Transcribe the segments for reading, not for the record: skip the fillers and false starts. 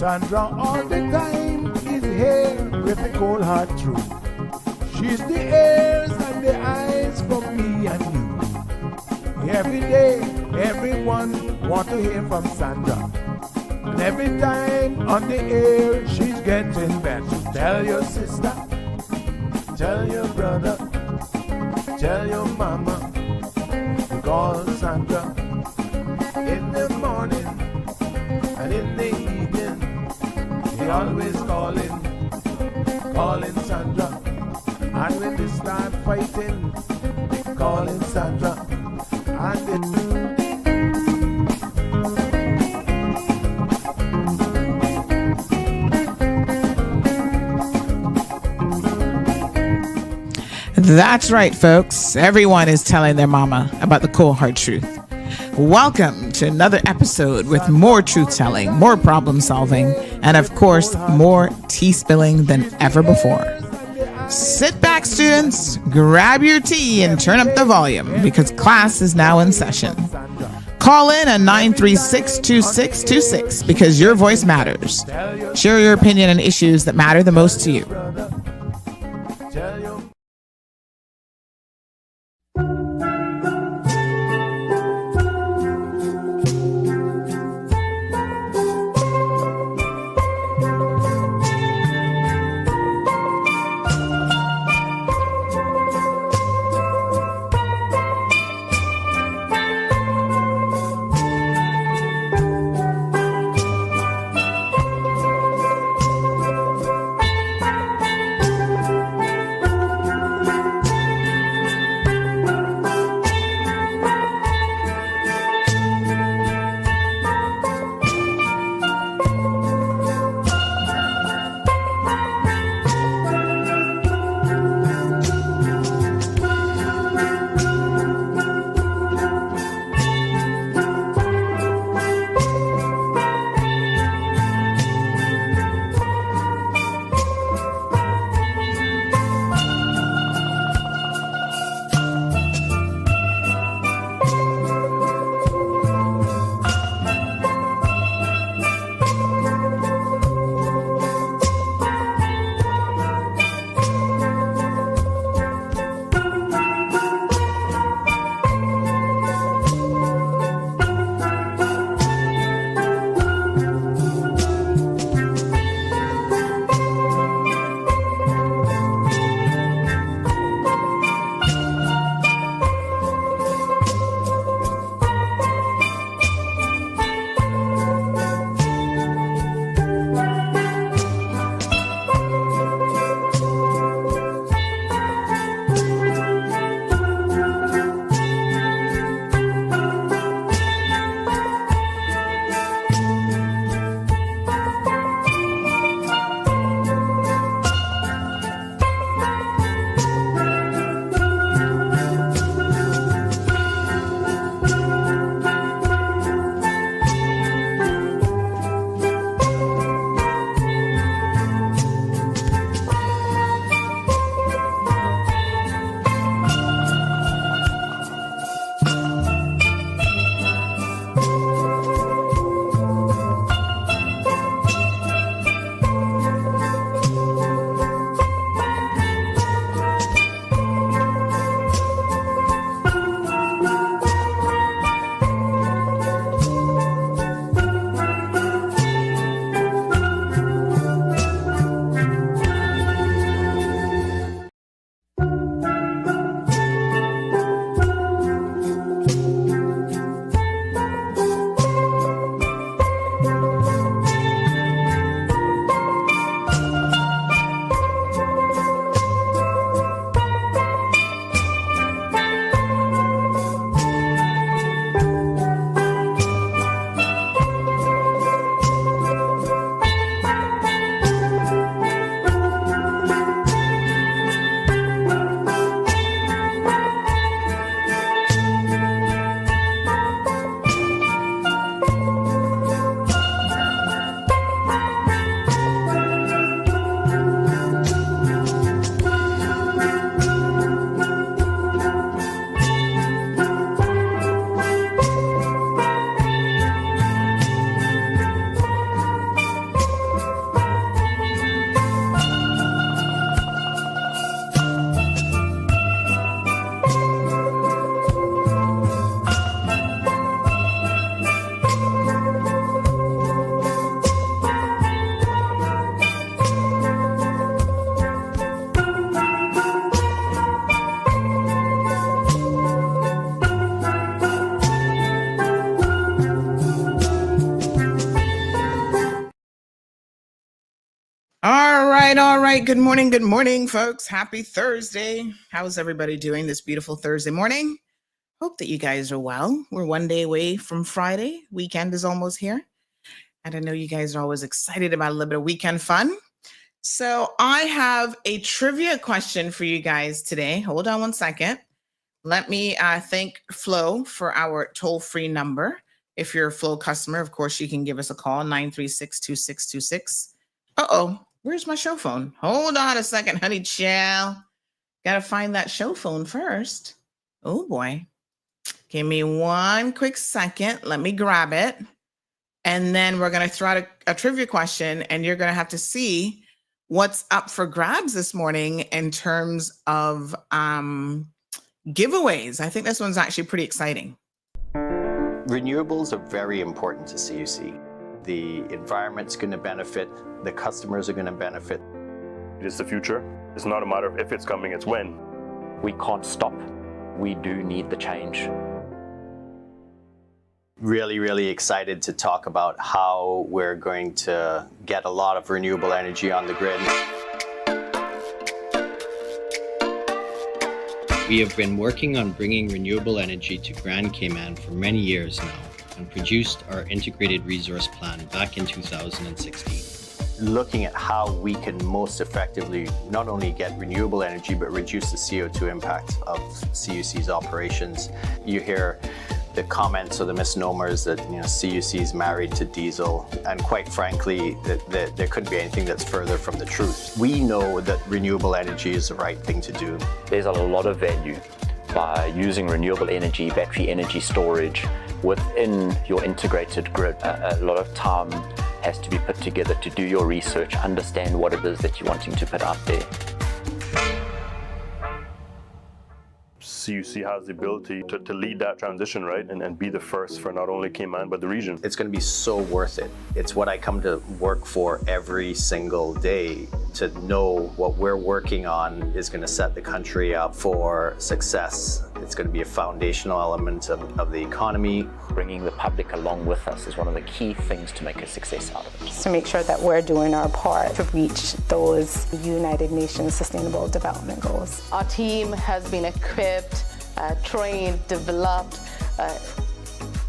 Sandra all the time is here with a cold hard truth. She's the ears and the eyes for me and you. Every day, everyone want to hear from Sandra. And every time on the air, she's getting better. Tell your sister, tell your brother, tell your mama, call Sandra in the morning and in the evening. She always calling Sandra. And when they start fighting, they calling Sandra. And That's right, folks. Everyone is telling their mama about the cold hard truth. Welcome to another episode with more truth telling, more problem solving, and of course, more tea spilling than ever before. Sit back, students, grab your tea and turn up the volume because class is now in session. Call in at 936-2626 because your voice matters. Share your opinion on issues that matter the most to you. All right. Good morning, folks. Happy Thursday. How's everybody doing this beautiful Thursday morning? Hope that you guys are well. We're one day away from Friday. Weekend is almost here. And I know you guys are always excited about a little bit of weekend fun. So I have a trivia question for you guys today. Hold on one second. Let me thank Flo for our toll-free number. If you're a Flo customer, of course, you can give us a call, 936-2626. Uh-oh, where's my show phone? Hold on a second, honey child. Got to find that show phone first. Oh, boy. Give me one quick second. Let me grab it. And then we're going to throw out a trivia question, and you're going to have to see what's up for grabs this morning in terms of giveaways. I think this one's actually pretty exciting. Renewables are very important to CUC. The environment's going to benefit, the customers are going to benefit. It is the future. It's not a matter of if it's coming, it's when. We can't stop. We do need the change. Really, really excited to talk about how we're going to get a lot of renewable energy on the grid. We have been working on bringing renewable energy to Grand Cayman for many years now and produced our integrated resource plan back in 2016. Looking at how we can most effectively not only get renewable energy but reduce the CO2 impact of CUC's operations. You hear the comments or the misnomers that CUC is married to diesel, and quite frankly, that there couldn't be anything that's further from the truth. We know that renewable energy is the right thing to do. There's a lot of value by using renewable energy, battery energy storage within your integrated grid. A lot of time has to be put together to do your research, understand what it is that you're wanting to put out there. CUC has the ability to lead that transition, right? And be the first for not only Cayman, but the region. It's going to be so worth it. It's what I come to work for every single day. To know what we're working on is going to set the country up for success. It's going to be a foundational element of the economy. Bringing the public along with us is one of the key things to make a success out of it. Just to make sure that we're doing our part to reach those United Nations Sustainable Development Goals. Our team has been equipped, trained, developed.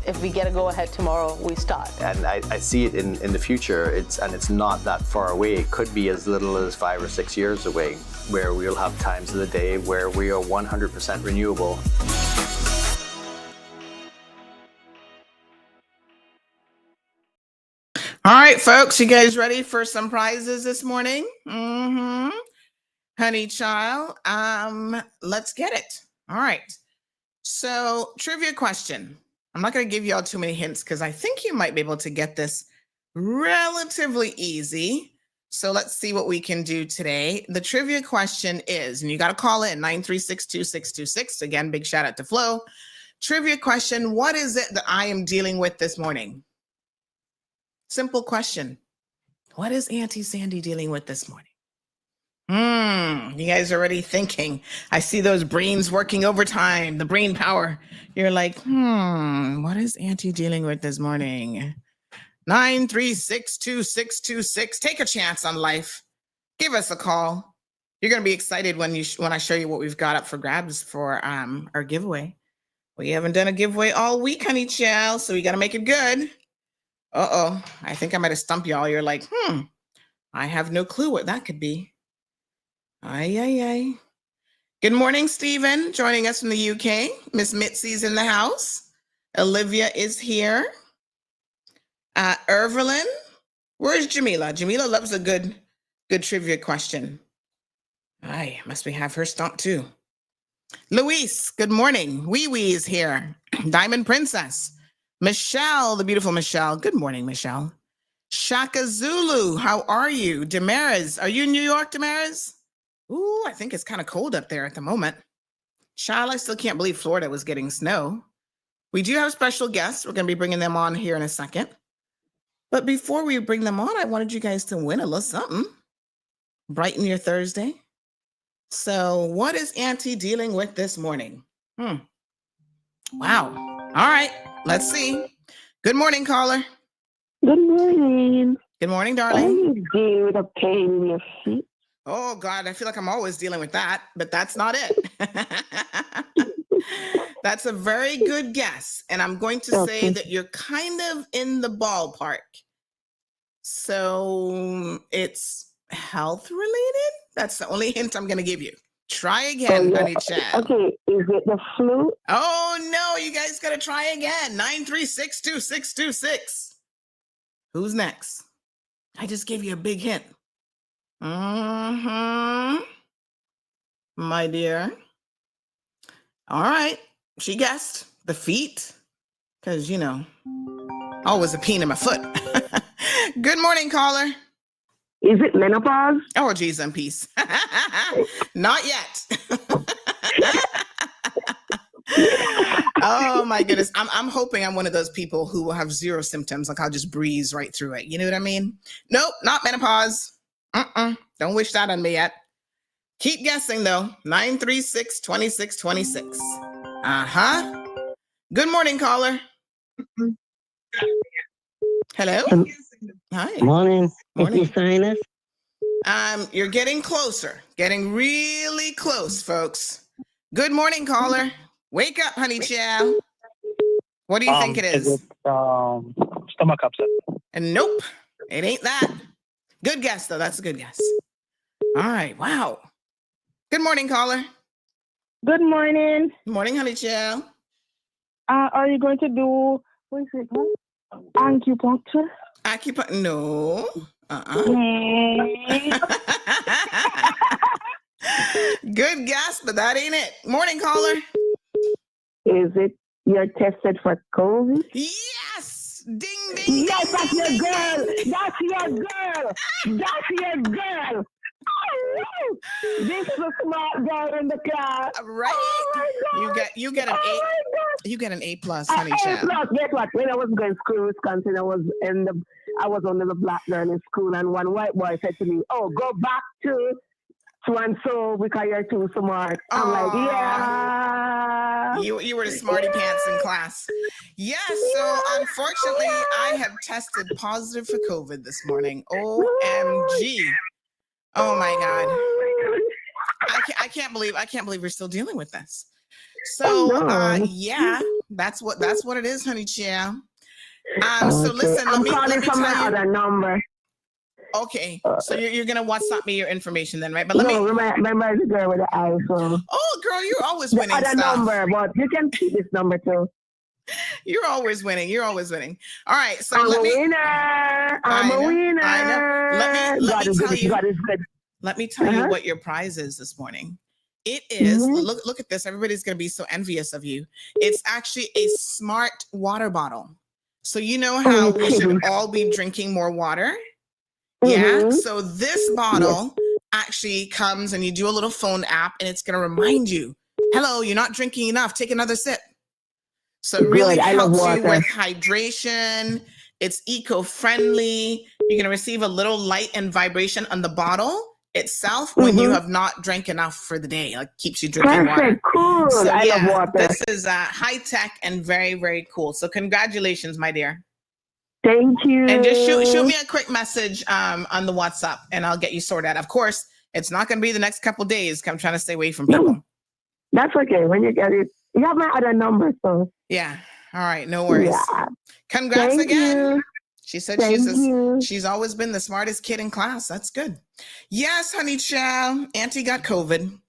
If we get a go-ahead tomorrow, we start. And I see it in the future, it's not that far away. It could be as little as 5 or 6 years away, where we'll have times of the day where we are 100% renewable. All right, folks, you guys ready for some prizes this morning? Honey child, let's get it. All right. So, trivia question. I'm not going to give you all too many hints because I think you might be able to get this relatively easy. So let's see what we can do today. The trivia question is, and you got to call in 936-2626. Again, big shout out to Flo. Trivia question, what is it that I am dealing with this morning? Simple question. What is Auntie Sandy dealing with this morning? You guys are already thinking. I see those brains working overtime, the brain power. You're like, what is Auntie dealing with this morning? 936-2626. Take a chance on life. Give us a call. You're going to be excited when I show you what we've got up for grabs for our giveaway. We haven't done a giveaway all week, honey child, so we got to make it good. Uh-oh. I think I might have stumped y'all. You're like, I have no clue what that could be. Ay. Good morning, Stephen, joining us from the UK. Miss Mitzi's in the house. Olivia is here. Irvelin, where's Jamila? Jamila loves a good trivia question. Aye, must we have her stumped too. Luis, good morning. Wee Wee is here. Diamond Princess. Michelle, the beautiful Michelle. Good morning, Michelle. Shaka Zulu, how are you? Damaris, are you in New York, Damaris? Ooh, I think it's kind of cold up there at the moment. Child, I still can't believe Florida was getting snow. We do have special guests. We're going to be bringing them on here in a second. But before we bring them on, I wanted you guys to win a little something. Brighten your Thursday. So what is Auntie dealing with this morning? Wow. All right, let's see. Good morning, caller. Good morning. Good morning, Are darling. you dealing with a pain in your feet? Oh, God, I feel like I'm always dealing with that, but that's not it. That's a very good guess. And I'm going to say that you're kind of in the ballpark. So it's health related? That's the only hint I'm going to give you. Try again, honey child. Okay, is it the flu? Oh, no, you guys got to try again. 9362626. Who's next? I just gave you a big hint. My dear. All right. She guessed the feet. Because, always a pain in my foot. Good morning, caller. Is it menopause? Oh, geez, I'm peace. Not yet. Oh, my goodness. I'm hoping I'm one of those people who will have zero symptoms. Like I'll just breeze right through it. You know what I mean? Nope, not menopause. Don't wish that on me yet. Keep guessing, though. 936-2626. Good morning, caller. Hello? Hi. Morning. Morning. Sinus? You're getting closer. Getting really close, folks. Good morning, caller. Wake up, honey chow. What do you think it is? Stomach upset. And nope, it ain't that. Good guess, though. That's a good guess. All right. Wow. Good morning, caller. Good morning. Good morning, honey chow. Are you going to do, what is it? Acupuncture? Acupuncture? No. Good guess, but that ain't it. Morning, caller. Is it you're tested for COVID? Yes! Ding, ding, Yes, ding, that's ding, your ding, girl. ding. That's your girl. That's your girl. Oh, this is a smart girl in the class. Right? Oh my God. You get an A. You get an A+, honey A+. child. Guess what? When I was going to school in Wisconsin, I was under the black learning school, and one white boy said to me, "Oh, go back to so and so because you're too smart." I'm like, yeah. You were the smarty pants in class. Yes. So unfortunately, I have tested positive for COVID this morning. OMG. Oh my God. I can't believe we're still dealing with this. So yeah, that's what it is, honey chow. So listen, let me from tell my you. other number. Okay, so you're gonna WhatsApp me your information then, right? But let me. Remember the girl with the iPhone. Oh, girl, you're always winning. The other stuff. number, but you can keep this number too. You're always winning. All right, so I'm let a me. winner. I'm a winner. I know. Let me tell you. God is good. Let me tell you what your prize is this morning. It is, look at this. Everybody's going to be so envious of you. It's actually a smart water bottle. So you know how we should all be drinking more water? Yeah. So this bottle actually comes and you do a little phone app and it's going to remind you, hello, you're not drinking enough. Take another sip. So it really helps you with hydration. It's eco-friendly. You're going to receive a little light and vibration on the bottle itself when you have not drank enough for the day. Like keeps you drinking water. Cool. So, I love water. This is high tech and very, very cool. So congratulations, my dear. Thank you. And just shoot me a quick message on the WhatsApp and I'll get you sorted out. Of course, it's not going to be the next couple days. I'm trying to stay away from people. No, that's okay. When you get it, you have my other number, so. Yeah. All right. No worries. Yeah. Congrats again. She said she's always been the smartest kid in class. That's good. Yes, honey chow. Auntie got COVID.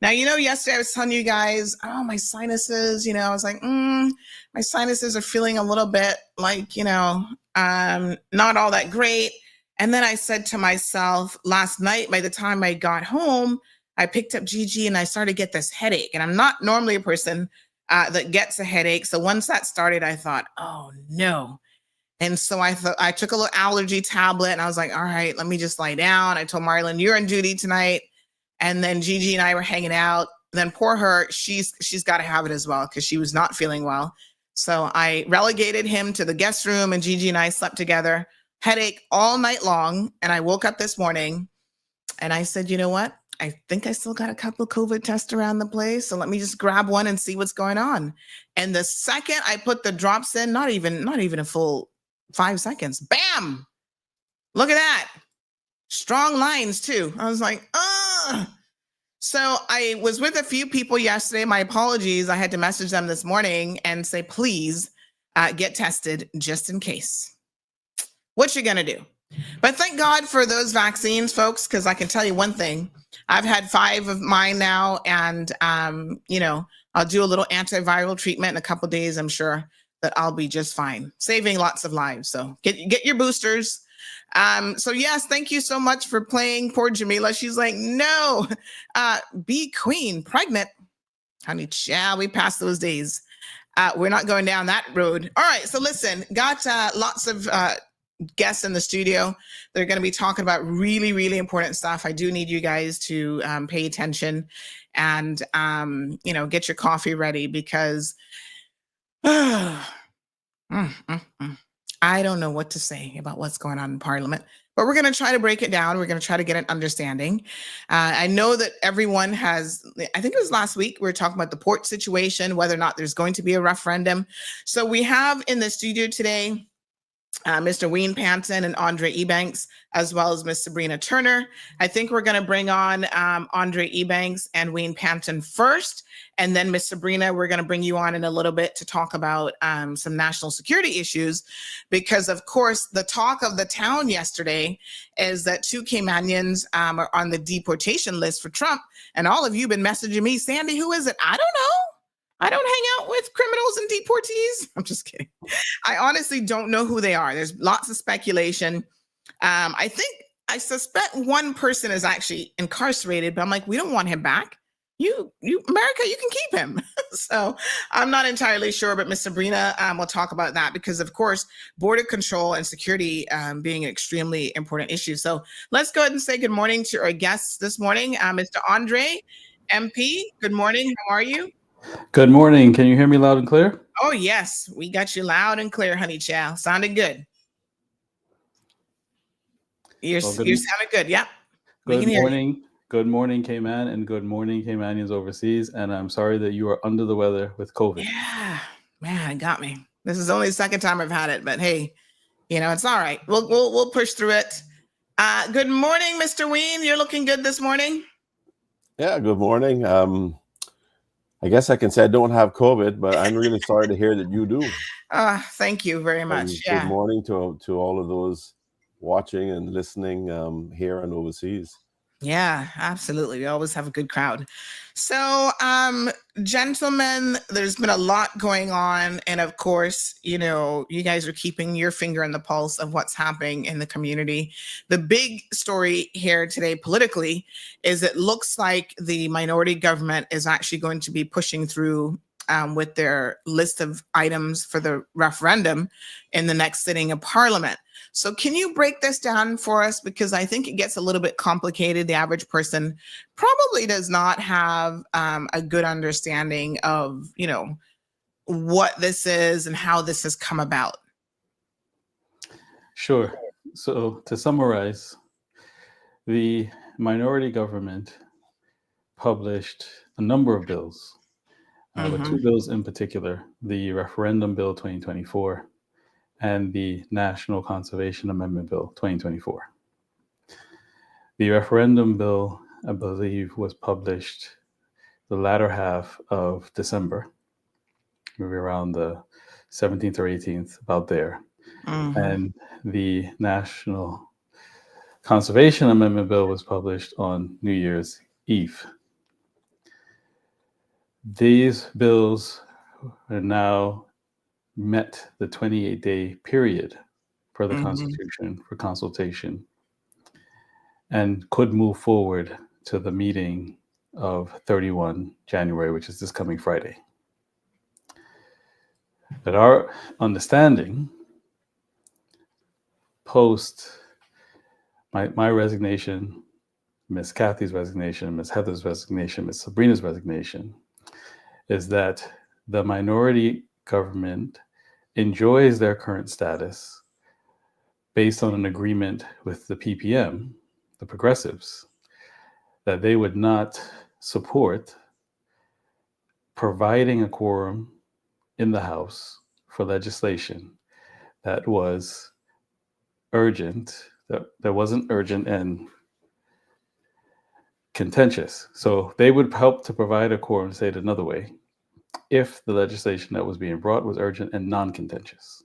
Now, yesterday I was telling you guys, my sinuses, I was like, my sinuses are feeling a little bit like, not all that great. And then I said to myself last night, by the time I got home, I picked up Gigi and I started to get this headache. And I'm not normally a person that gets a headache. So once that started, I thought, oh no. And so I took a little allergy tablet and I was like, all right, let me just lie down. I told Marilyn, you're on duty tonight. And then Gigi and I were hanging out. Then poor her, she's got to have it as well because she was not feeling well. So I relegated him to the guest room and Gigi and I slept together, headache all night long. And I woke up this morning and I said, you know what? I think I still got a couple of COVID tests around the place. So let me just grab one and see what's going on. And the second I put the drops in, not even a full 5 seconds, bam! Look at that. Strong lines too. I was like, So I was with a few people yesterday. My apologies. I had to message them this morning and say, please get tested just in case. What you going to do? But thank God for those vaccines, folks, because I can tell you one thing. I've had 5 of mine now, and, I'll do a little antiviral treatment in a couple of days. I'm sure that I'll be just fine, saving lots of lives. So get your boosters. So yes, thank you so much for playing. Poor Jamila. She's like, no, be queen, pregnant. Honey, child, we passed those days. We're not going down that road. All right. So listen, got lots of guests in the studio. They're going to be talking about really, really important stuff. I do need you guys to pay attention and, get your coffee ready because I don't know what to say about what's going on in Parliament, but we're going to try to break it down. We're going to try to get an understanding. I know that everyone has, I think it was last week, we were talking about the port situation, whether or not there's going to be a referendum. So we have in the studio today, Mr. Wayne Panton and Andre Ebanks, as well as Miss Sabrina Turner. I think we're going to bring on Andre Ebanks and Wayne Panton first. And then Miss Sabrina, we're going to bring you on in a little bit to talk about some national security issues. Because, of course, the talk of the town yesterday is that 2 Caymanians are on the deportation list for Trump. And all of you have been messaging me, Sandy, who is it? I don't know. I don't hang out with criminals and deportees. I'm just kidding. I honestly don't know who they are. There's lots of speculation. I suspect one person is actually incarcerated, but I'm like, we don't want him back. You, America, you can keep him. So I'm not entirely sure, but Miss Sabrina will talk about that because, of course, border control and security being an extremely important issue. So let's go ahead and say good morning to our guests this morning. Mr. Andre, MP, good morning. How are you? Good morning. Can you hear me loud and clear? Oh, yes. We got you loud and clear, honey chow. Sounded good. You're sounding good. Yeah. Good morning. Good morning, Cayman, and good morning, Caymanians overseas. And I'm sorry that you are under the weather with COVID. Yeah. Man, it got me. This is only the second time I've had it, but hey, it's all right. We'll push through it. Good morning, Mr. Ween. You're looking good this morning. Yeah, good morning. I guess I can say I don't have COVID, but I'm really sorry to hear that you do. Thank you very much. And good morning to all of those watching and listening here and overseas. Yeah, absolutely. We always have a good crowd. So, gentlemen, there's been a lot going on. And of course, you guys are keeping your finger on the pulse of what's happening in the community. The big story here today politically is it looks like the minority government is actually going to be pushing through with their list of items for the referendum in the next sitting of Parliament. So can you break this down for us? Because I think it gets a little bit complicated. The average person probably does not have a good understanding of, what this is and how this has come about. Sure. So to summarize, the minority government published a number of bills, with 2 bills in particular, the Referendum Bill 2024 and the National Conservation Amendment Bill 2024. The referendum bill, I believe, was published the latter half of December, maybe around the 17th or 18th, about there. And the National Conservation Amendment Bill was published on New Year's Eve. These bills are now met the 28-day period per the Constitution for consultation and could move forward to the meeting of 31 January, which is this coming Friday. But our understanding, post my resignation, Miss Kathy's resignation, Miss Heather's resignation, Miss Sabrina's resignation, is that the minority government enjoys their current status based on an agreement with the PPM, the progressives, that they would not support providing a quorum in the House for legislation that was urgent, that wasn't urgent and contentious. So they would help to provide a quorum, say it another way, if the legislation that was being brought was urgent and non-contentious.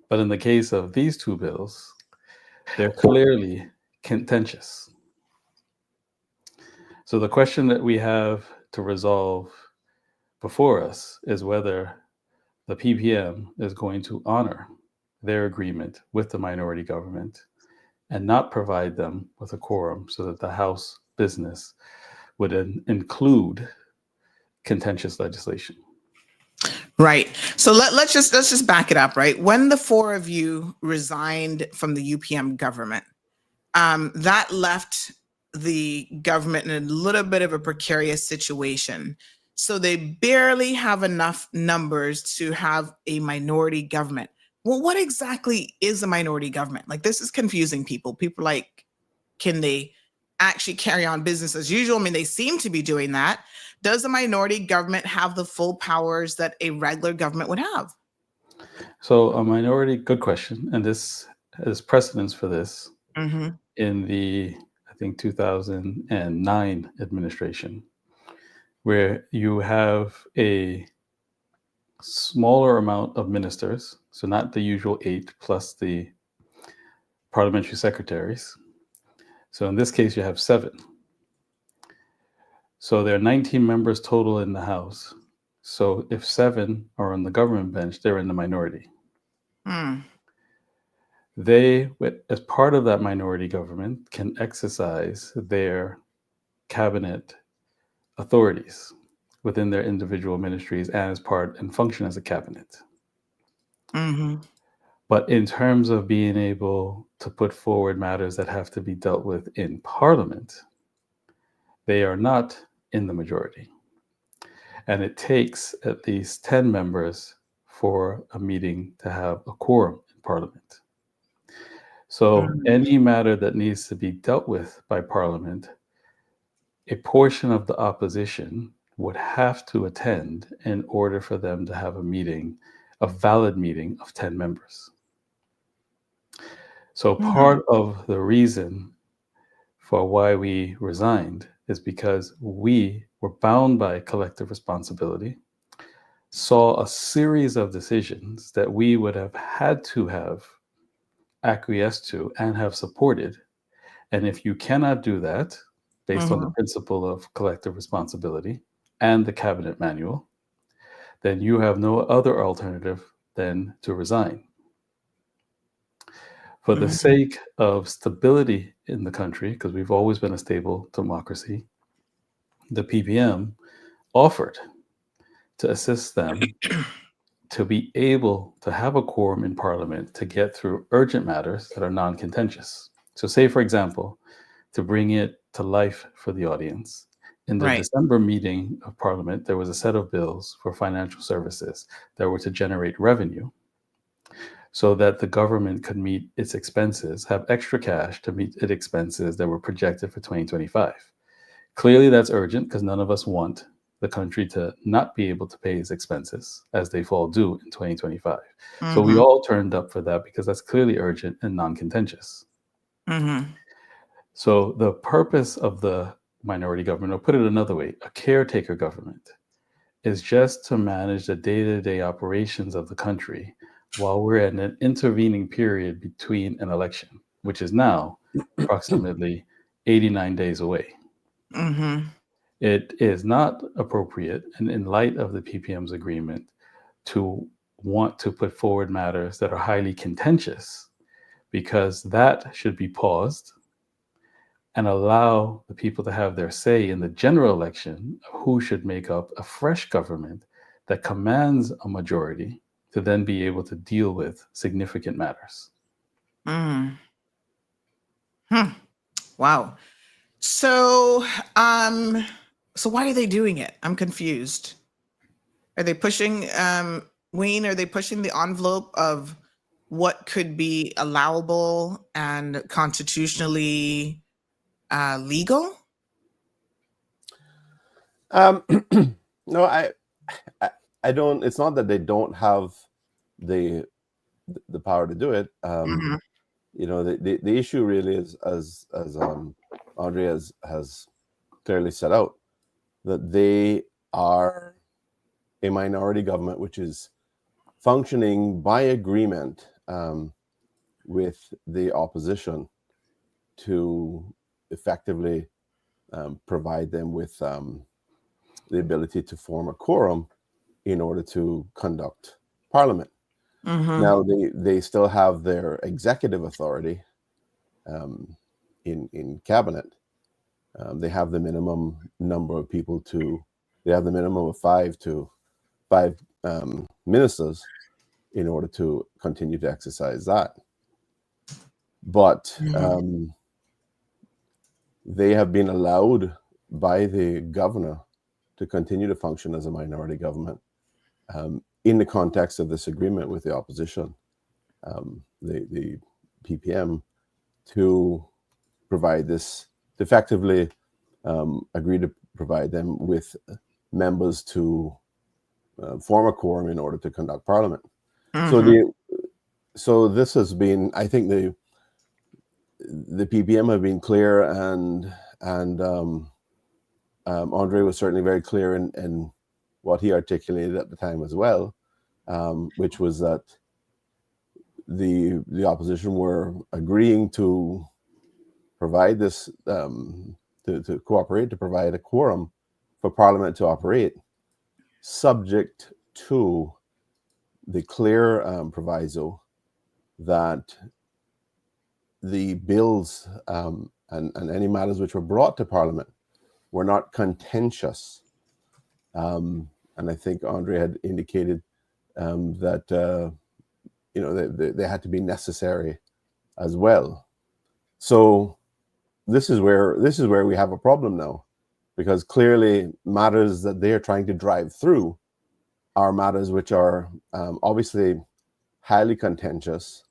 But in the case of these two bills, they're clearly contentious. So the question that we have to resolve before us is whether the PPM is going to honor their agreement with the minority government and not provide them with a quorum so that the House business would include contentious legislation. Right. So let's just back it up, right? When the four of you resigned from the UPM government, that left the government in a little bit of a precarious situation. So they barely have enough numbers to have a minority government. Well, what exactly is a minority government? Like, this is confusing people. People are like, can they actually carry on business as usual? I mean, they seem to be doing that. Does a minority government have the full powers that a regular government would have? So a minority, good question. And this has precedence for this Mm-hmm. in the, I think, 2009 administration, where you have a smaller amount of ministers, so not the usual 8 plus the parliamentary secretaries. So in this case, you have 7. So there are 19 members total in the House. So if 7 are on the government bench, they're in the minority. They, as part of that minority government, can exercise their cabinet authorities within their individual ministries and as part and function as a cabinet. Mm-hmm. But in terms of being able to put forward matters that have to be dealt with in Parliament, they are not in the majority. And it takes at least 10 members for a meeting to have a quorum in Parliament. So any matter that needs to be dealt with by Parliament, a portion of the opposition would have to attend in order for them to have a meeting, a valid meeting of 10 members. So part of the reason for why we resigned is because we were bound by collective responsibility, saw a series of decisions that we would have had to have acquiesced to and have supported. And if you cannot do that, based on the principle of collective responsibility and the cabinet manual, then you have no other alternative than to resign. For the sake of stability in the country, because we've always been a stable democracy, the PPM offered to assist them to be able to have a quorum in Parliament to get through urgent matters that are non-contentious. So say, for example, to bring it to life for the audience, in the December meeting of Parliament, there was a set of bills for financial services that were to generate revenue so that the government could meet its expenses, have extra cash to meet its expenses that were projected for 2025. Clearly, that's urgent because none of us want the country to not be able to pay its expenses as they fall due in 2025. So we all turned up for that because that's clearly urgent and non-contentious. So the purpose of the minority government, or put it another way, a caretaker government, is just to manage the day-to-day operations of the country while we're in an intervening period between an election, which is now approximately 89 days away. It is not appropriate, and in light of the PPM's agreement, to want to put forward matters that are highly contentious, because that should be paused and allow the people to have their say in the general election of who should make up a fresh government that commands a majority to then be able to deal with significant matters. Wow. So, so why are they doing it? I'm confused. Are they pushing, Wayne, are they pushing the envelope of what could be allowable and constitutionally legal? No, I don't. It's not that they don't have the power to do it. You know, the issue really is, as Andre has clearly set out, that they are a minority government which is functioning by agreement with the opposition to effectively provide them with the ability to form a quorum in order to conduct Parliament. Now, they still have their executive authority in cabinet. They have the minimum number of people they have the minimum of five ministers in order to continue to exercise that. But they have been allowed by the governor to continue to function as a minority government in the context of this agreement with the opposition, the PPM, to provide this, to effectively agree to provide them with members to form a quorum in order to conduct Parliament. So this has been, I think the PPM have been clear, and Andre was certainly very clear in what he articulated at the time as well, which was that the opposition were agreeing to provide this, to cooperate to provide a quorum for Parliament to operate, subject to the clear proviso that the bills and any matters which were brought to Parliament were not contentious. And I think Andre had indicated that they had to be necessary as well. So this is where we have a problem now, because clearly matters that they are trying to drive through are matters which are obviously highly contentious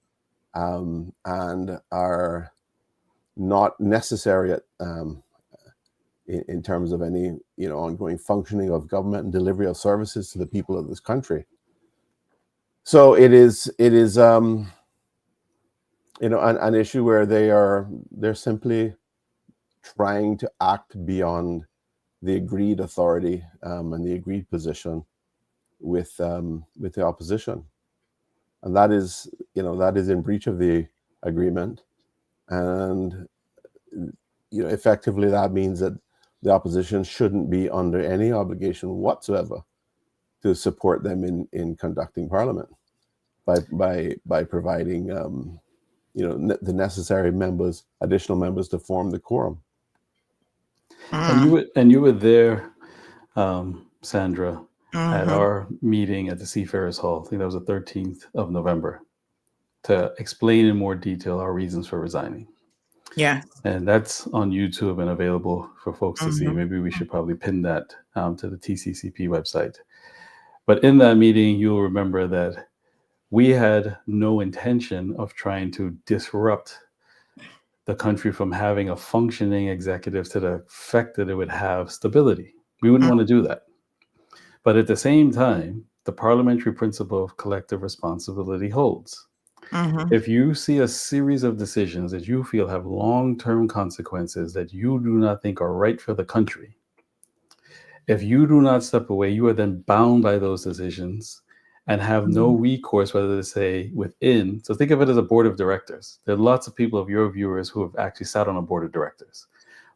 and are not necessary in terms of any ongoing functioning of government and delivery of services to the people of this country. So it is an issue where they're simply trying to act beyond the agreed authority and the agreed position with the opposition, and that is in breach of the agreement. And effectively that means that the opposition shouldn't be under any obligation whatsoever to support them in conducting Parliament by providing the necessary additional members to form the quorum. And you were there, Sandra, at our meeting at the Seafarers Hall. I think that was the 13th of November, to explain in more detail our reasons for resigning. Yeah. And that's on YouTube and available for folks to see. Maybe we should probably pin that to the TCCP website. But in that meeting, you'll remember that we had no intention of trying to disrupt the country from having a functioning executive to the effect that it would have stability. We wouldn't want to do that. But at the same time, the parliamentary principle of collective responsibility holds. If you see a series of decisions that you feel have long-term consequences that you do not think are right for the country, if you do not step away, you are then bound by those decisions and have no recourse, whether to say within. So think of it as a board of directors. There are lots of people of your viewers who have actually sat on a board of directors.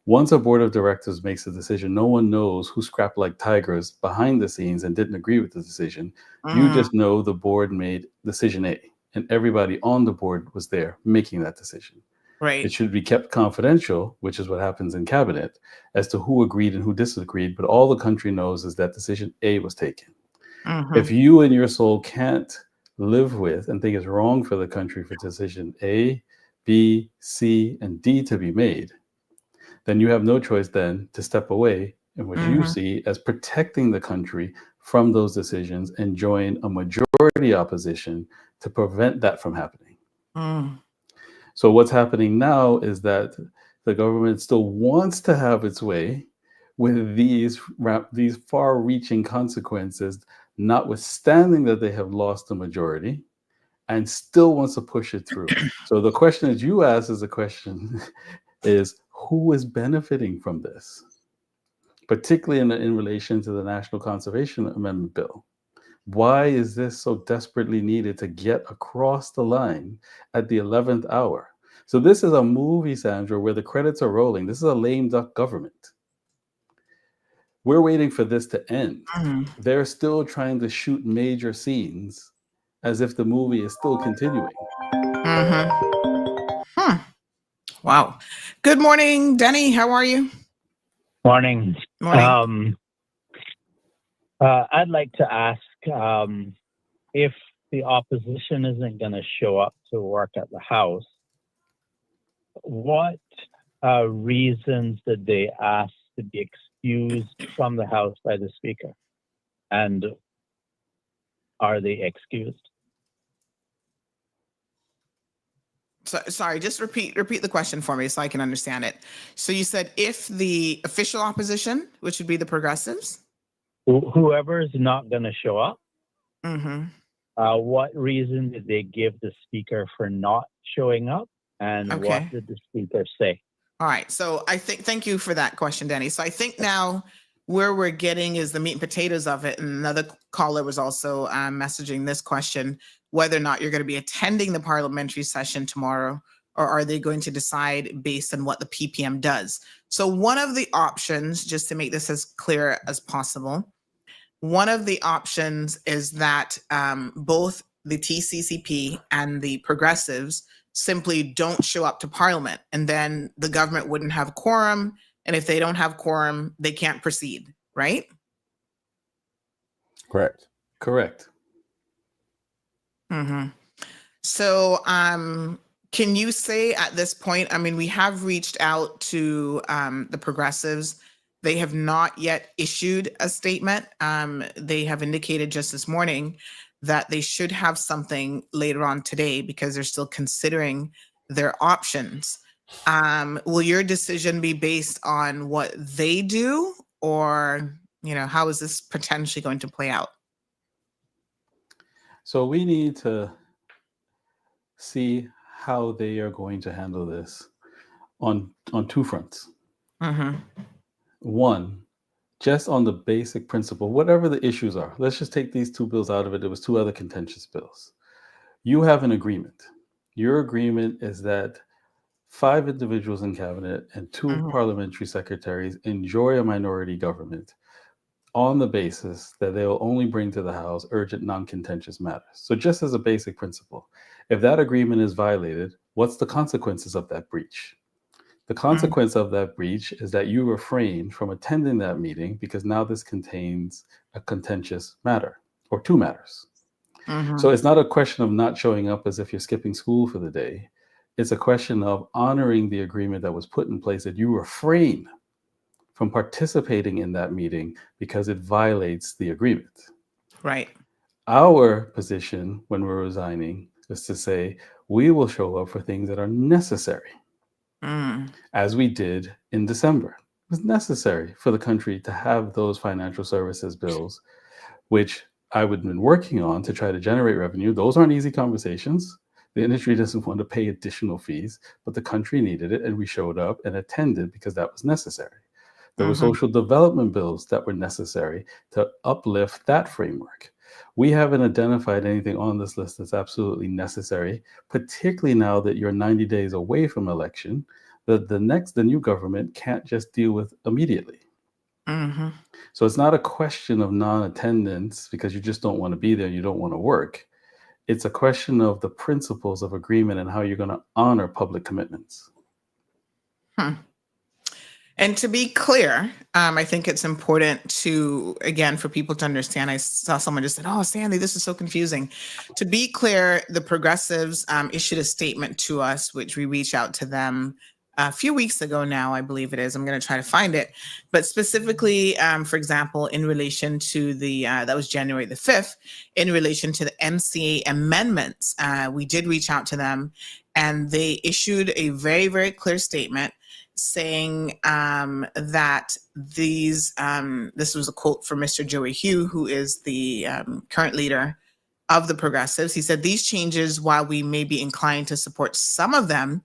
Once a board of directors makes a decision, no one knows who scrapped like tigers behind the scenes and didn't agree with the decision. You just know the board made decision A, and everybody on the board was there making that decision. Right. It should be kept confidential, which is what happens in cabinet, as to who agreed and who disagreed. But all the country knows is that decision A was taken. If you in your soul can't live with and think it's wrong for the country for decision A, B, C, and D to be made, then you have no choice then to step away in what you see as protecting the country from those decisions and join a majority opposition to prevent that from happening. So what's happening now is that the government still wants to have its way with these far-reaching consequences, notwithstanding that they have lost the majority, and still wants to push it through. So the question that you asked is a question is, who is benefiting from this, particularly in relation to the National Conservation Amendment Bill. Why is this so desperately needed to get across the line at the 11th hour? So this is a movie, Sandra, where the credits are rolling. This is a lame duck government. We're waiting for this to end. They're still trying to shoot major scenes as if the movie is still continuing. Wow. Good morning, Denny. How are you? Morning. Morning. I'd like to ask if the opposition isn't going to show up to work at the House, what reasons did they ask to be excused from the House by the Speaker? And are they excused? So, sorry, just repeat the question for me so I can understand it. So you said if the official opposition, which would be the progressives? Whoever is not going to show up, Mm-hmm. what reason did they give the Speaker for not showing up? And what did the Speaker say? All right. So thank you for that question, Danny. So I think now where we're getting is the meat and potatoes of it. And another caller was also messaging this question, whether or not you're going to be attending the parliamentary session tomorrow, or are they going to decide based on what the PPM does? So one of the options, just to make this as clear as possible, one of the options is that both the TCCP and the progressives simply don't show up to Parliament, and then the government wouldn't have quorum. And if they don't have quorum, they can't proceed, right? Correct. Mm-hmm. So can you say at this point, I mean, we have reached out to the progressives. They have not yet issued a statement. They have indicated just this morning that they should have something later on today because they're still considering their options. Will your decision be based on what they do, or, how is this potentially going to play out? So we need to see how they are going to handle this on two fronts. Mm-hmm. One, just on the basic principle, whatever the issues are, let's just take these two bills out of it. There was two other contentious bills. You have an agreement. Your agreement is that 5 individuals in cabinet and 2 parliamentary secretaries enjoy a minority government on the basis that they will only bring to the House urgent non-contentious matters. So just as a basic principle, if that agreement is violated, what's the consequences of that breach? The consequence of that breach is that you refrain from attending that meeting because now this contains a contentious matter or 2 matters. So it's not a question of not showing up as if you're skipping school for the day. It's a question of honoring the agreement that was put in place, that you refrain from participating in that meeting because it violates the agreement. Right. Our position when we're resigning is to say, we will show up for things that are necessary. As we did in December. It was necessary for the country to have those financial services bills, which I would have been working on to try to generate revenue. Those aren't easy conversations. The industry doesn't want to pay additional fees, but the country needed it, and we showed up and attended because that was necessary. There were social development bills that were necessary to uplift that framework. We haven't identified anything on this list that's absolutely necessary, particularly now that you're 90 days away from election, that the new government can't just deal with immediately. So it's not a question of non-attendance because you just don't want to be there, you don't want to work. It's a question of the principles of agreement and how you're going to honor public commitments. And to be clear, I think it's important to, again, for people to understand. I saw someone just said, "Oh, Sandy, this is so confusing." To be clear, the progressives issued a statement to us, which we reached out to them a few weeks ago now, I believe it is. I'm going to try to find it. But specifically, for example, in relation to that was January the 5th, in relation to the MCA amendments, we did reach out to them, and they issued a very, very clear statement saying that this was a quote from Mr. Joey Hugh, who is the current leader of the progressives. He said, "These changes, while we may be inclined to support some of them,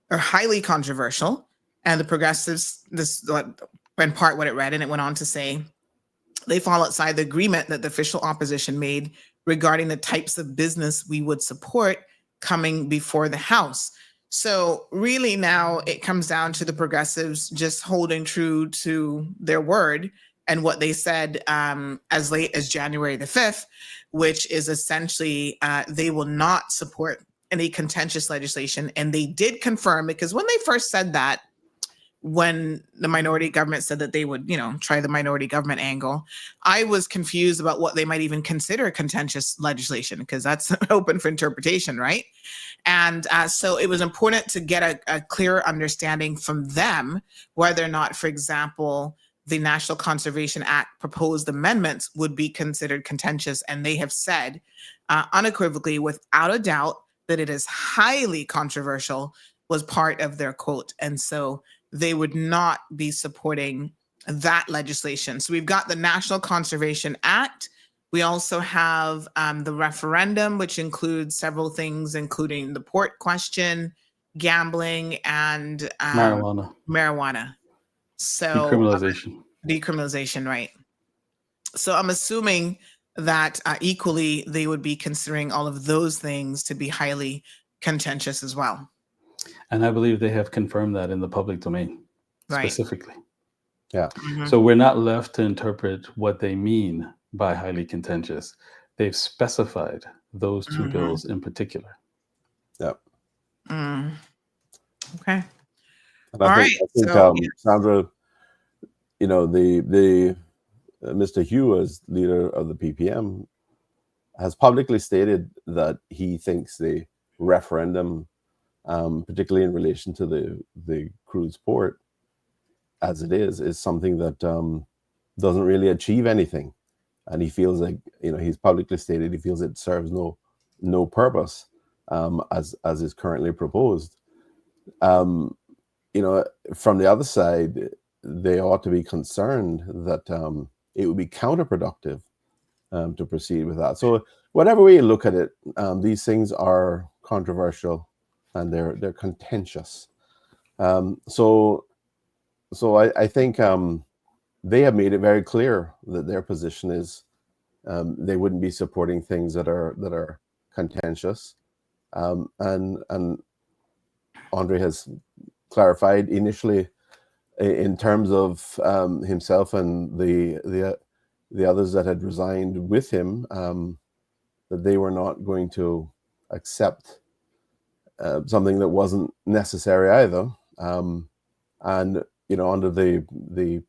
are highly controversial. And the progressives, this in part what it read, and it went on to say, they fall outside the agreement that the official opposition made regarding the types of business we would support coming before the House. So really now it comes down to the progressives just holding true to their word and what they said as late as January the 5th, which is essentially they will not support any contentious legislation. And they did confirm, because when they first said that, when the minority government said that they would, try the minority government angle, I was confused about what they might even consider contentious legislation, because that's open for interpretation, right? And so it was important to get a clearer understanding from them whether or not, for example, the National Conservation Act proposed amendments would be considered contentious. And they have said unequivocally, without a doubt, that it is highly controversial was part of their quote. And so they would not be supporting that legislation. So we've got the National Conservation Act. We also have the referendum, which includes several things, including the port question, gambling, and marijuana. So decriminalization, right? So I'm assuming that equally they would be considering all of those things to be highly contentious as well. And I believe they have confirmed that in the public domain, specifically. Yeah. Mm-hmm. So we're not left to interpret what they mean by highly contentious. They've specified those two bills in particular. Yeah. Okay. And I think Sandra, the Mr. Hugh, as leader of the PPM, has publicly stated that he thinks the referendum, particularly in relation to the cruise port, as it is something that doesn't really achieve anything, and he feels like he's publicly stated he feels it serves no purpose as is currently proposed. From the other side, they ought to be concerned that it would be counterproductive to proceed with that. So whatever way you look at it, these things are controversial and they're contentious. So I think they have made it very clear that their position is they wouldn't be supporting things that are contentious. And Andre has clarified initially in terms of himself and the others that had resigned with him, that they were not going to accept something that wasn't necessary either. And under the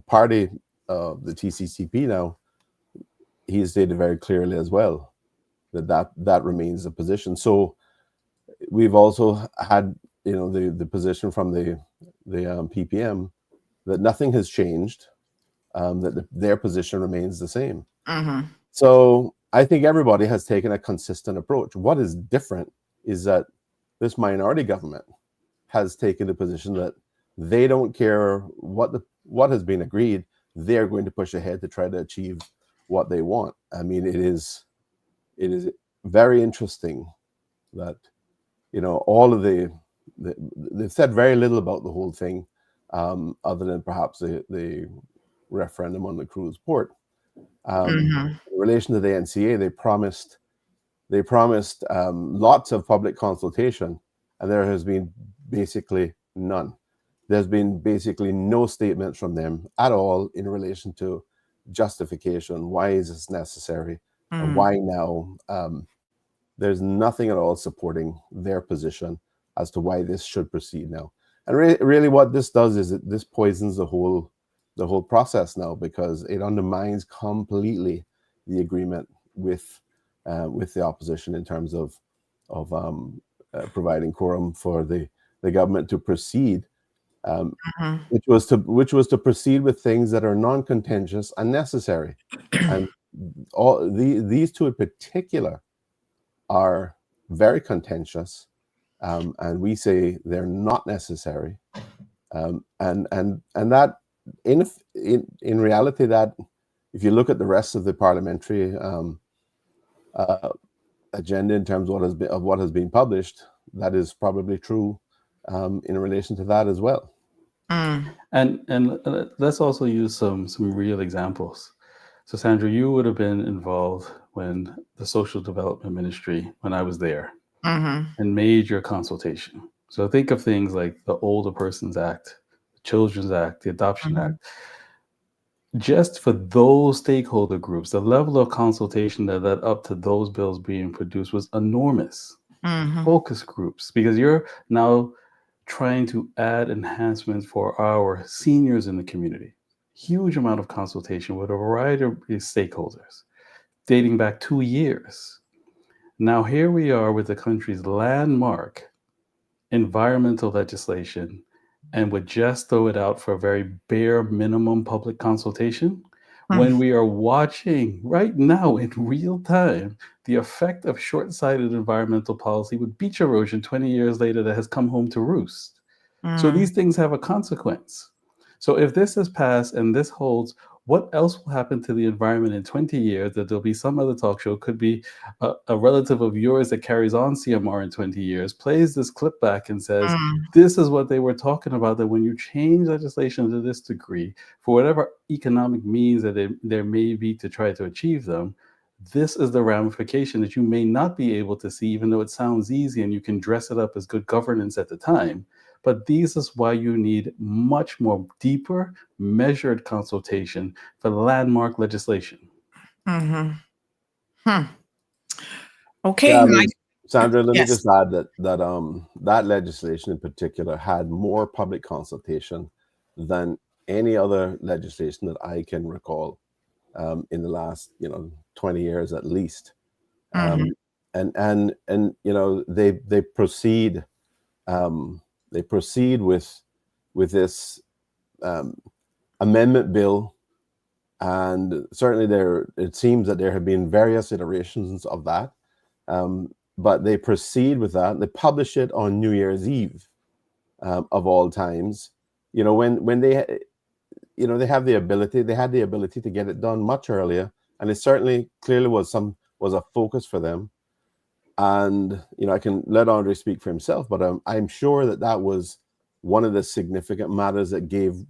party, the TCCP now, he has stated very clearly as well that remains the position. So we've also had the position from the PPM that nothing has changed, that their position remains the same. Mm-hmm. So I think everybody has taken a consistent approach. What is different is that this minority government has taken the position that they don't care what has been agreed. They're going to push ahead to try to achieve what they want. I mean, it is very interesting that all of they've said very little about the whole thing, other than perhaps the referendum on the cruise port. In relation to the NCA, they promised lots of public consultation, and there has been basically none. There's been basically no statements from them at all in relation to justification. Why is this necessary? And why now? There's nothing at all supporting their position as to why this should proceed now. And really what this does is this poisons the whole process now, because it undermines completely the agreement with the opposition in terms of providing quorum for the government to proceed, which was to proceed with things that are non-contentious and necessary. And all these two in particular are very contentious, and we say they're not necessary, and that in reality, that if you look at the rest of the parliamentary agenda in terms of what has been published, that is probably true in relation to that as well. And let's also use some real examples. So Sandra, you would have been involved when the Social Development Ministry, when I was there, and made your consultation. So think of things like the Older Persons Act, the Children's Act, the Adoption Act. Just for those stakeholder groups, the level of consultation that led up to those bills being produced was enormous. Focus groups, because you're now trying to add enhancements for our seniors in the community. Huge amount of consultation with a variety of stakeholders dating back 2 years. Now here we are with the country's landmark environmental legislation and would just throw it out for a very bare minimum public consultation when we are watching right now in real time the effect of short-sighted environmental policy with beach erosion 20 years later that has come home to roost. So these things have a consequence. So if this is passed and this holds, what else will happen to the environment in 20 years that there'll be some other talk show, could be a relative of yours that carries on CMR in 20 years, plays this clip back and says, this is what they were talking about, that when you change legislation to this degree, for whatever economic means that there may be to try to achieve them, this is the ramification that you may not be able to see, even though it sounds easy and you can dress it up as good governance at the time. But this is why you need much more deeper, measured consultation for landmark legislation. Okay, Yeah, I mean, Mike. Sandra, let me Yes. just add that legislation in particular had more public consultation than any other legislation that I can recall in the last 20 years at least. And they proceed with this amendment bill, and certainly it seems that there have been various iterations of that. But they proceed with that. They publish it on New Year's Eve, of all times. When they, they had the ability to get it done much earlier, and it certainly clearly was a focus for them. And I can let Andre speak for himself, but I'm sure that was one of the significant matters that gave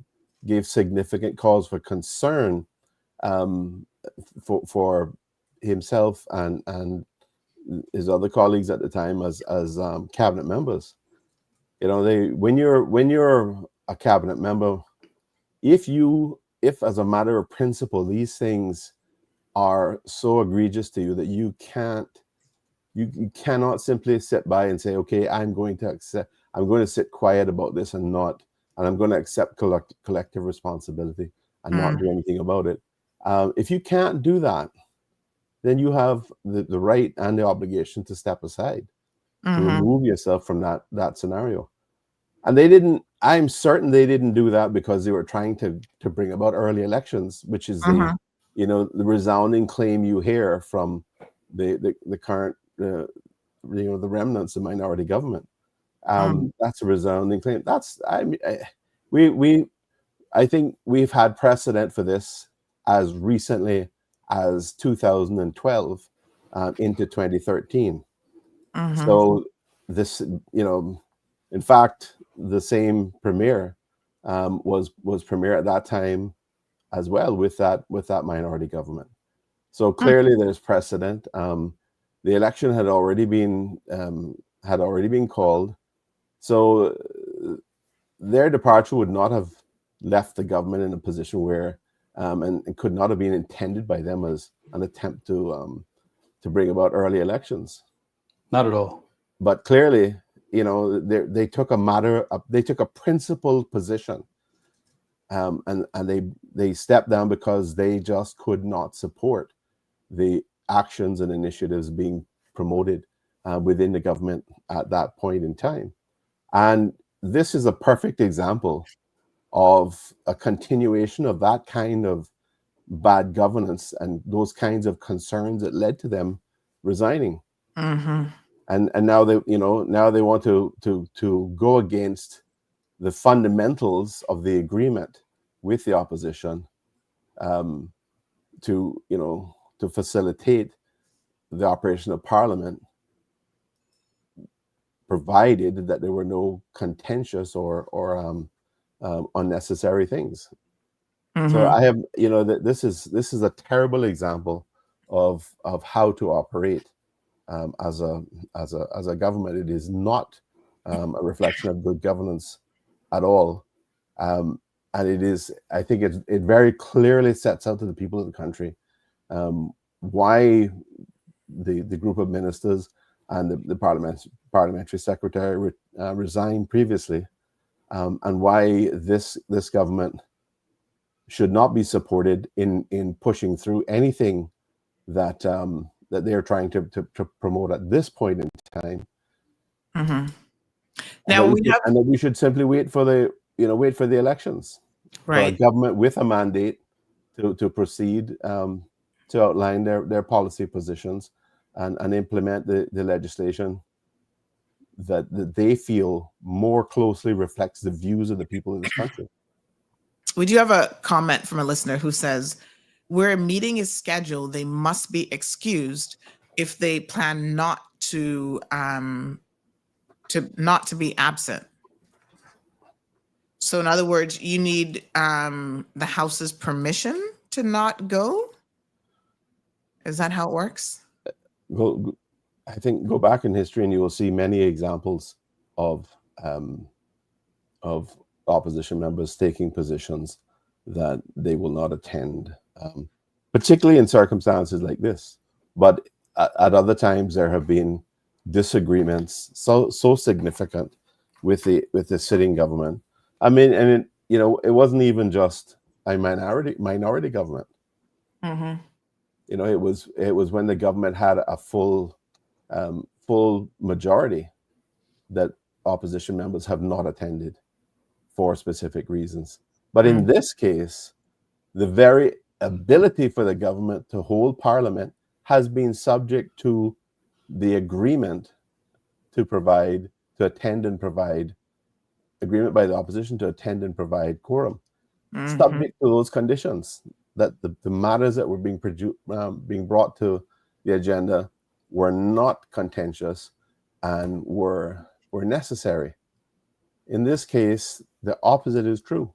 significant cause for concern for himself and his other colleagues at the time as cabinet members. When you're a cabinet member, if as a matter of principle these things are so egregious to you that you cannot simply sit by and say, okay, I'm going to sit quiet about this and I'm going to accept collective responsibility and not do anything about it. If you can't do that, then you have the right and the obligation to step aside, to remove yourself from that scenario. And I'm certain they didn't do that because they were trying to bring about early elections, which is the resounding claim you hear from the current the remnants of minority government. That's a resounding claim. I think we've had precedent for this as recently as 2012 into 2013. So this, in fact, the same premier was premier at that time as well with that minority government. So clearly there's precedent. The election had already been called, so their departure would not have left the government in a position where and it could not have been intended by them as an attempt to bring about early elections. Not at all. But clearly, they took a principled position, and they stepped down because they just could not support the actions and initiatives being promoted within the government at that point in time. And this is a perfect example of a continuation of that kind of bad governance and those kinds of concerns that led to them resigning. And now they want to go against the fundamentals of the agreement with the opposition to facilitate the operation of Parliament, provided that there were no contentious or unnecessary things. Mm-hmm. So I have, this is a terrible example of how to operate as a government. It is not a reflection of good governance at all, and it is. I think it very clearly sets out to the people of the country why the group of ministers and the parliamentary secretary resigned previously, and why this government should not be supported in pushing through anything that that they're trying to promote at this point in time. Mm-hmm. Now And that we should simply wait for the elections, right, for a government with a mandate to proceed to outline their policy positions and implement the legislation that they feel more closely reflects the views of the people of this country. We do have a comment from a listener who says, where a meeting is scheduled, they must be excused if they plan not to be absent. So in other words, you need the House's permission to not go? Is that how it works? I think go back in history and you will see many examples of opposition members taking positions that they will not attend, particularly in circumstances like this. But at other times there have been disagreements so significant with the sitting government. I mean, and it wasn't even just a minority government. Mm-hmm. It was when the government had a full majority that opposition members have not attended for specific reasons. But in this case, the very ability for the government to hold parliament has been subject to the agreement to attend and provide agreement by the opposition to attend and provide quorum. Mm-hmm. Subject to those conditions, that the matters that were being brought to the agenda were not contentious and were necessary. In this case, the opposite is true.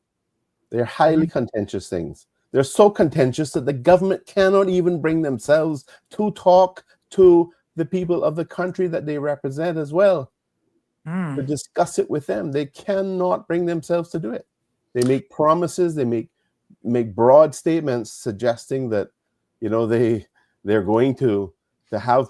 They're highly contentious things. They're so contentious that the government cannot even bring themselves to talk to the people of the country that they represent as well, to discuss it with them. They cannot bring themselves to do it. They make promises. They make broad statements suggesting that they're going to have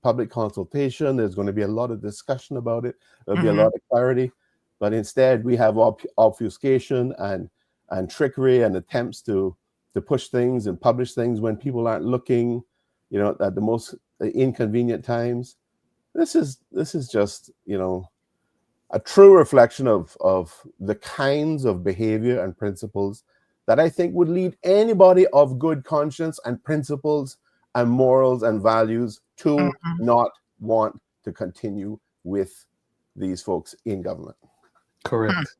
public consultation. There's going to be a lot of discussion about it. There'll be a lot of clarity. But instead, we have obfuscation and trickery and attempts to push things and publish things when people aren't looking, at the most inconvenient times. This is just, a true reflection of the kinds of behavior and principles that I think would lead anybody of good conscience and principles and morals and values to not want to continue with these folks in government. Correct.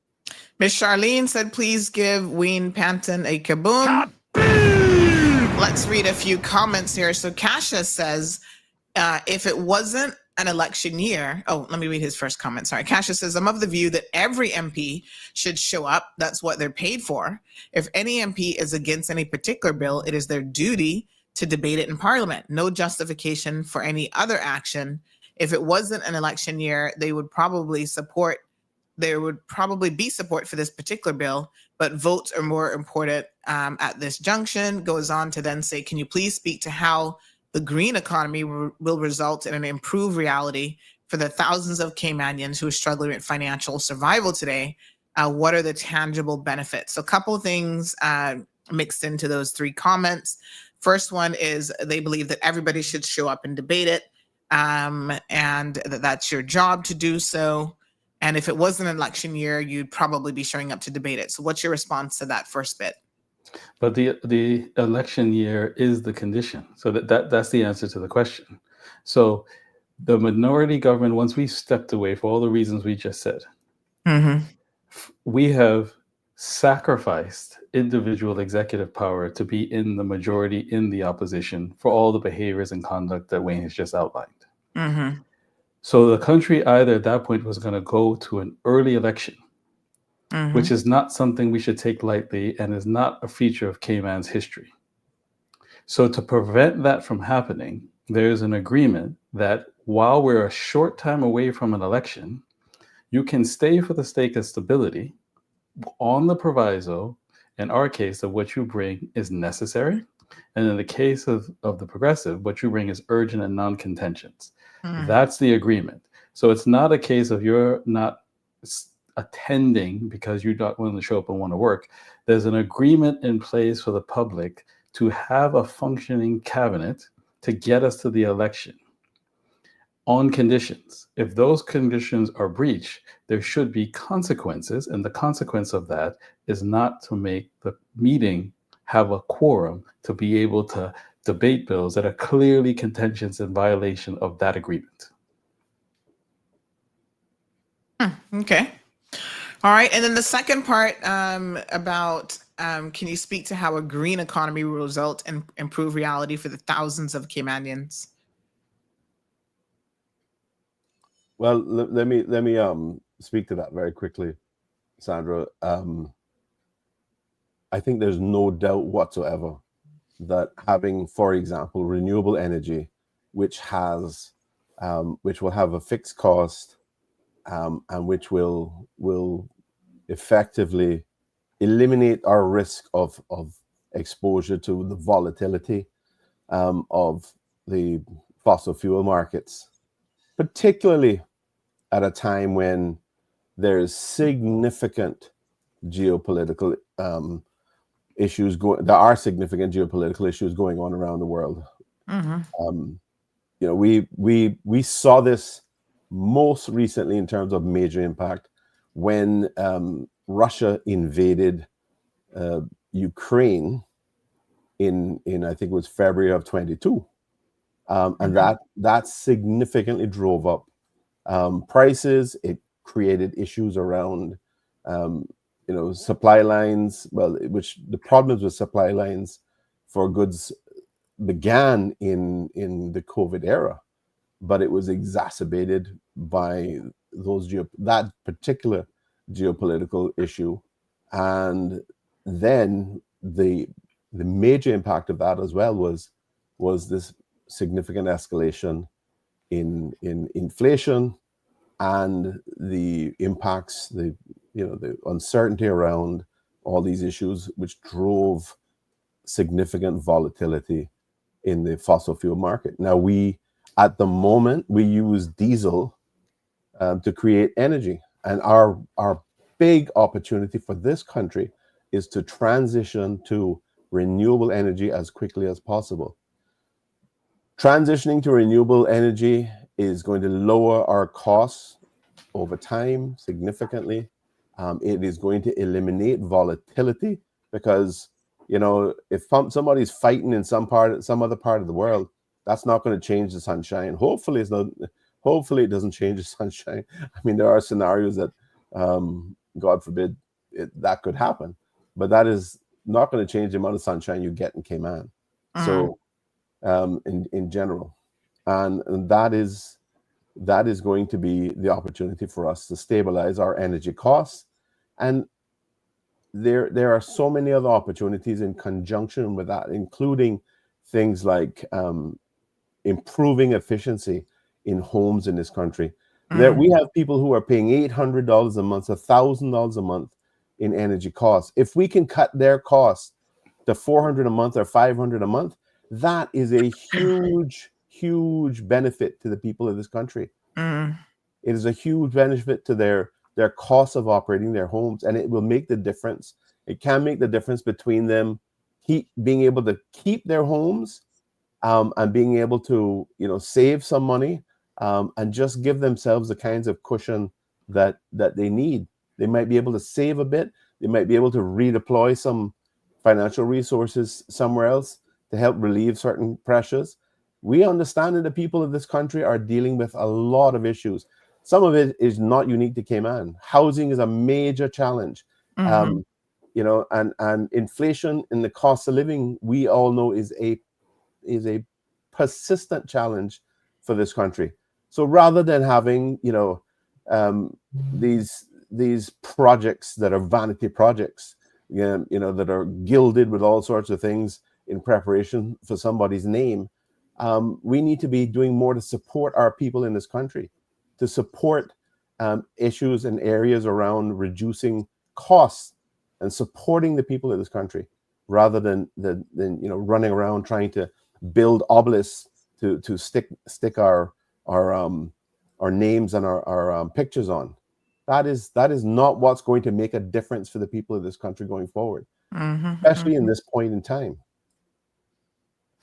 Miss Charlene said, please give Wayne Panton a kaboom. Let's read a few comments here. So Kasia says, if it wasn't an election year, let me read his first comment. Sorry. Kasia says, I'm of the view that every MP should show up. That's what they're paid for. If any MP is against any particular bill, it is their duty to debate it in Parliament. No justification for any other action. If it wasn't an election year, there would probably be support for this particular bill, but votes are more important at this junction. Goes on to then say, can you please speak to how the green economy will result in an improved reality for the thousands of Caymanians who are struggling with financial survival today? What are the tangible benefits? So a couple of things mixed into those three comments. First one is they believe that everybody should show up and debate it, and that's your job to do so. And if it wasn't an election year, you'd probably be showing up to debate it. So what's your response to that first bit? But the election year is the condition. So that's the answer to the question. So the minority government, once we stepped away for all the reasons we just said, we have sacrificed individual executive power to be in the majority in the opposition for all the behaviors and conduct that Wayne has just outlined. So the country either at that point was going to go to an early election which is not something we should take lightly and is not a feature of Cayman's history. So to prevent that from happening, there is an agreement that while we're a short time away from an election, you can stay for the sake of stability on the proviso, in our case, of what you bring is necessary. And in the case of the progressive, what you bring is urgent and non-contentions. That's the agreement. So it's not a case of you're not attending because you're not willing to show up and want to work. There's an agreement in place for the public to have a functioning cabinet to get us to the election on conditions. If those conditions are breached, there should be consequences, and the consequence of that is not to make the meeting have a quorum to be able to debate bills that are clearly contentions in violation of that agreement. Okay. All right. And then the second part about can you speak to how a green economy will result in improved reality for the thousands of Caymanians? Well, let me speak to that very quickly, Sandra. I think there's no doubt whatsoever that having, for example, renewable energy, which will have a fixed cost, and which will effectively eliminate our risk of exposure to the volatility of the fossil fuel markets, particularly at a time when there is significant geopolitical issues going. There are significant geopolitical issues going on around the world. We saw this most recently in terms of major impact when Russia invaded Ukraine in I think it was February of 22, and that significantly drove up prices. It created issues around supply lines. Well, which the problems with supply lines for goods began in the COVID era, but it was exacerbated by that particular geopolitical issue, and then the major impact of that as well was this significant escalation in inflation and the impacts, the uncertainty around all these issues, which drove significant volatility in the fossil fuel market. Now, at the moment, we use diesel to create energy, and our big opportunity for this country is to transition to renewable energy as quickly as possible. Transitioning to renewable energy is going to lower our costs over time significantly. It is going to eliminate volatility because, if somebody's fighting in some other part of the world, that's not going to change the sunshine. Hopefully it doesn't change the sunshine. I mean, there are scenarios that, God forbid, that could happen, but that is not going to change the amount of sunshine you get in Cayman. So, in general, and that is going to be the opportunity for us to stabilize our energy costs. And there are so many other opportunities in conjunction with that, including things like improving efficiency in homes in this country. There we have people who are paying $800 a month, $1,000 a month in energy costs. If we can cut their costs to $400 a month or $500 a month, that is a huge benefit to the people of this country. It is a huge benefit to their cost of operating their homes, and it will make the difference. It can make the difference between them being able to keep their homes and being able to save some money and just give themselves the kinds of cushion that they need. They might be able to save a bit. They might be able to redeploy some financial resources somewhere else to help relieve certain pressures. We understand that the people of this country are dealing with a lot of issues. Some of it is not unique to Cayman. Housing is a major challenge. And inflation in the cost of living, we all know, is a persistent challenge for this country. So rather than having these these projects that are vanity projects, you know, that are gilded with all sorts of things in preparation for somebody's name. We need to be doing more to support our people in this country, to support issues and areas around reducing costs and supporting the people of this country, rather than you know, running around trying to build obelisks to stick our names and our pictures on. That is not what's going to make a difference for the people of this country going forward, especially in this point in time.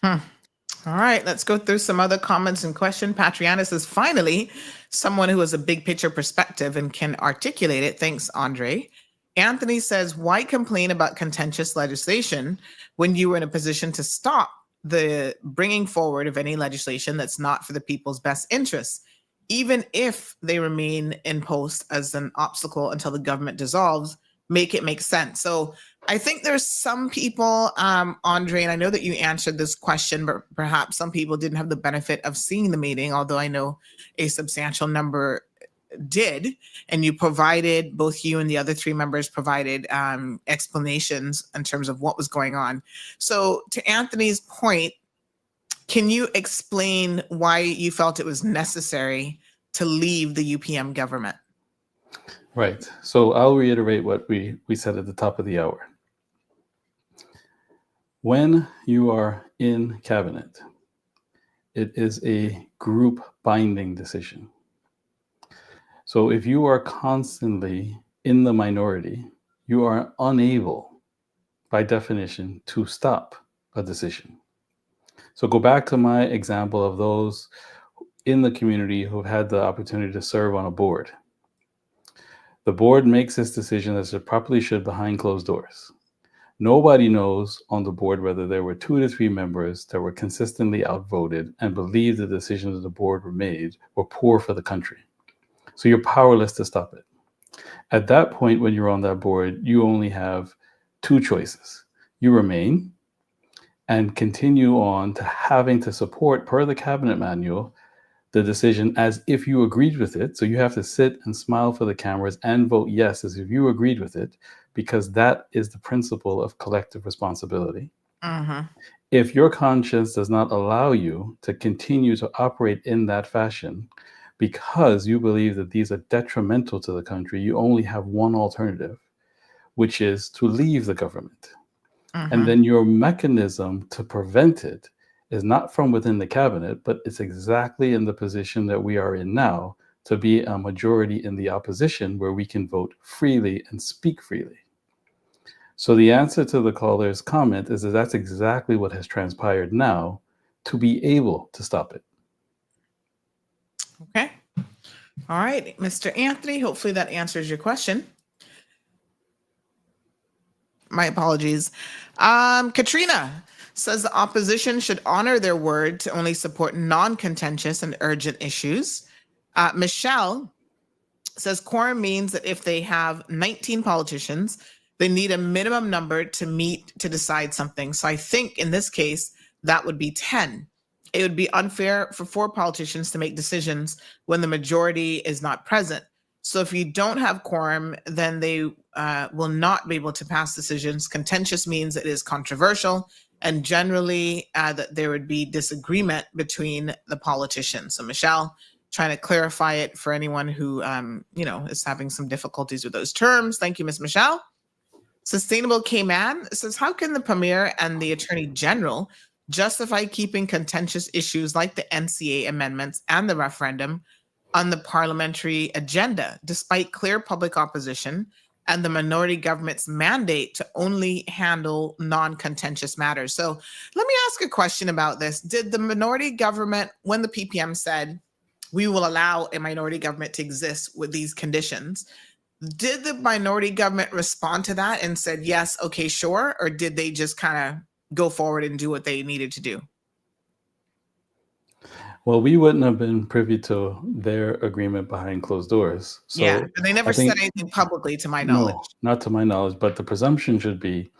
All right, let's go through some other comments and questions. Patriana says, finally, someone who has a big picture perspective and can articulate it. Thanks, Andre. Anthony says, why complain about contentious legislation when you were in a position to stop the bringing forward of any legislation that's not for the people's best interests, even if they remain in post as an obstacle until the government dissolves? Make it make sense. So I think there's some people, Andre, and I know that you answered this question, but perhaps some people didn't have the benefit of seeing the meeting, although I know a substantial number did, and you provided, both you and the other three members provided explanations in terms of what was going on. So to Anthony's point, can you explain why you felt it was necessary to leave the UPM government? Right. So I'll reiterate what we said at the top of the hour. When you are in cabinet, it is a group binding decision. So if you are constantly in the minority, you are unable, by definition, to stop a decision. So go back to my example of those in the community who've had the opportunity to serve on a board. The board makes this decision as it properly should behind closed doors. Nobody knows on the board whether there were 2 to 3 members that were consistently outvoted and believed the decisions of the board were made were poor for the country. So you're powerless to stop it. At that point, when you're on that board, you only have 2 choices. You remain and continue on to having to support, per the cabinet manual, the decision as if you agreed with it. So you have to sit and smile for the cameras and vote yes as if you agreed with it, because that is the principle of collective responsibility. If your conscience does not allow you to continue to operate in that fashion because you believe that these are detrimental to the country, you only have one alternative, which is to leave the government. And then your mechanism to prevent it is not from within the cabinet, but it's exactly in the position that we are in now, to be a majority in the opposition where we can vote freely and speak freely. So the answer to the caller's comment is that that's exactly what has transpired now to be able to stop it. Okay. All right, Mr. Anthony, hopefully that answers your question. My apologies. Katrina says the opposition should honor their word to only support non-contentious and urgent issues. Michelle says quorum means that if they have 19 politicians, they need a minimum number to meet to decide something. So I think in this case, that would be 10. It would be unfair for 4 politicians to make decisions when the majority is not present. So if you don't have quorum, then they will not be able to pass decisions. Contentious means it is controversial, and generally that there would be disagreement between the politicians. So Michelle, trying to clarify it for anyone who is having some difficulties with those terms. Thank you, Ms. Michelle. Sustainable K-Man says, how can the Premier and the Attorney General justify keeping contentious issues like the NCA amendments and the referendum on the parliamentary agenda, despite clear public opposition and the minority government's mandate to only handle non-contentious matters? So let me ask a question about this. Did the minority government, when the PPM said, we will allow a minority government to exist with these conditions, did the minority government respond to that and said, yes, okay, sure? Or did they just kind of go forward and do what they needed to do? Well, we wouldn't have been privy to their agreement behind closed doors. So yeah, and they never said anything publicly, to my knowledge. No, not to my knowledge, but the presumption should be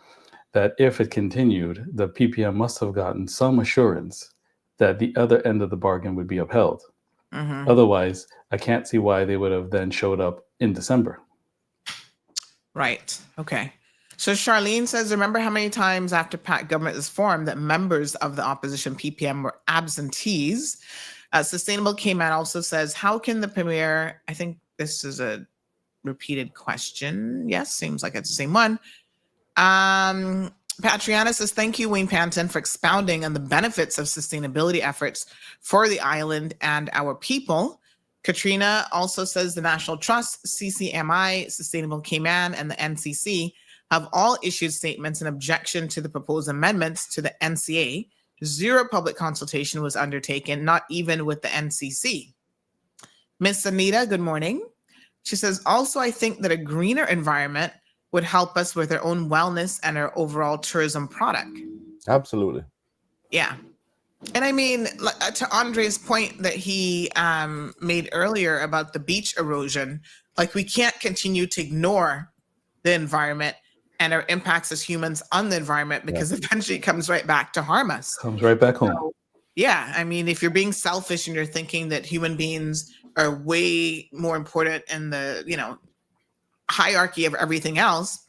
that if it continued, the PPM must have gotten some assurance that the other end of the bargain would be upheld. Otherwise, I can't see why they would have then showed up in December. Right. Okay. So Charlene says, remember how many times after PAC government is formed that members of the opposition PPM were absentees? Sustainable Cayman also says, how can the premier, I think this is a repeated question. Yes, seems like it's the same one. Patriana says, thank you, Wayne Panton, for expounding on the benefits of sustainability efforts for the island and our people. Katrina also says the National Trust, CCMI, Sustainable Cayman, and the NCC have all issued statements in objection to the proposed amendments to the NCA. Zero public consultation was undertaken, not even with the NCC. Miss Anita, good morning. She says, also, I think that a greener environment would help us with our own wellness and our overall tourism product. Absolutely. Yeah. And I mean, to Andre's point that he made earlier about the beach erosion, like we can't continue to ignore the environment and our impacts as humans on the environment, because eventually it comes right back to harm us. Comes right back home. So, yeah. I mean, if you're being selfish and you're thinking that human beings are way more important in the, hierarchy of everything else,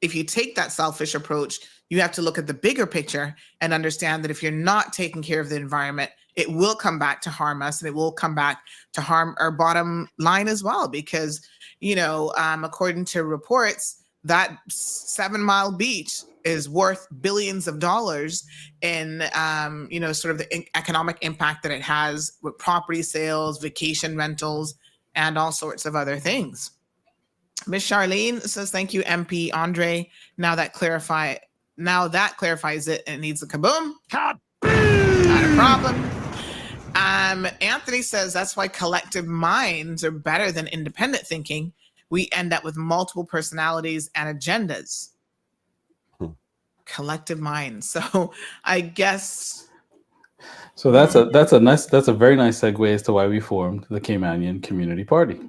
if you take that selfish approach, you have to look at the bigger picture and understand that if you're not taking care of the environment, it will come back to harm us, and it will come back to harm our bottom line as well. Because, according to reports, that 7 Mile beach is worth billions of dollars in, sort of the economic impact that it has with property sales, vacation rentals, and all sorts of other things. Miss Charlene says, thank you, MP Andre. Now that clarifies it, and it needs a kaboom. Not a problem. Anthony says that's why collective minds are better than independent thinking. We end up with multiple personalities and agendas. Collective minds. So I guess. So that's a very nice segue as to why we formed the Caymanian Community Party.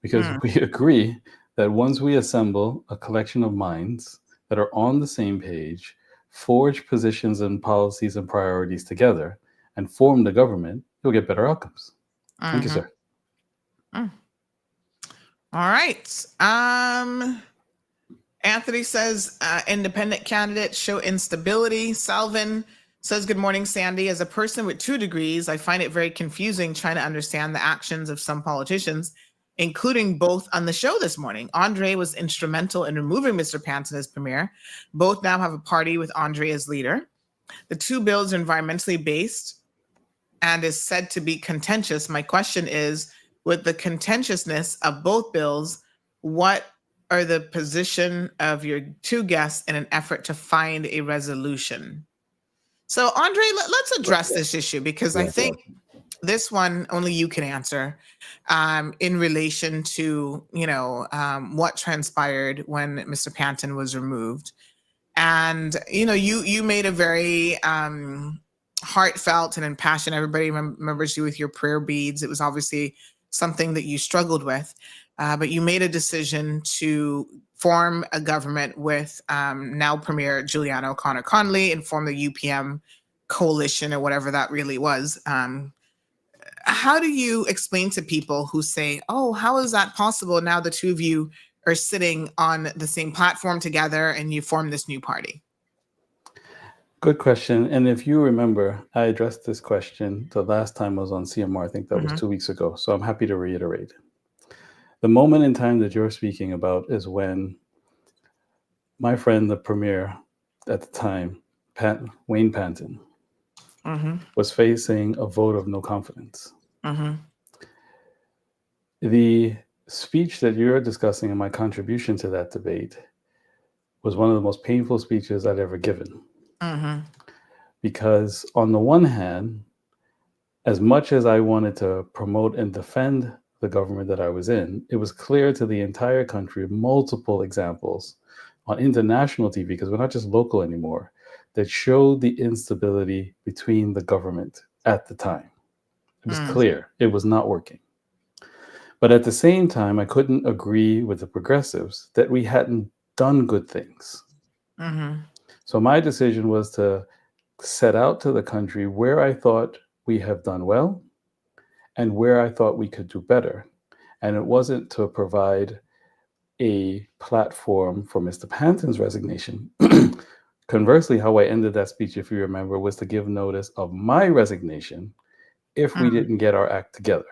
Because we agree that once we assemble a collection of minds that are on the same page, forge positions and policies and priorities together, and form the government, you'll get better outcomes. Thank you, sir. All right. Anthony says, independent candidates show instability. Salvin says, good morning, Sandy. As a person with 2 degrees, I find it very confusing trying to understand the actions of some politicians, including both on the show this morning. Andre was instrumental in removing Mr. Panton as premier. Both now have a party with Andre as leader. The 2 bills are environmentally based and is said to be contentious. My question is, with the contentiousness of both bills, what are the position of your 2 guests in an effort to find a resolution? So, Andre, let's address this issue, because I think this one only you can answer in relation to, what transpired when Mr. Panton was removed. And, you made a very heartfelt and impassioned, everybody remembers you with your prayer beads. It was obviously something that you struggled with, but you made a decision to form a government with now Premier Juliana O'Connor-Connolly and form the UPM coalition, or whatever that really was. How do you explain to people who say, oh, how is that possible? Now the 2 of you are sitting on the same platform together and you form this new party? Good question. And if you remember, I addressed this question the last time I was on CMR. I think that was 2 weeks ago. So I'm happy to reiterate. The moment in time that you're speaking about is when my friend, the premier at the time, Wayne Panton, was facing a vote of no confidence. The speech that you're discussing and my contribution to that debate was one of the most painful speeches I'd ever given. Because on the one hand, as much as I wanted to promote and defend the government that I was in, it was clear to the entire country, multiple examples on international TV, because we're not just local anymore, that showed the instability between the government at the time. It was clear it was not working. But at the same time, I couldn't agree with the progressives that we hadn't done good things. So my decision was to set out to the country where I thought we have done well and where I thought we could do better. And it wasn't to provide a platform for Mr. Panton's resignation. Conversely, how I ended that speech, if you remember, was to give notice of my resignation if we didn't get our act together.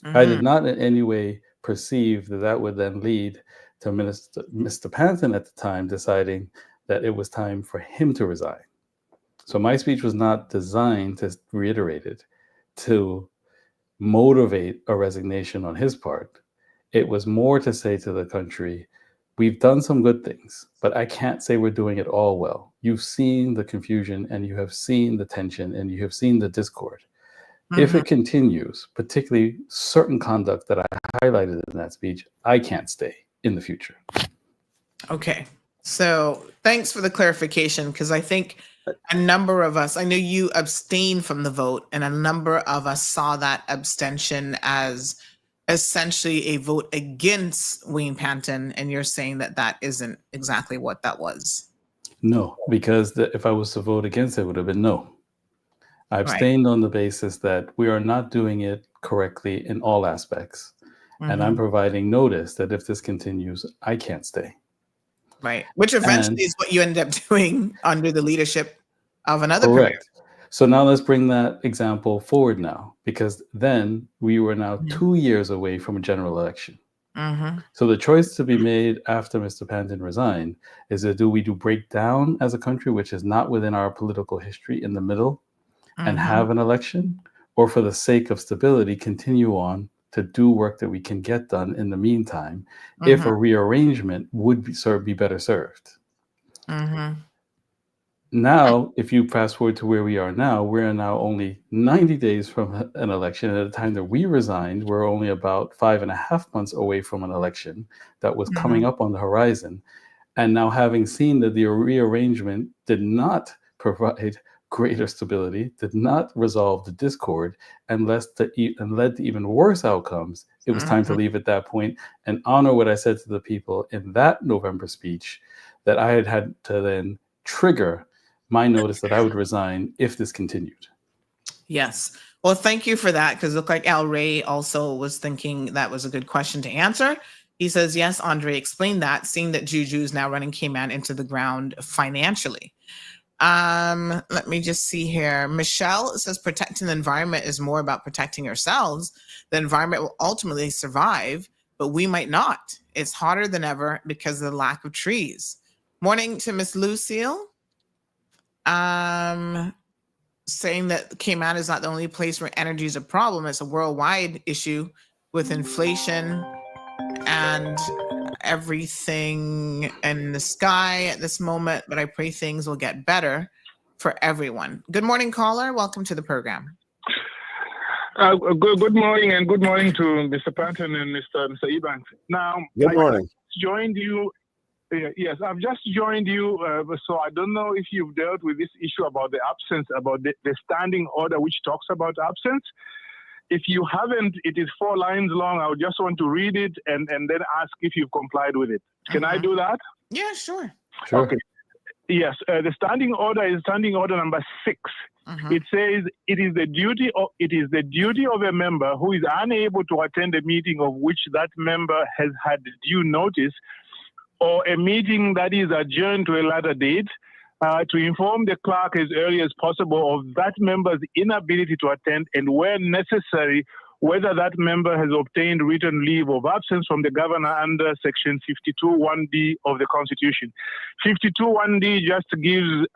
I did not in any way perceive that that would then lead to Mr. Panton at the time deciding that it was time for him to resign. So my speech was not designed, to reiterate it, to motivate a resignation on his part. It was more to say to the country, we've done some good things, but I can't say we're doing it all well. You've seen the confusion and you have seen the tension and you have seen the discord. If it continues, particularly certain conduct that I highlighted in that speech, I can't stay in the future. Okay. So thanks for the clarification, because I think a number of us, I know you abstained from the vote, and a number of us saw that abstention as essentially a vote against Wayne Panton, and you're saying that that isn't exactly what that was. No, because if I was to vote against it, would have been no. I abstained on the basis that we are not doing it correctly in all aspects. And I'm providing notice that if this continues, I can't stay. Right. Which eventually is what you ended up doing under the leadership of another Correct. So now let's bring that example forward now, because then we were now 2 years away from a general election. So the choice to be made after Mr. Panton resigned is that do we break down as a country, which is not within our political history, in the middle and have an election, or for the sake of stability, continue on to do work that we can get done in the meantime, if a rearrangement would be better served. Now, if you fast forward to where we are now, we're now only 90 days from an election. At the time that we resigned, we're only about 5.5 months away from an election that was coming up on the horizon. And now, having seen that the rearrangement did not provide greater stability, did not resolve the discord, and led to even worse outcomes, it was time to leave at that point and honor what I said to the people in that November speech, that I had to then trigger my notice that I would resign if this continued. Yes. Well, thank you for that, because it looked like Al Ray also was thinking that was a good question to answer. He says, yes, Andre, explain that, seeing that Juju is now running Cayman into the ground financially. Let me just see here. Michelle says protecting the environment is more about protecting ourselves. The environment will ultimately survive, but we might not. It's hotter than ever because of the lack of trees. Morning to Miss Lucille. Saying that Cayman is not the only place where energy is a problem. It's a worldwide issue with inflation and everything in the sky at this moment, but I pray things will get better for everyone. Good morning, caller. Welcome to the program. Good morning, and good morning to Mr. Panton and Mr. Ebanks. Now, good morning. I joined you. Yes, I've just joined you, so I don't know if you've dealt with this issue about the absence, about the standing order which talks about absence. If you haven't, it is 4 lines long. I would just want to read it and then ask if you've complied with it. Can I do that? Yeah, sure. Okay. Yes, the standing order is standing order number 6. It says it is the duty of a member who is unable to attend a meeting of which that member has had due notice, or a meeting that is adjourned to a later date, to inform the clerk as early as possible of that member's inability to attend, and where necessary, whether that member has obtained written leave of absence from the governor under Section 52(1)(d) of the Constitution. 52(1)(d) just gives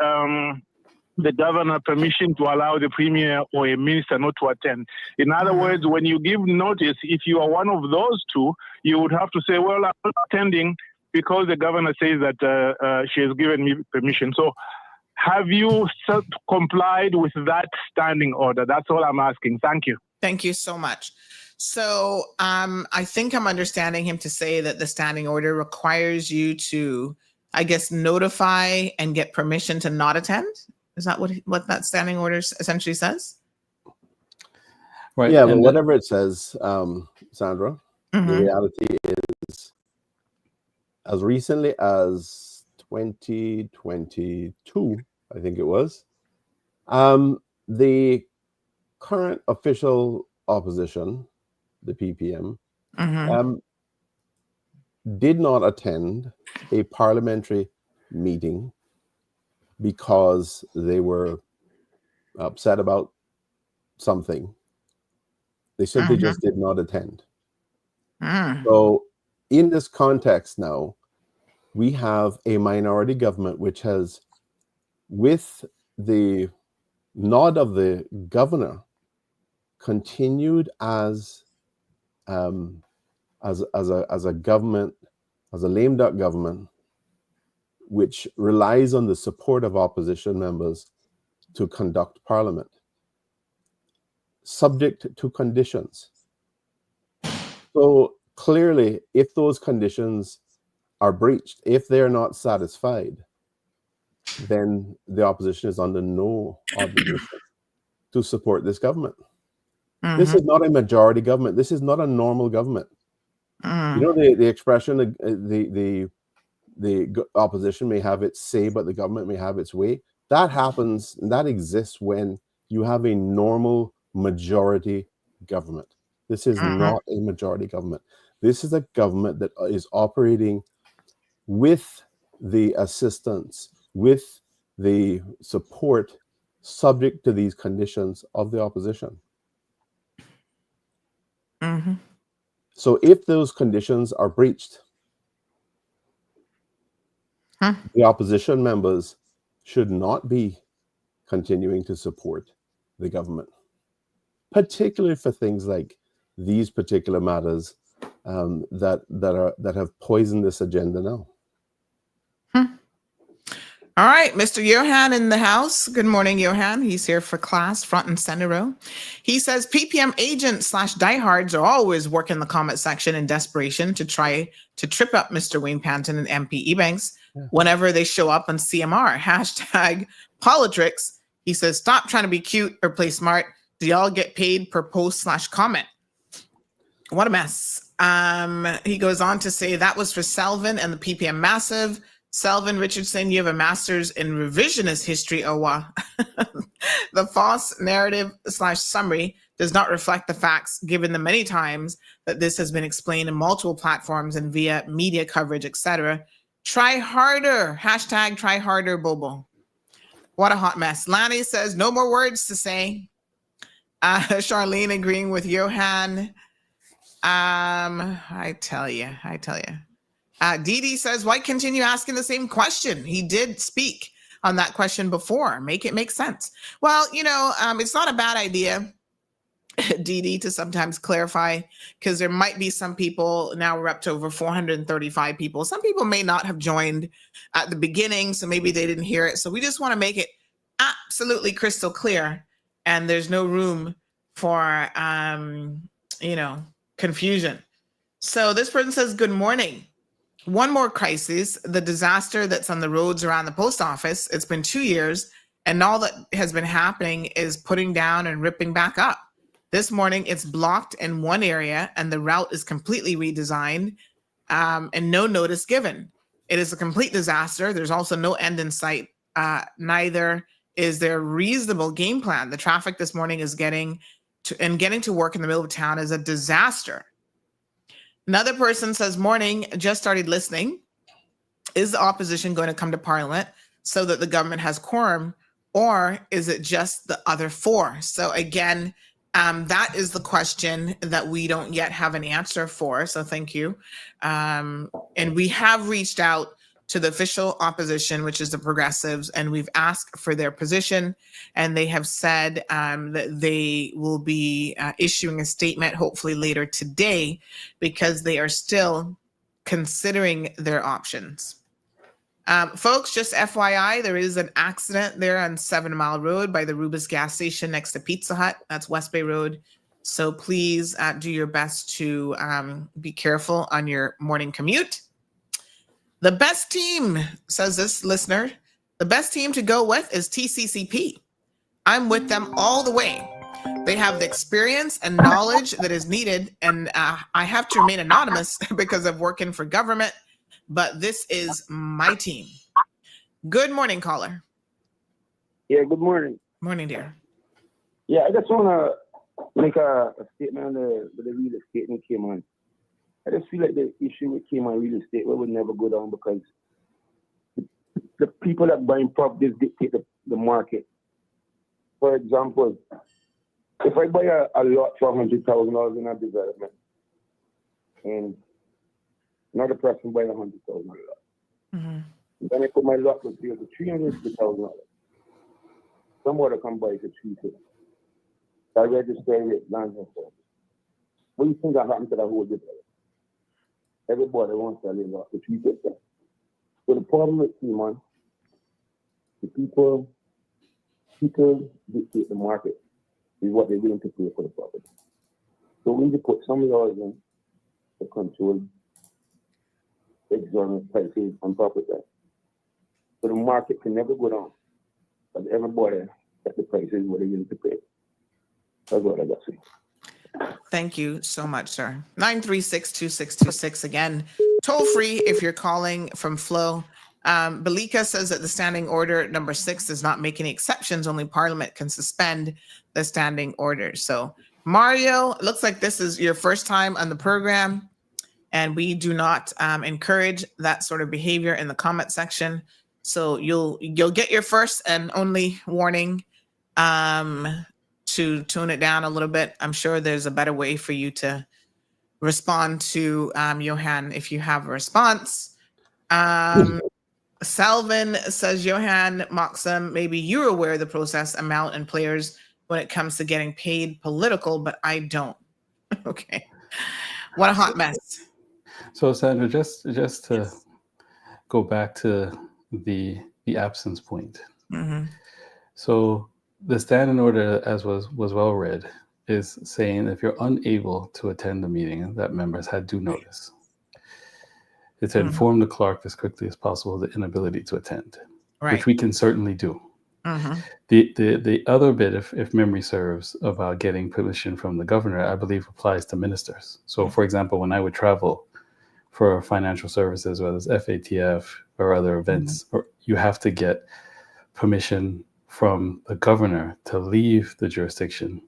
the governor permission to allow the premier or a minister not to attend. In other words, when you give notice, if you are one of those two, you would have to say, well, I'm not attending because the governor says that she has given me permission. So have you complied with that standing order? That's all I'm asking. Thank you. Thank you so much. So I think I'm understanding him to say that the standing order requires you to, I guess, notify and get permission to not attend. Is that what that standing order essentially says? Right. Yeah, but whatever it says, Sandra, the reality is, as recently as 2022, I think it was, the current official opposition, the PPM, did not attend a parliamentary meeting because they were upset about something. They simply just did not attend. So in this context now, we have a minority government which has, with the nod of the governor, continued as a government, as a lame duck government, which relies on the support of opposition members to conduct parliament, subject to conditions. So clearly, if those conditions are breached, if they're not satisfied, then the opposition is under no obligation to support this government. This is not a majority government. This is not a normal government. You know, the expression, the opposition may have its say, but the government may have its way. That happens, that exists when you have a normal majority government. This is not a majority government. This is a government that is operating with the assistance, with the support, subject to these conditions of the opposition. So if those conditions are breached, the opposition members should not be continuing to support the government, particularly for things like these particular matters that have poisoned this agenda now. All right, Mr. Johan in the house. Good morning, Johan. He's here for class, front and center row. He says PPM agents / diehards are always working the comment section in desperation to try to trip up Mr. Wayne Panton and MP Ebanks whenever they show up on CMR. Hashtag Politrix. He says, stop trying to be cute or play smart. Do y'all get paid per post / comment? What a mess. He goes on to say that was for Selvin and the PPM Massive. Selvin Richardson, you have a master's in revisionist history, Owa. The false narrative / summary does not reflect the facts, given the many times that this has been explained in multiple platforms and via media coverage, etc. Try harder. Hashtag try harder, Bobo. What a hot mess. Lanny says, no more words to say. Charlene agreeing with Johan. I tell you. Dee says, why continue asking the same question? He did speak on that question before. Make it make sense. Well, it's not a bad idea, Dee, to sometimes clarify, because there might be some people, now we're up to over 435 people. Some people may not have joined at the beginning, so maybe they didn't hear it. So we just want to make it absolutely crystal clear, and there's no room for, confusion. So this person says, good morning. One more crisis, the disaster that's on the roads around the post office. It's been 2 years, and all that has been happening is putting down and ripping back up. This morning, it's blocked in one area, and the route is completely redesigned, and no notice given. It is a complete disaster. There's also no end in sight. Neither is there a reasonable game plan. The traffic this morning is getting to work in the middle of town is a disaster. Another person says, morning, just started listening. Is the opposition going to come to Parliament so that the government has quorum, or is it just the other four? So again, that is the question that we don't yet have an answer for. So thank you. And we have reached out to the official opposition, which is the Progressives, and we've asked for their position, and they have said that they will be issuing a statement hopefully later today, because they are still considering their options. Folks, just FYI, there is an accident there on 7 Mile Road by the Rubis gas station next to Pizza Hut. That's West Bay Road. So please do your best to be careful on your morning commute. The best team, says this listener, the best team to go with is TCCP. I'm with them all the way. They have the experience and knowledge that is needed, and I have to remain anonymous because of working for government, but this is my team. Good morning, caller. Yeah, good morning. Morning, dear. Yeah, I just want to make a statement on the real estate that came on. I just feel like the issue with Cayman real estate would never go down because the people that buying properties dictate the market. For example, if I buy a lot for $100,000 in a development, and another person buys $100,000 lot, then I put my lot for sale for $350,000. Somebody can buy it for $350,000. I register it, land and service. What do you think that happened to the whole development? Everybody wants to live lot for $350,000. So the problem with Cayman, the people dictate the market is what they're willing to pay for the property. So we need to put some laws in to control exorbitant prices on property. So the market can never go down. But everybody at the prices what they're willing to pay. That's what I got to say. Thank you so much, sir. 936-2626 again. Toll free if you're calling from Flo. Balika says that the standing order number 6 does not make any exceptions. Only Parliament can suspend the standing order. So Mario, it looks like this is your first time on the program, and we do not encourage that sort of behavior in the comment section. So you'll get your first and only warning to tune it down a little bit. I'm sure there's a better way for you to respond to Johan if you have a response. Salvin says, Johan Moxham, maybe you're aware of the process, amount, and players when it comes to getting paid political, but I don't. Okay. What a hot mess. So Sandra, just to go back to the absence point. So the standing order, as was well read, is saying if you're unable to attend the meeting, that members had due notice. It's to inform the clerk as quickly as possible the inability to attend, which we can certainly do. The other bit, if memory serves, about getting permission from the governor, I believe applies to ministers. So, for example, when I would travel for financial services, whether it's FATF or other events, you have to get permission from the governor to leave the jurisdiction.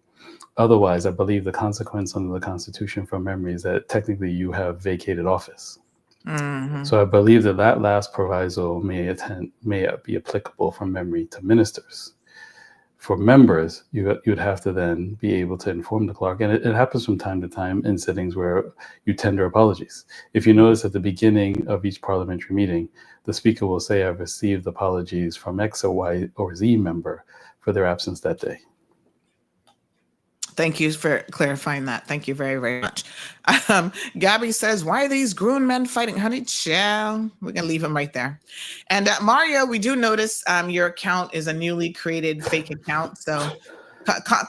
Otherwise, I believe the consequence under the Constitution from memory is that technically you have vacated office. So I believe that last proviso may be applicable from memory to ministers. For members, you would have to then be able to inform the clerk, and it happens from time to time in sittings where you tender apologies. If you notice at the beginning of each parliamentary meeting, the speaker will say, "I've received apologies from X or Y or Z member for their absence that day." Thank you for clarifying that. Thank you very, very much. Gabby says, why are these grown men fighting? Honey, child. We're going to leave him right there. And Mario, we do notice your account is a newly created fake account. So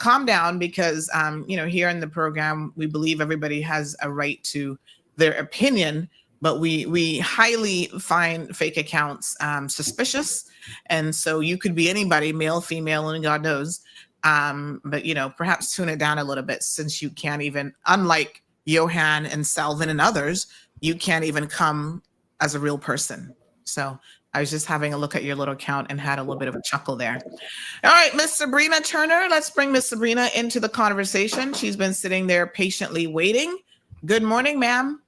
calm down because, here in the program, we believe everybody has a right to their opinion, but we highly find fake accounts suspicious. And so you could be anybody, male, female, and God knows. But perhaps tune it down a little bit since you can't even, unlike Johan and Salvin and others, you can't even come as a real person. So I was just having a look at your little account and had a little bit of a chuckle there. All right, Miss Sabrina Turner, let's bring Miss Sabrina into the conversation. She's been sitting there patiently waiting. Good morning, ma'am.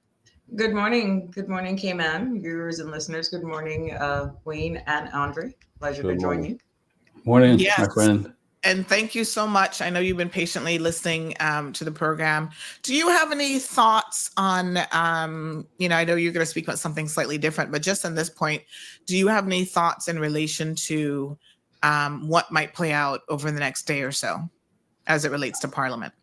Good morning. Good morning, Cayman, viewers and listeners. Good morning, Wayne and Andre. Pleasure to join you. Morning, yes. My friend. And thank you so much. I know you've been patiently listening to the program. Do you have any thoughts on, I know you're going to speak about something slightly different, but just on this point, do you have any thoughts in relation to what might play out over the next day or so as it relates to Parliament?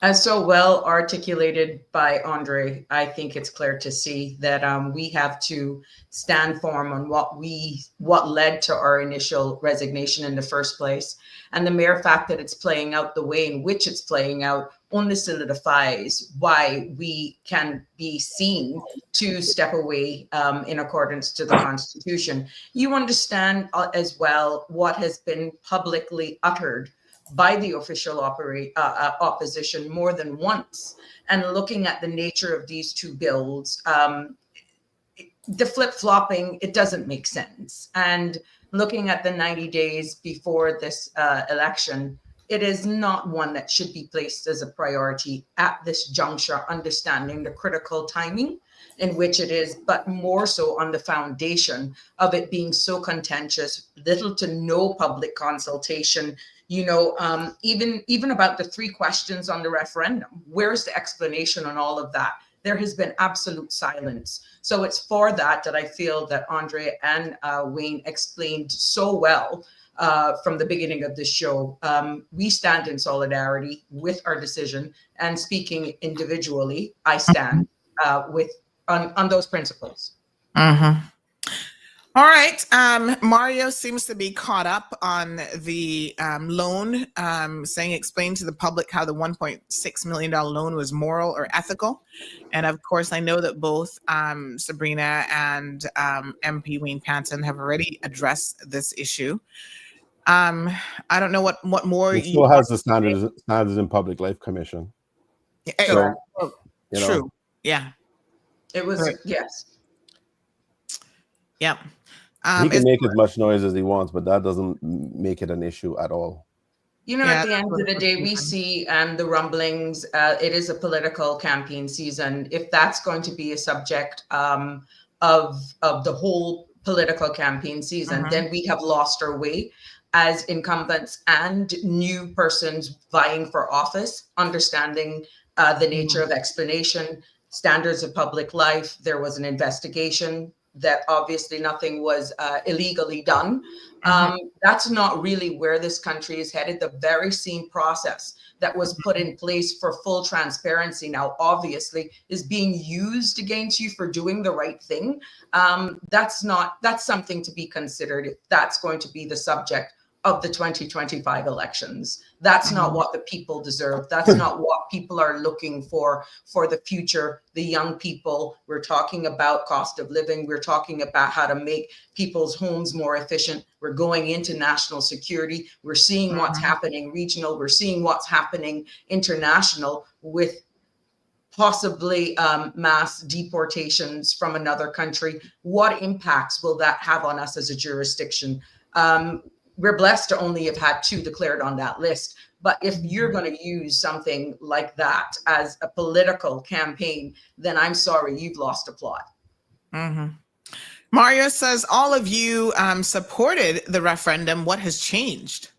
As so well articulated by Andre, I think it's clear to see that we have to stand firm on what led to our initial resignation in the first place. And the mere fact that it's playing out the way in which it's playing out only solidifies why we can be seen to step away in accordance to the Constitution. You understand as well what has been publicly uttered by the official opposition more than once, and looking at the nature of these two bills, the flip-flopping, it doesn't make sense. And looking at the 90 days before this election, it is not one that should be placed as a priority at this juncture, understanding the critical timing in which it is, but more so on the foundation of it being so contentious, little to no public consultation. Even about the 3 questions on the referendum, where's the explanation on all of that? There has been absolute silence. So it's for that I feel that Andre and Wayne explained so well from the beginning of this show. We stand in solidarity with our decision, and speaking individually, I stand on those principles. Mm-hmm. All right. Mario seems to be caught up on the loan, saying explain to the public how the $1.6 million loan was moral or ethical. And of course, I know that both Sabrina and MP Wayne Panton have already addressed this issue. I don't know what more it still has the standards in Public Life Commission. So, you true. know, Yeah. It was, yes. Yep. He can make as much noise as he wants, but that doesn't make it an issue at all. At the end of the day, we see the rumblings. It is a political campaign season. If that's going to be a subject of the whole political campaign season, then we have lost our way as incumbents and new persons vying for office, understanding the nature of explanation, standards of public life. There was an investigation that obviously nothing was illegally done. That's not really where this country is headed. The very same process that was put in place for full transparency now obviously is being used against you for doing the right thing. That's something to be considered if that's going to be the subject of the 2025 elections. That's not what the people deserve. That's not what people are looking for the future. The young people, we're talking about cost of living. We're talking about how to make people's homes more efficient. We're going into national security. We're seeing what's happening regional. We're seeing what's happening international with possibly mass deportations from another country. What impacts will that have on us as a jurisdiction? We're blessed to only have had 2 declared on that list. But if you're going to use something like that as a political campaign, then I'm sorry, you've lost a plot. Mario says, all of you supported the referendum. What has changed?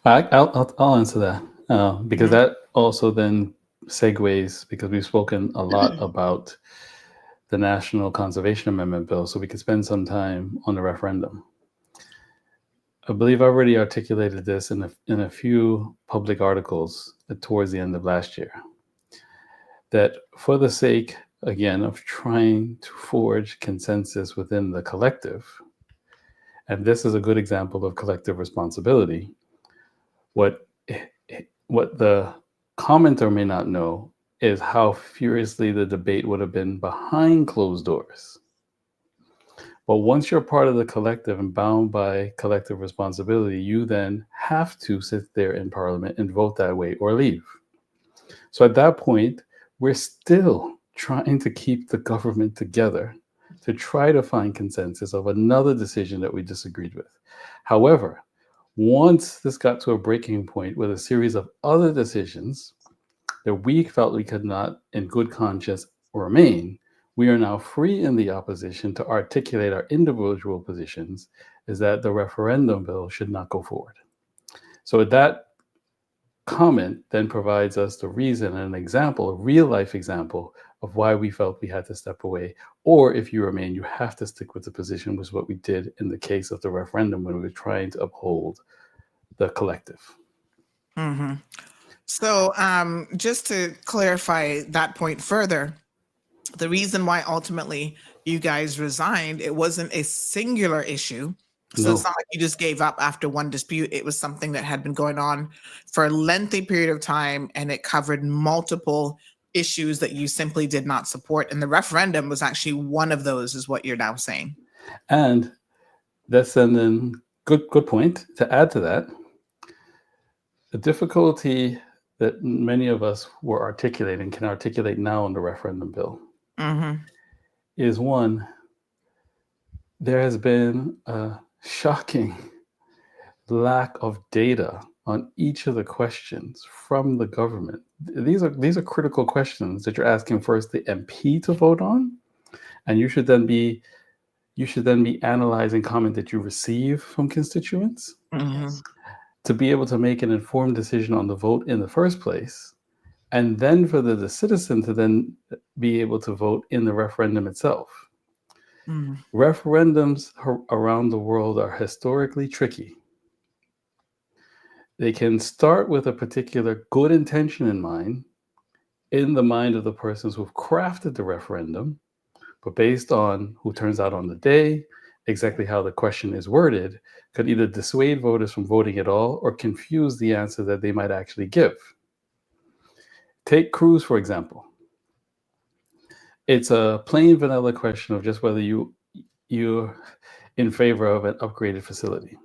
I'll answer that because that also then segues, because we've spoken a lot about the National Conservation Amendment Bill, so we could spend some time on the referendum. I believe I already articulated this in a few public articles towards the end of last year, that for the sake, again, of trying to forge consensus within the collective, and this is a good example of collective responsibility, what the commenter may not know is how furiously the debate would have been behind closed doors. But once you're part of the collective and bound by collective responsibility, you then have to sit there in Parliament and vote that way or leave. So at that point, we're still trying to keep the government together to try to find consensus of another decision that we disagreed with. However, once this got to a breaking point with a series of other decisions that we felt we could not, in good conscience, remain, we are now free in the opposition to articulate our individual positions, is that the referendum bill should not go forward. So that comment then provides us the reason and an example, a real life example of why we felt we had to step away. Or if you remain, you have to stick with the position, was what we did in the case of the referendum when we were trying to uphold the collective. So just to clarify that point further, the reason why ultimately you guys resigned, it wasn't a singular issue. So it's not like you just gave up after one dispute. It was something that had been going on for a lengthy period of time, and it covered multiple issues that you simply did not support. And the referendum was actually one of those, is what you're now saying. And that's then good point to add to that. The difficulty that many of us were articulating, can articulate now on the referendum bill, is one, there has been a shocking lack of data on each of the questions from the government. These are critical questions that you're asking first the MP to vote on, and you should then be analyzing comment that you receive from constituents to be able to make an informed decision on the vote in the first place, and then for the citizen to then be able to vote in the referendum itself. Referendums around the world are historically tricky. They can start with a particular good intention in mind, in the mind of the persons who've crafted the referendum, but based on who turns out on the day, exactly how the question is worded, could either dissuade voters from voting at all or confuse the answer that they might actually give. Take cruise, for example. It's a plain vanilla question of just whether you're in favor of an upgraded facility.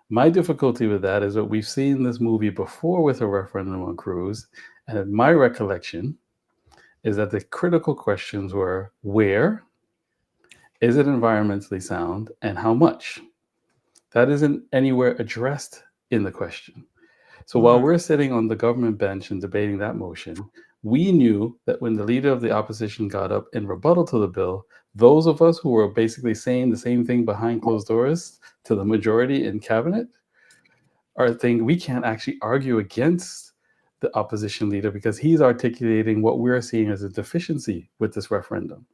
My difficulty with that is that we've seen this movie before with a referendum on cruise, and my recollection is that the critical questions were where, is it environmentally sound, and how much? That isn't anywhere addressed in the question. So while we're sitting on the government bench and debating that motion, we knew that when the leader of the opposition got up in rebuttal to the bill, those of us who were basically saying the same thing behind closed doors to the majority in cabinet are thinking we can't actually argue against the opposition leader because he's articulating what we're seeing as a deficiency with this referendum.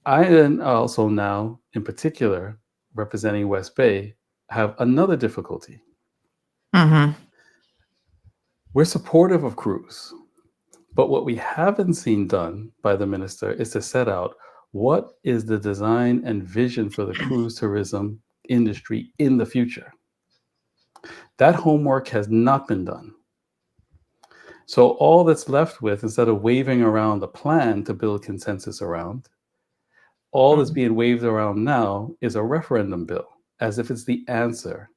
I then also now, in particular, representing West Bay, have another difficulty. We're supportive of cruise, but what we haven't seen done by the minister is to set out what is the design and vision for the cruise tourism industry in the future. That homework has not been done. So all that's left with, instead of waving around a plan to build consensus around, all that's being waved around now is a referendum bill, as if it's the answer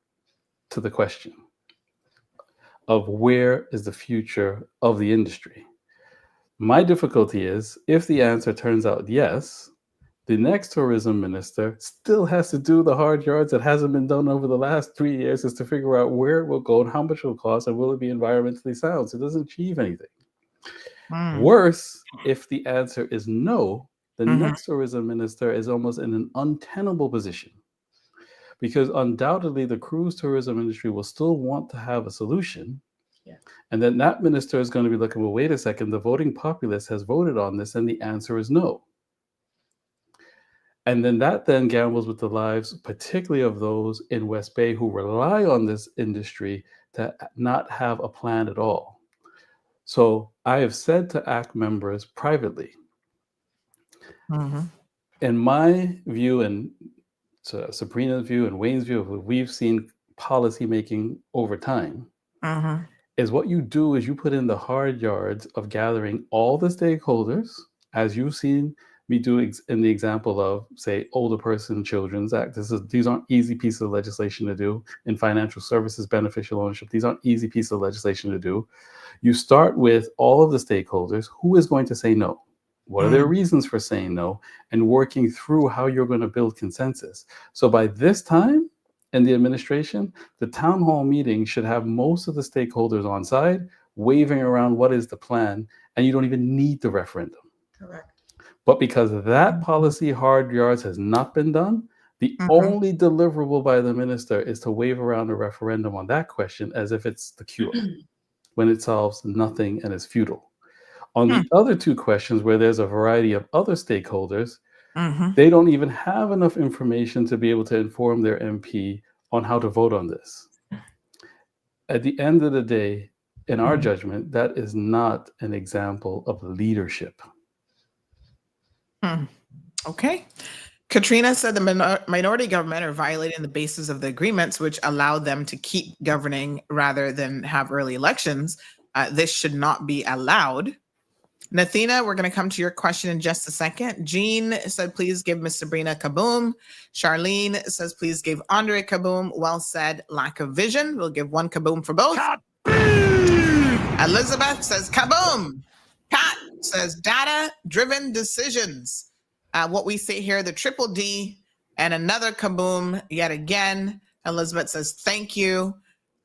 to the question of where is the future of the industry. My difficulty is, if the answer turns out yes, the next tourism minister still has to do the hard yards that hasn't been done over the last 3 years, is to figure out where it will go and how much it will cost and will it be environmentally sound. So it doesn't achieve anything. Worse, if the answer is no, the next tourism minister is almost in an untenable position, because undoubtedly the cruise tourism industry will still want to have a solution. And then that minister is going to be looking, well, wait a second, the voting populace has voted on this and the answer is no. And then that then gambles with the lives, particularly of those in West Bay who rely on this industry to not have a plan at all. So I have said to ACT members privately, in my view, and Sabrina's view and Wayne's view of what we've seen policy making over time, is what you do is you put in the hard yards of gathering all the stakeholders, as you've seen me do in the example of, say, Older Person Children's Act. These aren't easy pieces of legislation to do. In financial services, beneficial ownership, these aren't easy pieces of legislation to do. You start with all of the stakeholders. Who is going to say no? What are their reasons for saying no? And working through how you're going to build consensus. So by this time in the administration, the town hall meeting should have most of the stakeholders on side, waving around what is the plan, and you don't even need the referendum. Correct. But because that policy hard yards has not been done, the only deliverable by the minister is to wave around a referendum on that question as if it's the cure, when it solves nothing and is futile. On the other two questions, where there's a variety of other stakeholders, they don't even have enough information to be able to inform their MP on how to vote on this. At the end of the day, in our judgment, that is not an example of leadership. Okay. Katrina said the minority government are violating the basis of the agreements, which allowed them to keep governing rather than have early elections. This should not be allowed. Nathina, we're going to come to your question in just a second. Jean said, please give Miss Sabrina kaboom. Charlene says, please give Andre kaboom. Well said, lack of vision. We'll give one kaboom for both. Kaboom! Elizabeth says, kaboom. Pat says, data-driven decisions. What we say here, the triple D, and another kaboom yet again. Elizabeth says, thank you.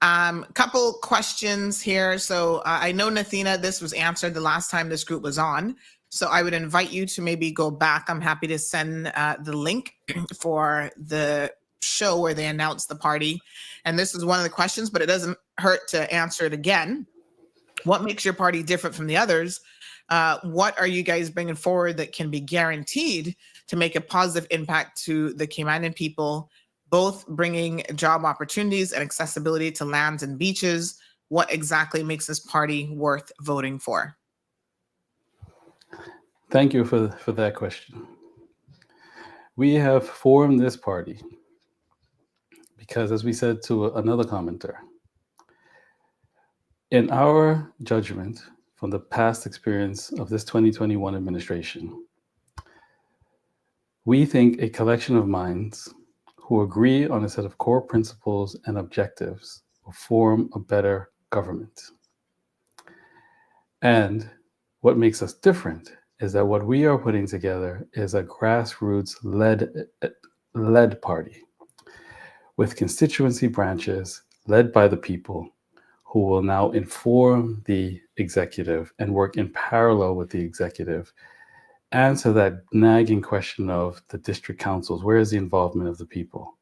Couple questions here. So I know, Nathina, this was answered the last time this group was on. So I would invite you to maybe go back. I'm happy to send the link for the show where they announced the party. And this is one of the questions, but it doesn't hurt to answer it again. What makes your party different from the others? What are you guys bringing forward that can be guaranteed to make a positive impact to the Caymanan people, both bringing job opportunities and accessibility to lands and beaches? What exactly makes this party worth voting for? Thank you for that question. We have formed this party because, as we said to another commenter, in our judgment from the past experience of this 2021 administration, we think a collection of minds who agree on a set of core principles and objectives will form a better government. And what makes us different is that what we are putting together is a grassroots-led party with constituency branches led by the people who will now inform the executive and work in parallel with the executive. Answer that nagging question of the district councils. Where is the involvement of the people?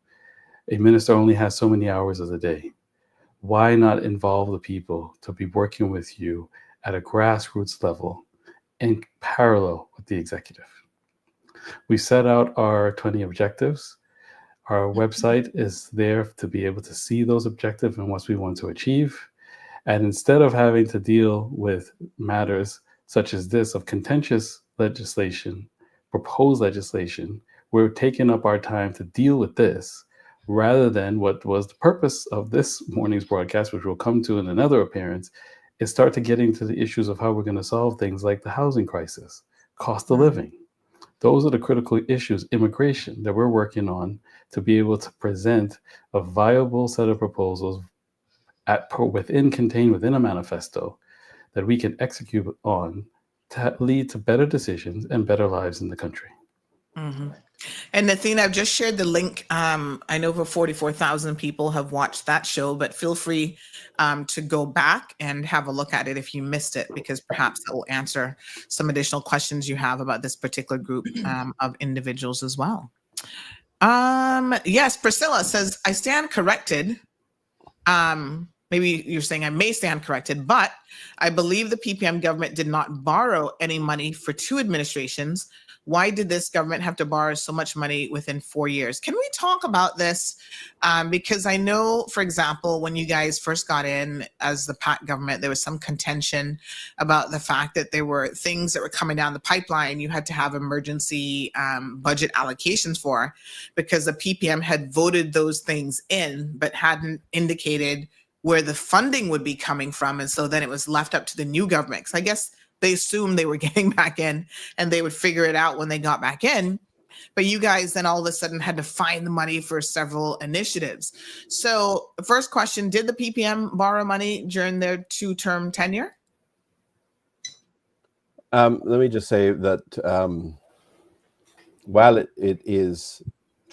A minister only has so many hours of the day. Why not involve the people to be working with you at a grassroots level in parallel with the executive? We set out our 20 objectives. Our website is there to be able to see those objectives and what we want to achieve. And instead of having to deal with matters such as this of contentious legislation, proposed legislation, we're taking up our time to deal with this rather than what was the purpose of this morning's broadcast, which we'll come to in another appearance, is start to get into the issues of how we're going to solve things like the housing crisis, cost of living. Those are the critical issues, immigration, that we're working on to be able to present a viable set of proposals contained within a manifesto that we can execute on to lead to better decisions and better lives in the country. Mm-hmm. And Nathina, I've just shared the link. I know over 44,000 people have watched that show, but feel free to go back and have a look at it if you missed it, because perhaps that will answer some additional questions you have about this particular group of individuals as well. Yes, Priscilla says, I stand corrected. Maybe you're saying I may stand corrected, but I believe the PPM government did not borrow any money for 2 administrations. Why did this government have to borrow so much money within 4 years? Can we talk about this? Because I know, for example, when you guys first got in as the PAC government, there was some contention about the fact that there were things that were coming down the pipeline you had to have emergency budget allocations for, because the PPM had voted those things in, but hadn't indicated where the funding would be coming from. And so then it was left up to the new government. So I guess they assumed they were getting back in and they would figure it out when they got back in. But you guys then all of a sudden had to find the money for several initiatives. So the first question, did the PPM borrow money during their 2-term tenure? Let me just say that while it is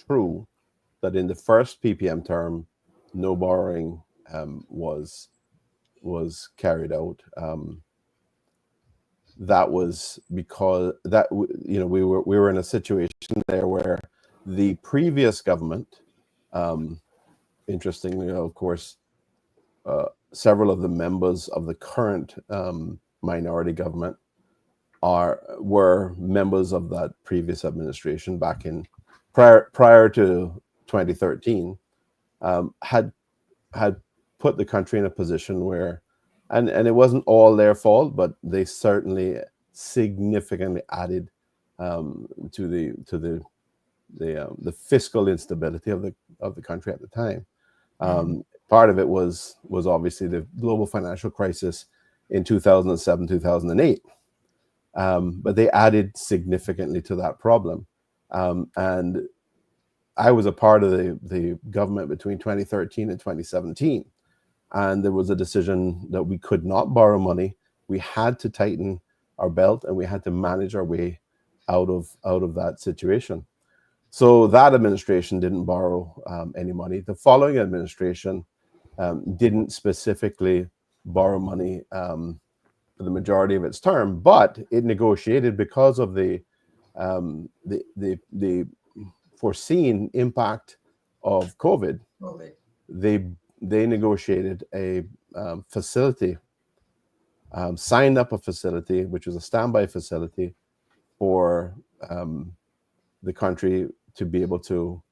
true that in the first PPM term, no borrowing was carried out, that was because we were in a situation there where the previous government, interestingly, of course, several of the members of the current minority government were members of that previous administration back in prior to 2013, had put the country in a position where, and it wasn't all their fault, but they certainly significantly added to the fiscal instability of the country at the time. Part of it was obviously the global financial crisis in 2007, 2008. But they added significantly to that problem. And I was a part of the government between 2013 and 2017. And there was a decision that we could not borrow money. We had to tighten our belt and we had to manage our way out of that situation. So that administration didn't borrow any money. The following administration didn't specifically borrow money for the majority of its term, but it negotiated because of the foreseen impact of COVID. They negotiated a facility, signed up a facility, which was a standby facility for the country to be able to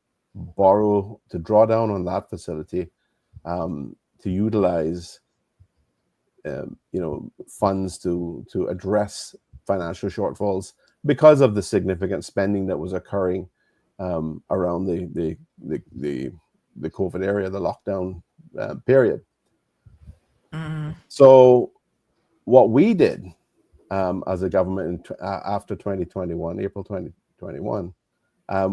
borrow, to draw down on that facility, to utilize funds to address financial shortfalls because of the significant spending that was occurring around the COVID area, the lockdown period. So what we did as a government after 2021, April 2021,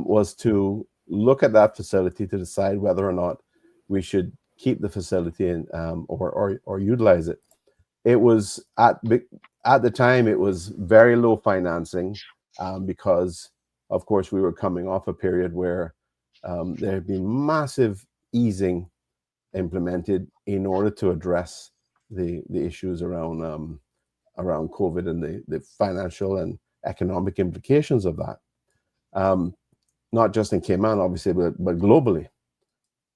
was to look at that facility to decide whether or not we should keep the facility in, or utilize it. It was at the time, it was very low financing because, of course, we were coming off a period where there had been massive easing implemented in order to address the issues around COVID and the financial and economic implications of that. Not just in Cayman, obviously, but globally,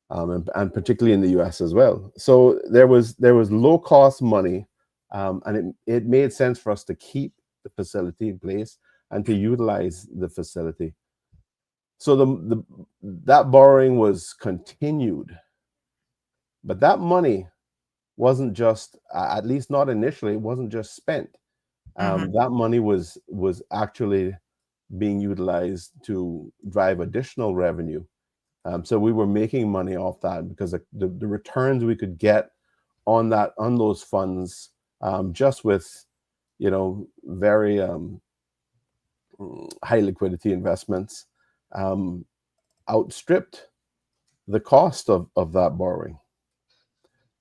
and particularly in the US as well. So there was low cost money, and it made sense for us to keep the facility in place and to utilize the facility. So that borrowing was continued, but that money wasn't just, at least not initially, it wasn't just spent. That money was actually being utilized to drive additional revenue. So we were making money off that because the returns we could get on those funds, just with very high liquidity investments, outstripped the cost of that borrowing.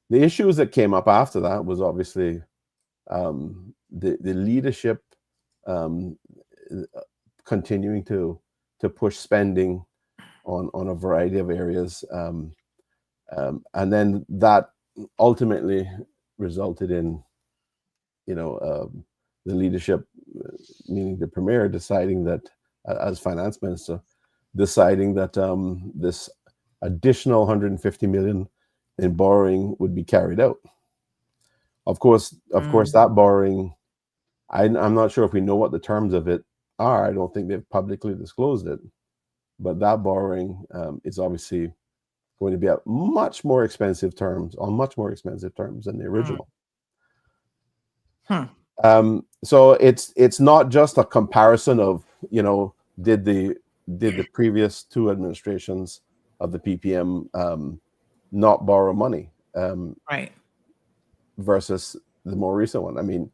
The issues that came up after that was obviously the leadership continuing to push spending on a variety of areas, and then that ultimately resulted in the leadership, meaning the premier, deciding that, as finance minister, deciding that this additional 150 million in borrowing would be carried out. Of course, that borrowing, I'm not sure if we know what the terms of it are. I don't think they've publicly disclosed it, but that borrowing is obviously going to be at much more expensive terms than the original. So it's not just a comparison of did the previous two administrations of the PPM not borrow money, right, versus the more recent one. I mean,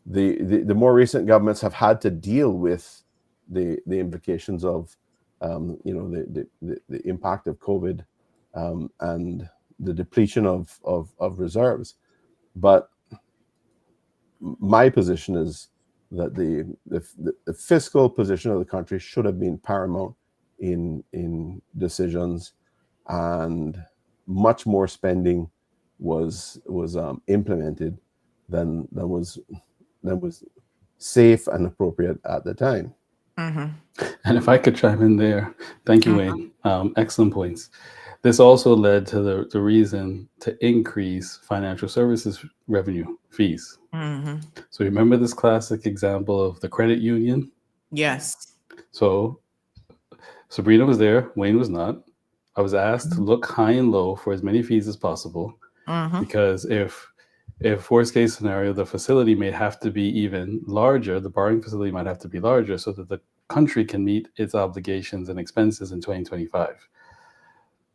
the more recent governments have had to deal with the implications of the impact of COVID, and the depletion of reserves. But my position is that the fiscal position of the country should have been paramount in decisions, and much more spending was implemented than was safe and appropriate at the time. And if I could chime in there, thank you, Wayne. Excellent points. This also led to the reason to increase financial services revenue fees. So remember this classic example of the credit union? Yes. So Sabrina was there, Wayne was not. I was asked to look high and low for as many fees as possible, because if worst case scenario, the facility may have to be even larger, the borrowing facility might have to be larger so that the country can meet its obligations and expenses in 2025.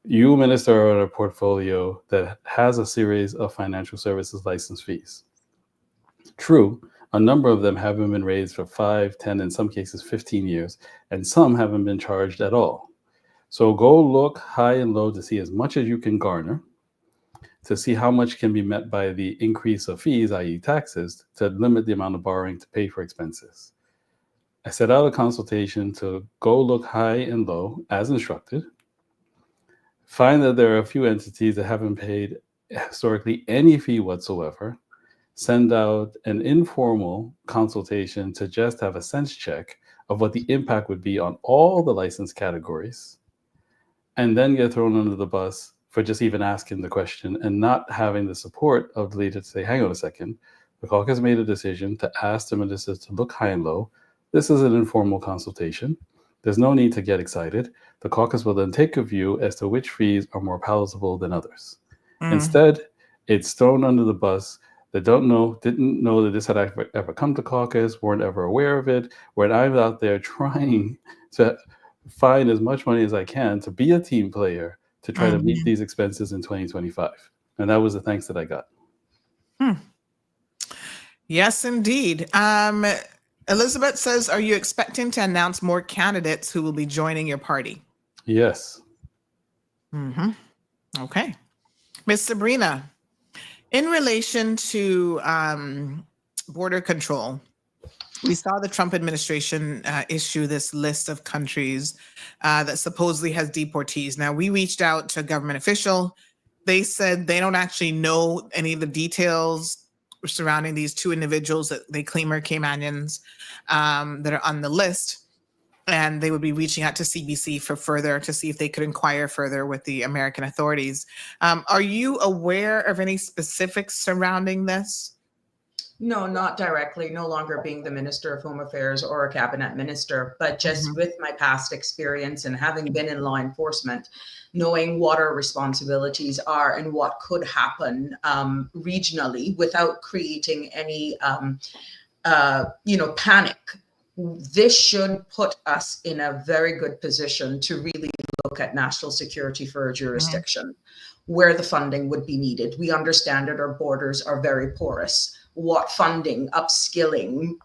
You, Minister, are on a portfolio that has a series of financial services license fees. True, a number of them haven't been raised for 5, 10, in some cases 15 years, and some haven't been charged at all. So go look high and low to see as much as you can garner, to see how much can be met by the increase of fees, i.e. taxes, to limit the amount of borrowing to pay for expenses. I set out a consultation to go look high and low as instructed, find that there are a few entities that haven't paid historically any fee whatsoever, send out an informal consultation to just have a sense check of what the impact would be on all the license categories, and then get thrown under the bus for just even asking the question and not having the support of the leader to say, hang on a second, the caucus made a decision to ask the ministers to look high and low. This is an informal consultation. There's no need to get excited. The caucus will then take a view as to which fees are more palatable than others. Instead, it's thrown under the bus. They didn't know that this had ever come to caucus, weren't ever aware of it, when I'm out there trying to find as much money as I can to be a team player to try to meet these expenses in 2025. And that was the thanks that I got. Yes, indeed. Elizabeth says, are you expecting to announce more candidates who will be joining your party? Yes. Okay. Miss Sabrina, in relation to border control, we saw the Trump administration issue this list of countries that supposedly has deportees. Now, we reached out to a government official. They said they don't actually know any of the details surrounding these two individuals that they claim are Caymanians that are on the list. And they would be reaching out to CBC for further to see if they could inquire further with the American authorities. Are you aware of any specifics surrounding this? No, not directly, no longer being the Minister of Home Affairs or a cabinet minister, but just with my past experience and having been in law enforcement, knowing what our responsibilities are and what could happen regionally without creating any, panic. This should put us in a very good position to really look at national security for a jurisdiction where the funding would be needed. We understand that our borders are very porous. What funding, upskilling,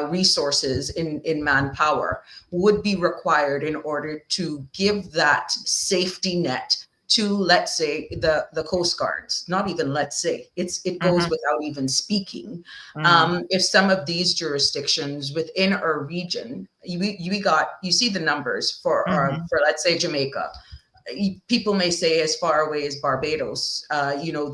resources in manpower would be required in order to give that safety net to, let's say, the Coast Guards. Not even let's say, it goes without even speaking. If some of these jurisdictions within our region, you see the numbers for let's say Jamaica. People may say as far away as Barbados,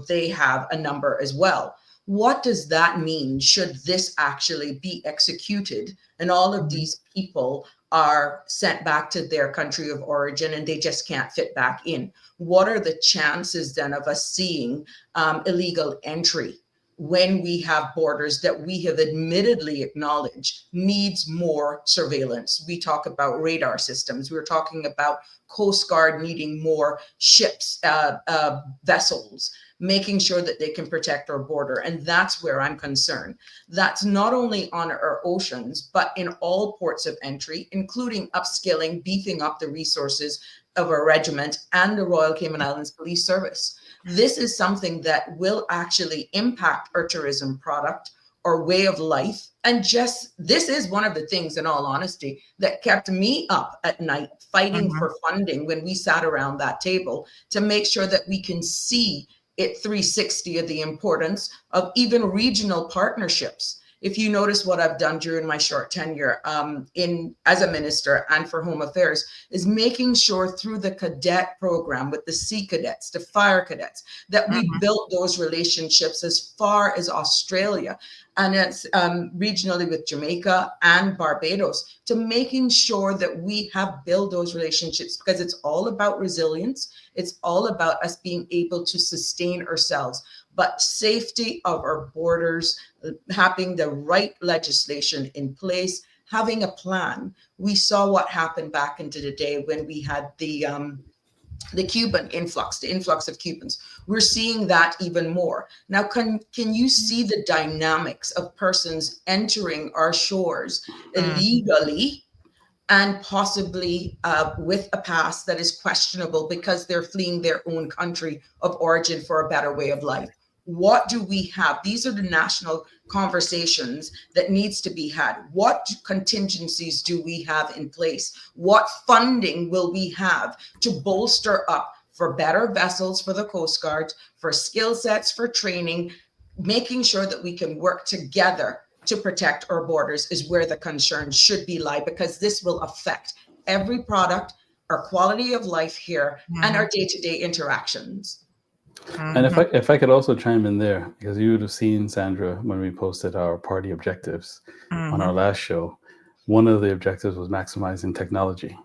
they have a number as well. What does that mean should this actually be executed and all of these people are sent back to their country of origin and they just can't fit back in? What are the chances then of us seeing illegal entry when we have borders that we have admittedly acknowledged needs more surveillance? We talk about radar systems. We're talking about Coast Guard needing more ships, vessels, making sure that they can protect our border. And that's where I'm concerned. That's not only on our oceans, but in all ports of entry, including upskilling, beefing up the resources of our regiment and the Royal Cayman Islands Police Service. This is something that will actually impact our tourism product, our way of life. And this is one of the things, in all honesty, that kept me up at night fighting for funding when we sat around that table to make sure that we can see it 360 of the importance of even regional partnerships. If you notice what I've done during my short tenure as a minister and for Home Affairs is making sure through the cadet program with the Sea Cadets, the Fire Cadets, that we built those relationships as far as Australia and it's regionally with Jamaica and Barbados, to making sure that we have built those relationships, because it's all about resilience. It's all about us being able to sustain ourselves, but safety of our borders, having the right legislation in place, having a plan. We saw what happened back into the day when we had the Cuban influx, the influx of Cubans. We're seeing that even more. Now, can you see the dynamics of persons entering our shores illegally and possibly with a pass that is questionable because they're fleeing their own country of origin for a better way of life? What do we have? These are the national conversations that needs to be had. What contingencies do we have in place? What funding will we have to bolster up for better vessels for the Coast Guard, for skill sets, for training, making sure that we can work together to protect our borders is where the concern should be lie, because this will affect every product, our quality of life here, and our day-to-day interactions. And if I could also chime in there, because you would have seen, Sandra, when we posted our party objectives on our last show, one of the objectives was maximizing technology.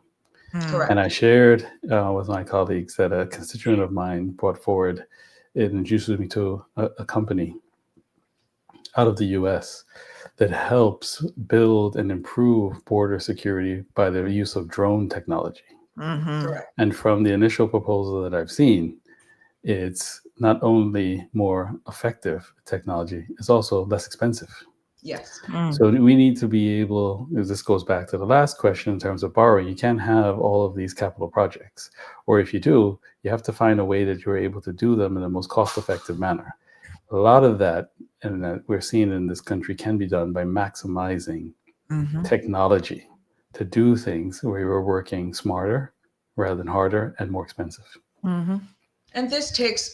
Correct. And I shared with my colleagues that a constituent of mine brought forward, it introduces me to a company out of the US that helps build and improve border security by the use of drone technology. Correct. And from the initial proposal that I've seen, it's not only more effective technology, it's also less expensive. Yes. So we need to be able, as this goes back to the last question in terms of borrowing, you can't have all of these capital projects. Or if you do, you have to find a way that you're able to do them in the most cost-effective manner. A lot of that, and that we're seeing in this country, can be done by maximizing technology to do things where you're working smarter rather than harder and more expensive. And this takes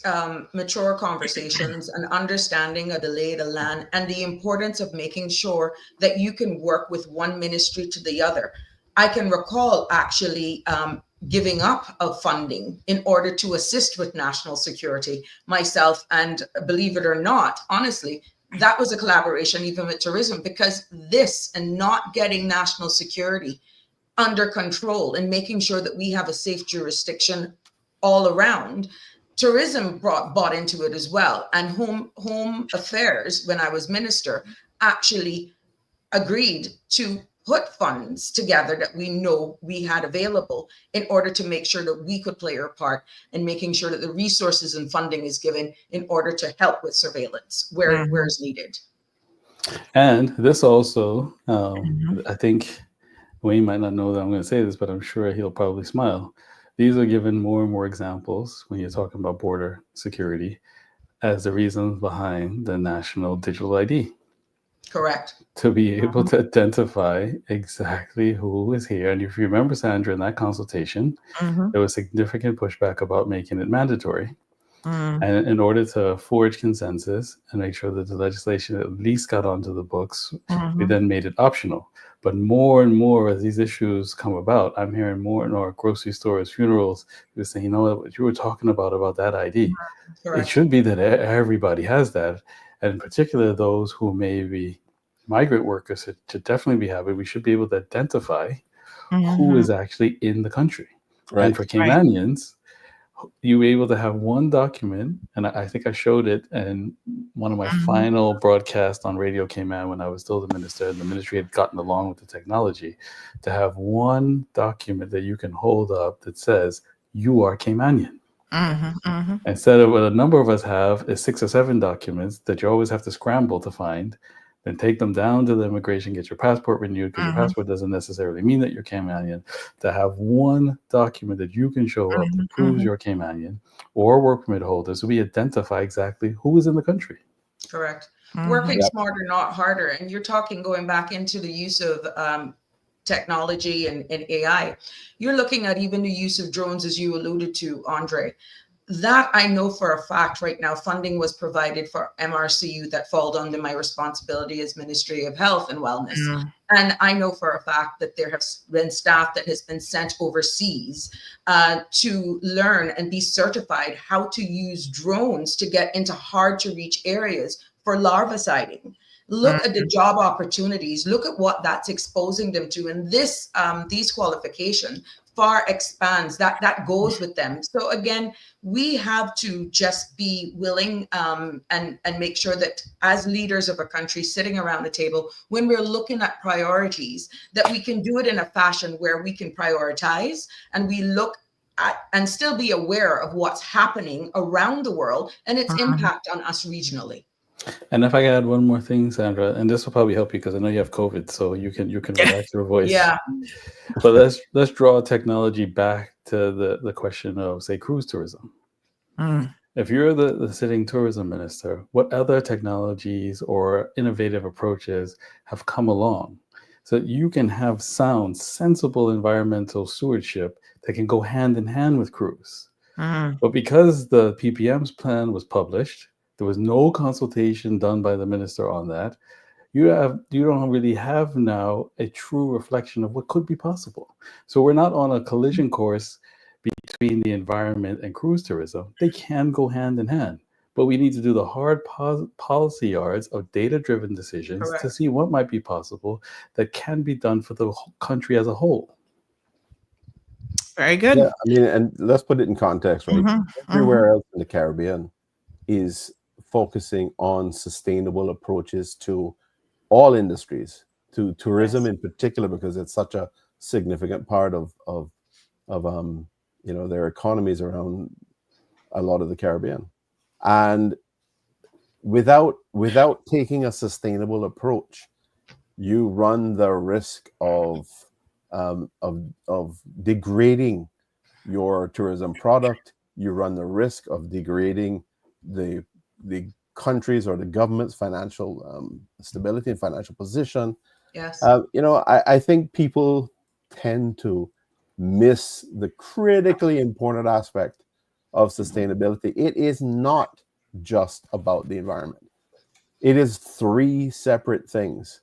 mature conversations and understanding of the lay of the land and the importance of making sure that you can work with one ministry to the other. I can recall actually giving up of funding in order to assist with national security myself. And believe it or not, honestly, that was a collaboration even with tourism, because this and not getting national security under control and making sure that we have a safe jurisdiction all around, tourism bought into it as well. And home affairs, when I was minister, actually agreed to put funds together that we know we had available in order to make sure that we could play our part in making sure that the resources and funding is given in order to help with surveillance where it's needed. And this also, I think Wayne might not know that I'm going to say this, but I'm sure he'll probably smile. These are given more and more examples when you're talking about border security as the reasons behind the national digital ID. Correct. To be able to identify exactly who is here. And if you remember, Sandra, in that consultation, there was significant pushback about making it mandatory. And in order to forge consensus and make sure that the legislation at least got onto the books, we then made it optional. But more and more as these issues come about, I'm hearing more and more grocery stores, funerals, people saying, you know what you were talking about that ID. It should be that everybody has that. And in particular, those who may be migrant workers should definitely be having, we should be able to identify who is actually in the country. And for Caymanians, you were able to have one document, and I think I showed it in one of my final broadcasts on Radio Cayman when I was still the minister, and the ministry had gotten along with the technology, to have one document that you can hold up that says, you are Caymanian. Instead of what a number of us have is 6 or 7 documents that you always have to scramble to find, then take them down to the immigration, get your passport renewed, because your passport doesn't necessarily mean that you're Caymanian. To have one document that you can show up that proves you're Caymanian, or work permit holder, so we identify exactly who is in the country. Correct. Working smarter, not harder. And you're talking going back into the use of technology and AI. You're looking at even the use of drones, as you alluded to, Andre. That I know for a fact right now, funding was provided for MRCU that fall under my responsibility as Ministry of Health and Wellness. And I know for a fact that there have been staff that has been sent overseas to learn and be certified how to use drones to get into hard to reach areas for larviciding. Look at the job opportunities. Look at what that's exposing them to. And this, these qualifications far expands, that goes with them. So again, we have to just be willing and make sure that as leaders of a country sitting around the table, when we're looking at priorities, that we can do it in a fashion where we can prioritize and we look at and still be aware of what's happening around the world and its impact on us regionally. And if I could add one more thing, Sandra, and this will probably help you because I know you have COVID, so you can relax your voice. Yeah. But let's draw technology back to the question of, say, cruise tourism. If you're the sitting tourism minister, what other technologies or innovative approaches have come along so that you can have sound, sensible environmental stewardship that can go hand in hand with cruise? But because the PPM's plan was published, there was no consultation done by the minister on that. you don't really have now a true reflection of what could be possible. So we're not on a collision course between the environment and cruise tourism. They can go hand in hand, but we need to do the hard policy yards of data-driven decisions to see what might be possible that can be done for the country as a whole. Very good. Yeah, I mean, and let's put it in context, right? Everywhere else in the Caribbean is focusing on sustainable approaches to all industries, to tourism in particular, because it's such a significant part of their economies around a lot of the Caribbean. And without taking a sustainable approach, you run the risk of degrading your tourism product. You run the risk of degrading the country's or the government's financial stability and financial position. Yes. I think people tend to miss the critically important aspect of sustainability. It is not just about the environment. It is three separate things.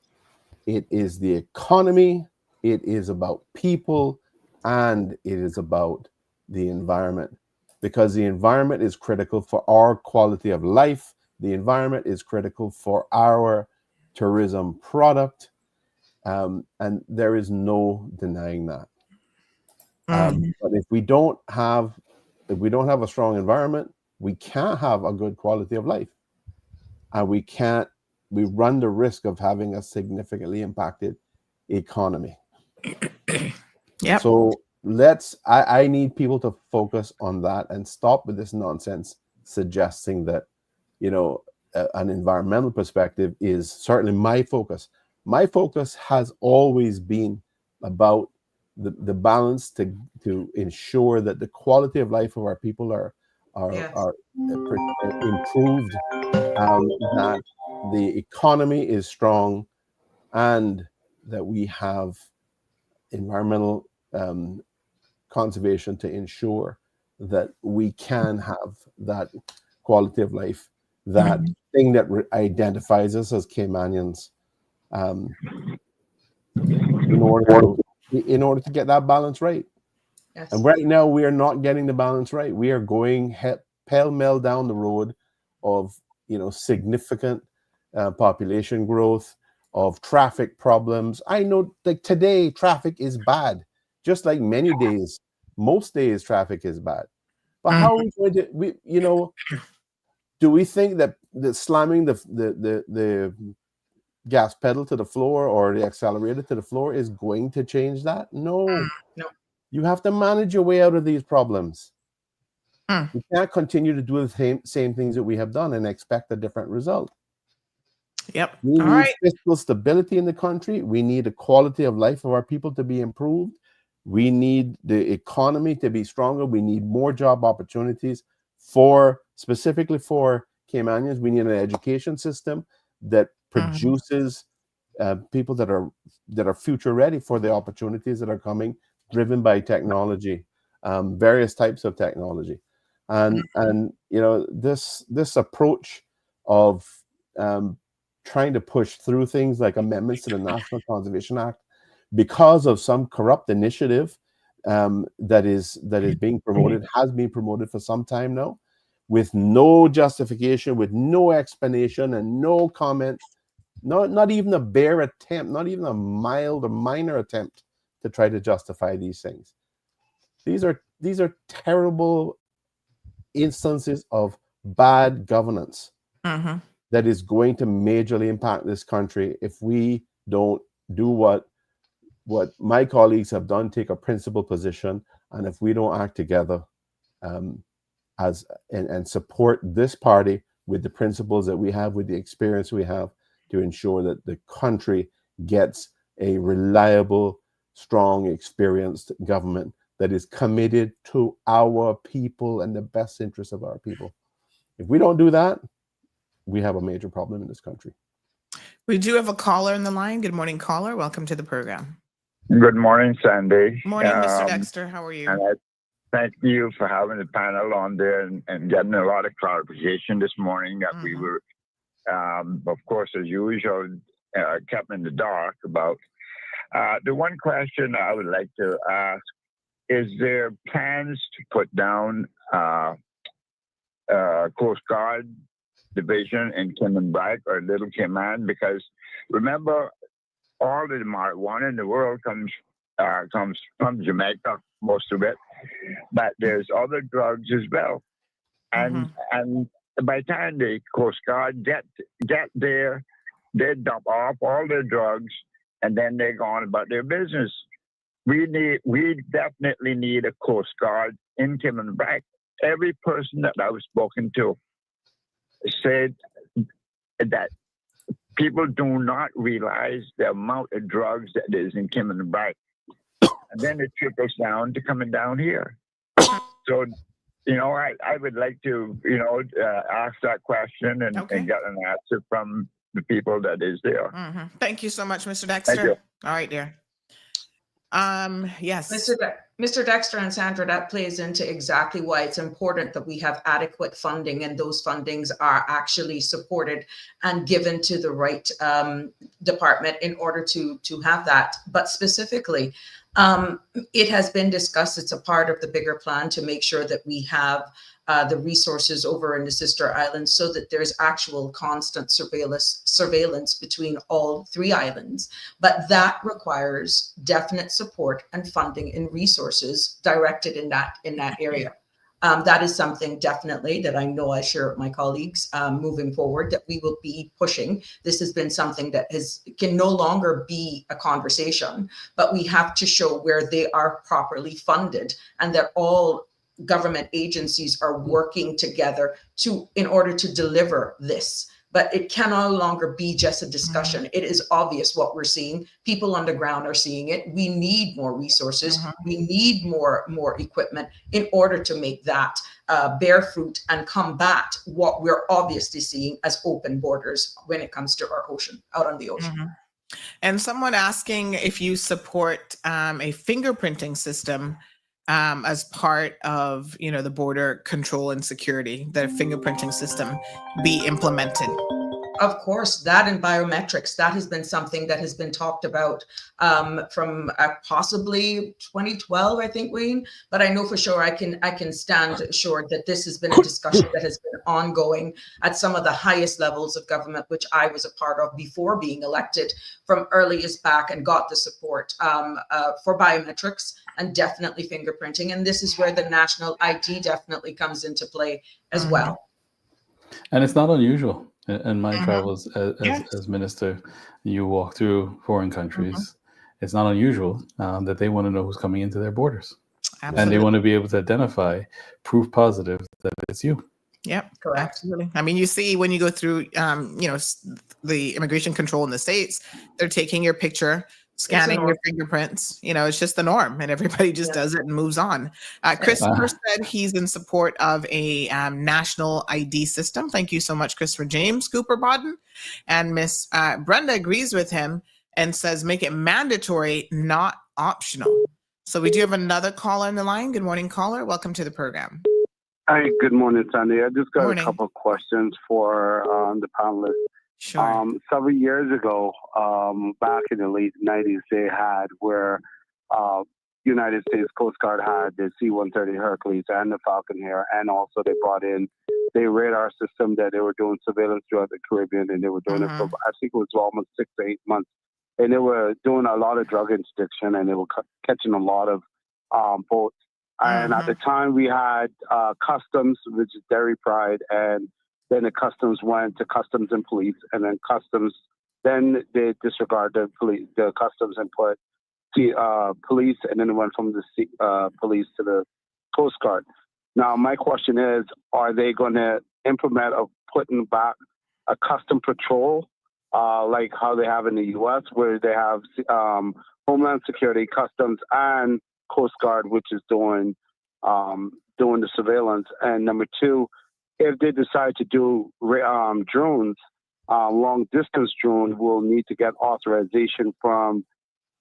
It is the economy, it is about people, and it is about the environment. Because the environment is critical for our quality of life. The environment is critical for our tourism product. And there is no denying that. But if we don't have a strong environment, we can't have a good quality of life. And we run the risk of having a significantly impacted economy. Yep. So I need people to focus on that and stop with this nonsense suggesting that, an environmental perspective is certainly my focus. My focus has always been about the balance to ensure that the quality of life of our people are improved, that the economy is strong, and that we have environmental conservation to ensure that we can have that quality of life, that thing that identifies us as Caymanians, in order to get that balance right. Yes. And right now we are not getting the balance right. We are going pell-mell down the road of significant population growth, of traffic problems. I know that today traffic is bad, just like many days. Most days traffic is bad. But how are we going to do we think that slamming the gas pedal to the floor or the accelerator to the floor is going to change that? No. No. You have to manage your way out of these problems. We can't continue to do the same things that we have done and expect a different result. Yep. We need fiscal stability in the country. We need the quality of life of our people to be improved. We need the economy to be stronger. We need more job opportunities specifically for Caymanians. We need an education system that produces people that are future ready for the opportunities that are coming, driven by technology, various types of technology. And this approach of trying to push through things like amendments to the National Conservation Act because of some corrupt initiative that is being promoted, has been promoted for some time now, with no justification, with no explanation, and no comment, not even a bare attempt, not even a mild or minor attempt to try to justify these things. These are terrible instances of bad governance that is going to majorly impact this country if we don't do what my colleagues have done, take a principled position, and if we don't act together and support this party with the principles that we have, with the experience we have, to ensure that the country gets a reliable, strong, experienced government that is committed to our people and the best interests of our people. If we don't do that, we have a major problem in this country. We do have a caller in the line. Good morning, caller. Welcome to the program. Good morning, Sandy. Morning, Mr. Dexter. How are you? And I thank you for having the panel on there and getting a lot of clarification this morning that we were, of course, as usual, kept in the dark about. The one question I would like to ask, is there plans to put down Coast Guard Division in Cayman or Little Cayman? Because remember, all the marijuana in the world comes from Jamaica, most of it, but there's other drugs as well. And by the time the Coast Guard get there, they dump off all their drugs, and then they're going about their business. We definitely need a Coast Guard in Cayman. Every person that I was spoken to said that people do not realize the amount of drugs that is in Cayman, and then it trickles down to coming down here. So, I would like to, ask that question and get an answer from the people that is there. Thank you so much, Mr. Dexter. All right, dear. Yes. Mr. Dexter and Sandra, that plays into exactly why it's important that we have adequate funding, and those fundings are actually supported and given to the right department in order to have that. But specifically, it has been discussed, it's a part of the bigger plan to make sure that we have the resources over in the sister islands so that there's actual constant surveillance between all three islands. But that requires definite support and funding and resources directed in that area. That is something definitely that I know I share with my colleagues moving forward, that we will be pushing. This has been something that can no longer be a conversation, but we have to show where they are properly funded and that all government agencies are working together in order to deliver this. But it can no longer be just a discussion. It is obvious what we're seeing. People on the ground are seeing it. We need more resources. We need more equipment in order to make that bear fruit and combat what we're obviously seeing as open borders when it comes to our ocean, out on the ocean. And someone asking if you support a fingerprinting system as part of, the border control and security, that a fingerprinting system be implemented. Of course, that and biometrics, that has been something that has been talked about from possibly 2012, I think, Wayne. But I know for sure I can stand assured that this has been a discussion that has been ongoing at some of the highest levels of government, which I was a part of before being elected from earliest back, and got the support for biometrics and definitely fingerprinting. And this is where the national ID definitely comes into play as well. And it's not unusual. In my travels as minister, you walk through foreign countries. It's not unusual that they want to know who's coming into their borders. Absolutely. And they want to be able to identify proof positive that it's you. Yep, correct. Absolutely. I mean, you see when you go through, the immigration control in the States, they're taking your picture, scanning your fingerprints. It's just the norm, and everybody just does it and moves on. Christopher said he's in support of a national ID system. Thank you so much, Christopher. James Cooper Bodden and Miss Brenda agrees with him and says make it mandatory, not optional. So we do have another caller on the line. Good morning, caller. Welcome to the program. Hi, good morning, Sandy. I just got a couple of questions for the panelists. Sure. Several years ago, back in the late 90s, they had where United States Coast Guard had the C-130 Hercules and the Falcon here, and also they brought in the radar system that they were doing surveillance throughout the Caribbean, and they were doing it for, I think it was almost 6 to 8 months. And they were doing a lot of drug interdiction, and they were catching a lot of boats. And at the time, we had Customs, which is Dairy Pride, and then the Customs went to Customs and Police, and then Customs, then they disregarded the Customs and put Police, and then it went from the Police to the Coast Guard. Now, my question is, are they going to implement of putting back a Custom Patrol, like how they have in the U.S., where they have Homeland Security, Customs, and Coast Guard, which is doing the surveillance? And number two, if they decide to do drones, long distance drone will need to get authorization from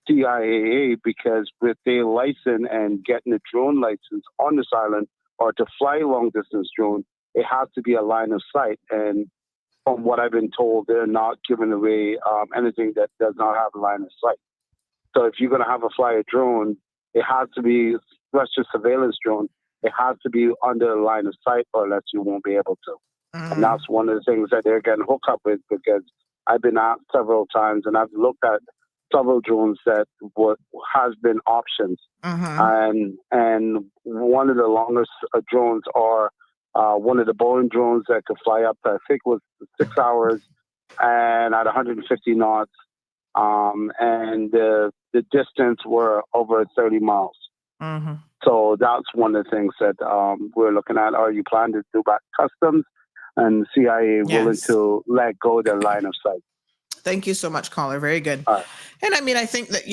CIAA, because with their license and getting a drone license on this island or to fly long distance drone, it has to be a line of sight. And from what I've been told, they're not giving away anything that does not have a line of sight. So if you're going to have a fly a drone, it has to be, especially a surveillance drone, it has to be under the line of sight, or else you won't be able to. And that's one of the things that they're getting hooked up with, because I've been asked several times, and I've looked at several drones that has been options. And one of the longest drones are one of the Boeing drones that could fly up to, I think it was 6 hours and at 150 knots. And the distance were over 30 miles. So that's one of the things that we're looking at. Are you planning to do back customs, and CIA willing to let go of their line of sight? Thank you so much, caller. Very good. And I mean, I think that,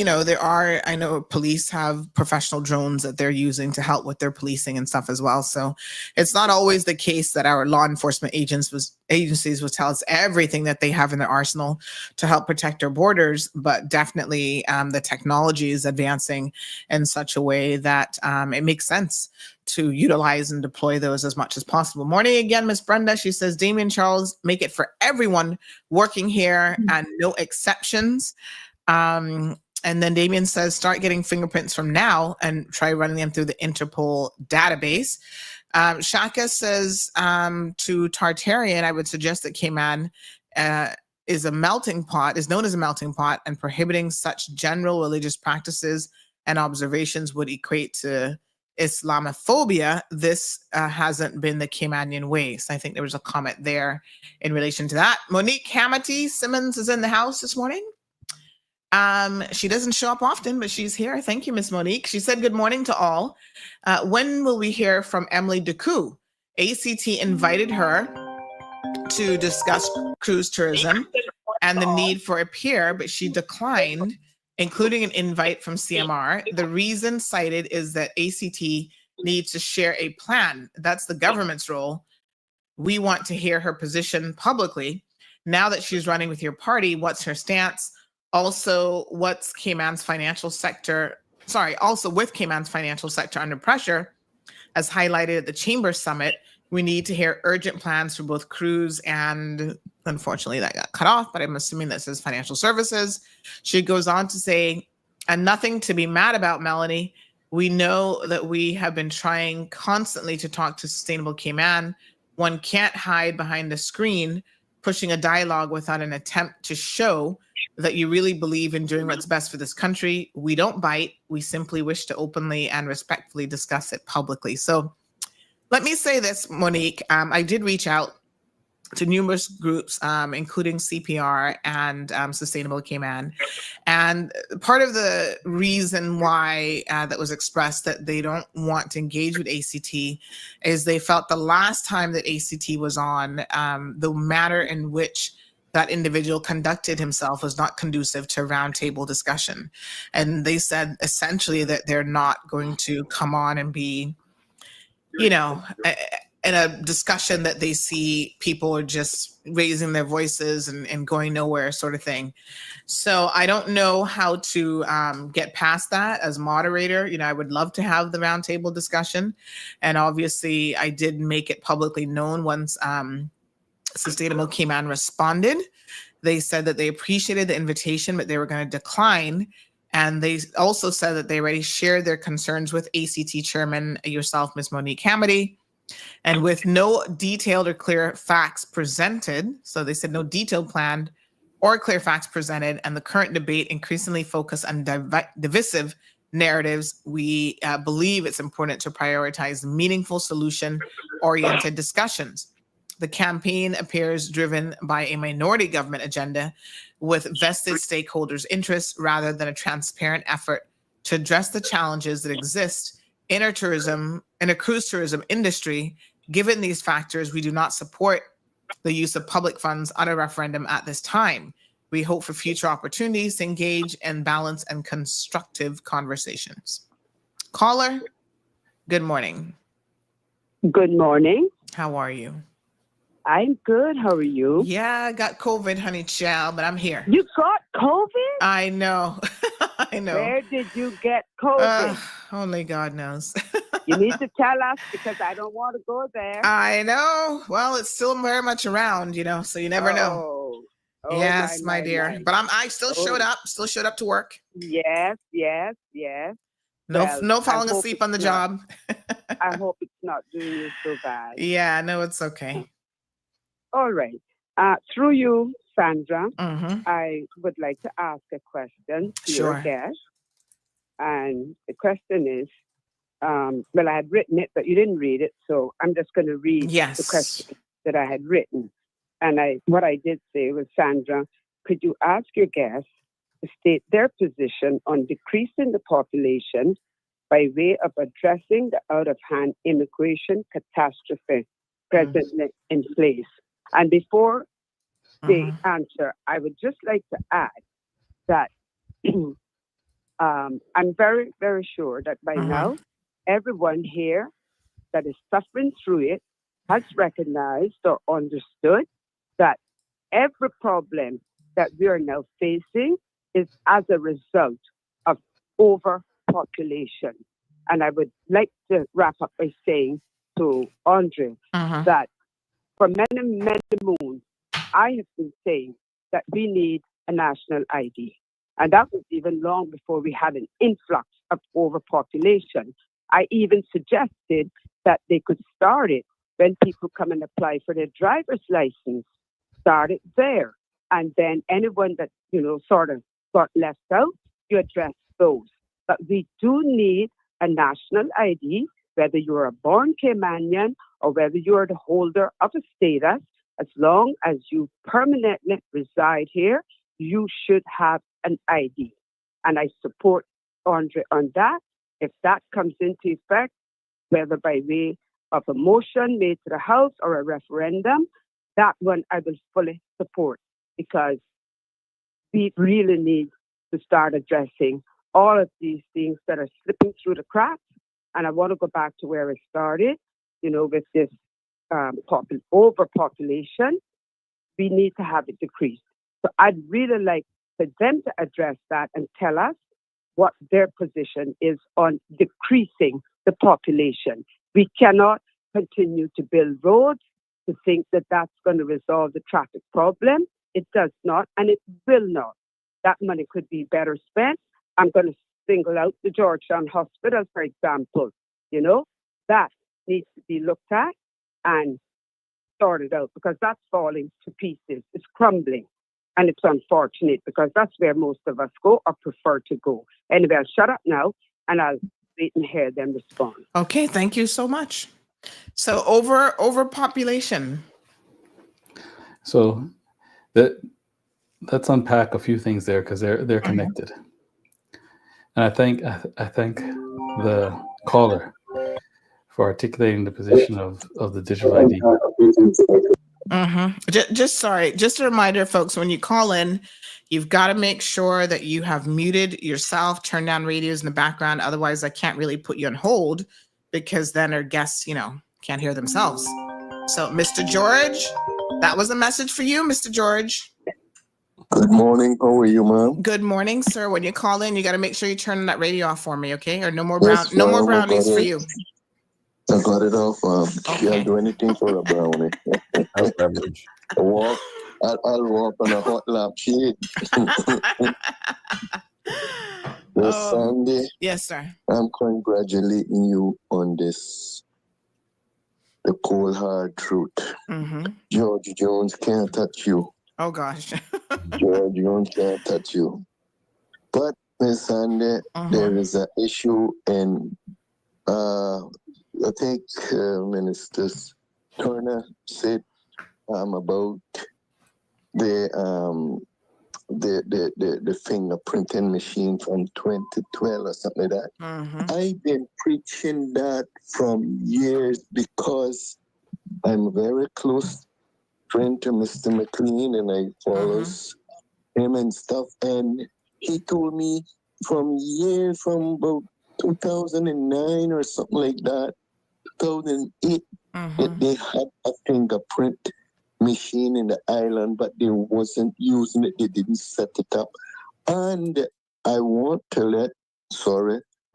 I know police have professional drones that they're using to help with their policing and stuff as well. So it's not always the case that our law enforcement agencies will tell us everything that they have in their arsenal to help protect our borders, but definitely the technology is advancing in such a way that it makes sense to utilize and deploy those as much as possible. Morning again, Miss Brenda. She says, Damien Charles, make it for everyone working here and no exceptions. And then Damien says, start getting fingerprints from now and try running them through the Interpol database. Shaka says to Tartarian, I would suggest that Cayman is known as a melting pot, and prohibiting such general religious practices and observations would equate to Islamophobia. This hasn't been the Caymanian way. So I think there was a comment there in relation to that. Monique Hamity Simmons is in the house this morning. She doesn't show up often, but she's here. Thank you, Miss Monique. She said, good morning to all. When will we hear from Emily Duku? ACT invited her to discuss cruise tourism and the need for a peer, but she declined, including an invite from CMR. The reason cited is that ACT needs to share a plan. That's the government's role. We want to hear her position publicly. Now that she's running with your party, what's her stance? Also, what's Cayman's financial sector? Also with Cayman's financial sector under pressure, as highlighted at the Chamber Summit, we need to hear urgent plans for both cruise and, unfortunately, that got cut off, but I'm assuming this is financial services. She goes on to say, and nothing to be mad about, Melanie. We know that we have been trying constantly to talk to Sustainable Cayman. One can't hide behind the screen, pushing a dialogue without an attempt to show that you really believe in doing what's best for this country. We don't bite. We simply wish to openly and respectfully discuss it publicly. So let me say this, Monique. I did reach out to numerous groups, including CPR and Sustainable Cayman. And part of the reason why that was expressed that they don't want to engage with ACT is they felt the last time that ACT was on, the manner in which that individual conducted himself was not conducive to roundtable discussion. And they said essentially that they're not going to come on and be, in a discussion that they see people are just raising their voices and going nowhere sort of thing. So I don't know how to get past that as moderator. I would love to have the roundtable discussion. And obviously I did make it publicly known once Sustainable Cayman responded. They said that they appreciated the invitation, but they were going to decline. And they also said that they already shared their concerns with ACT Chairman, yourself, Ms. Monique Hamity, and with no detailed or clear facts presented. So they said no detailed plan or clear facts presented, and the current debate increasingly focused on divisive narratives. We believe it's important to prioritize meaningful solution-oriented discussions. The campaign appears driven by a minority government agenda with vested stakeholders' interests rather than a transparent effort to address the challenges that exist in a cruise tourism industry. Given these factors, we do not support the use of public funds on a referendum at this time. We hope for future opportunities to engage in balanced and constructive conversations. Caller, good morning. Good morning. How are you? I'm good. How are you? Yeah, I got COVID, honey child, but I'm here. You got COVID? I know. I know. Where did you get COVID? Only God knows. You need to tell us because I don't want to go there. I know. Well, it's still very much around, so you never know. Oh, Yes, my dear. my. But I still showed up. Still showed up to work. Yes. No, Well, no falling asleep on the job. I hope it's not doing you so bad. Yeah, no, it's okay. All right. Through you, Sandra, Mm-hmm. I would like to ask a question to Sure. your guest. And the question is, well, I had written it, but you didn't read it, so I'm just going to read the question that I had written. And what I did say was, Sandra, could you ask your guests to state their position on decreasing the population by way of addressing the out-of-hand immigration catastrophe presently in place? And before they answer, I would just like to add that I'm very, very sure that by now, everyone here that is suffering through it has recognized or understood that every problem that we are now facing is as a result of overpopulation. And I would like to wrap up by saying to Andre that for many, many moons, I have been saying that we need a national ID. And that was even long before we had an influx of overpopulation. I even suggested that they could start it when people come and apply for their driver's license. Start it there. And then anyone that, sort of got left out, you address those. But we do need a national ID, whether you're a born Caymanian or whether you're the holder of a status. As long as you permanently reside here, you should have an ID. And I support Andre on that. If that comes into effect, whether by way of a motion made to the House or a referendum, that one I will fully support, because we really need to start addressing all of these things that are slipping through the cracks. And I want to go back to where I started, with this overpopulation. We need to have it decreased. So I'd really like for them to address that and tell us what their position is on decreasing the population. We cannot continue to build roads to think that that's going to resolve the traffic problem. It does not, and it will not. That money could be better spent. I'm going to single out the Georgetown Hospital, for example. That needs to be looked at and sorted out, because that's falling to pieces. It's crumbling. And it's unfortunate, because that's where most of us go or prefer to go. Anyway, I'll shut up now and I'll wait and hear them respond. Okay, thank you so much. So overpopulation. So let's unpack a few things there, because they're connected. And I thank the caller for articulating the position of the digital ID. Just a reminder, folks, when you call in, you've got to make sure that you have muted yourself, turn down radios in the background. Otherwise, I can't really put you on hold, because then our guests, can't hear themselves. So, Mr. George, that was a message for you, Mr. George. Good morning. How are you, ma'am? Good morning, sir. When you call in, you got to make sure you turn that radio off for me, okay? Or no more brownies for you. I got it off. Can't do anything for a brownie. I'll walk on a hot lap sheet. Sandy. Yes, sir. I'm congratulating you on this. The cold hard truth. George Jones can't touch you. Oh gosh. George Jones can't touch you. But Miss Sandy, there is an issue in I think Minister Turner said about the fingerprinting machine from 2012 or something like that. I've been preaching that from years, because I'm a very close friend to Mr. McLean, and I follow him and stuff. And he told me from about 2009 or something like that, 2008, that they had a fingerprint machine in the island, but they wasn't using it. They didn't set it up. And I want to let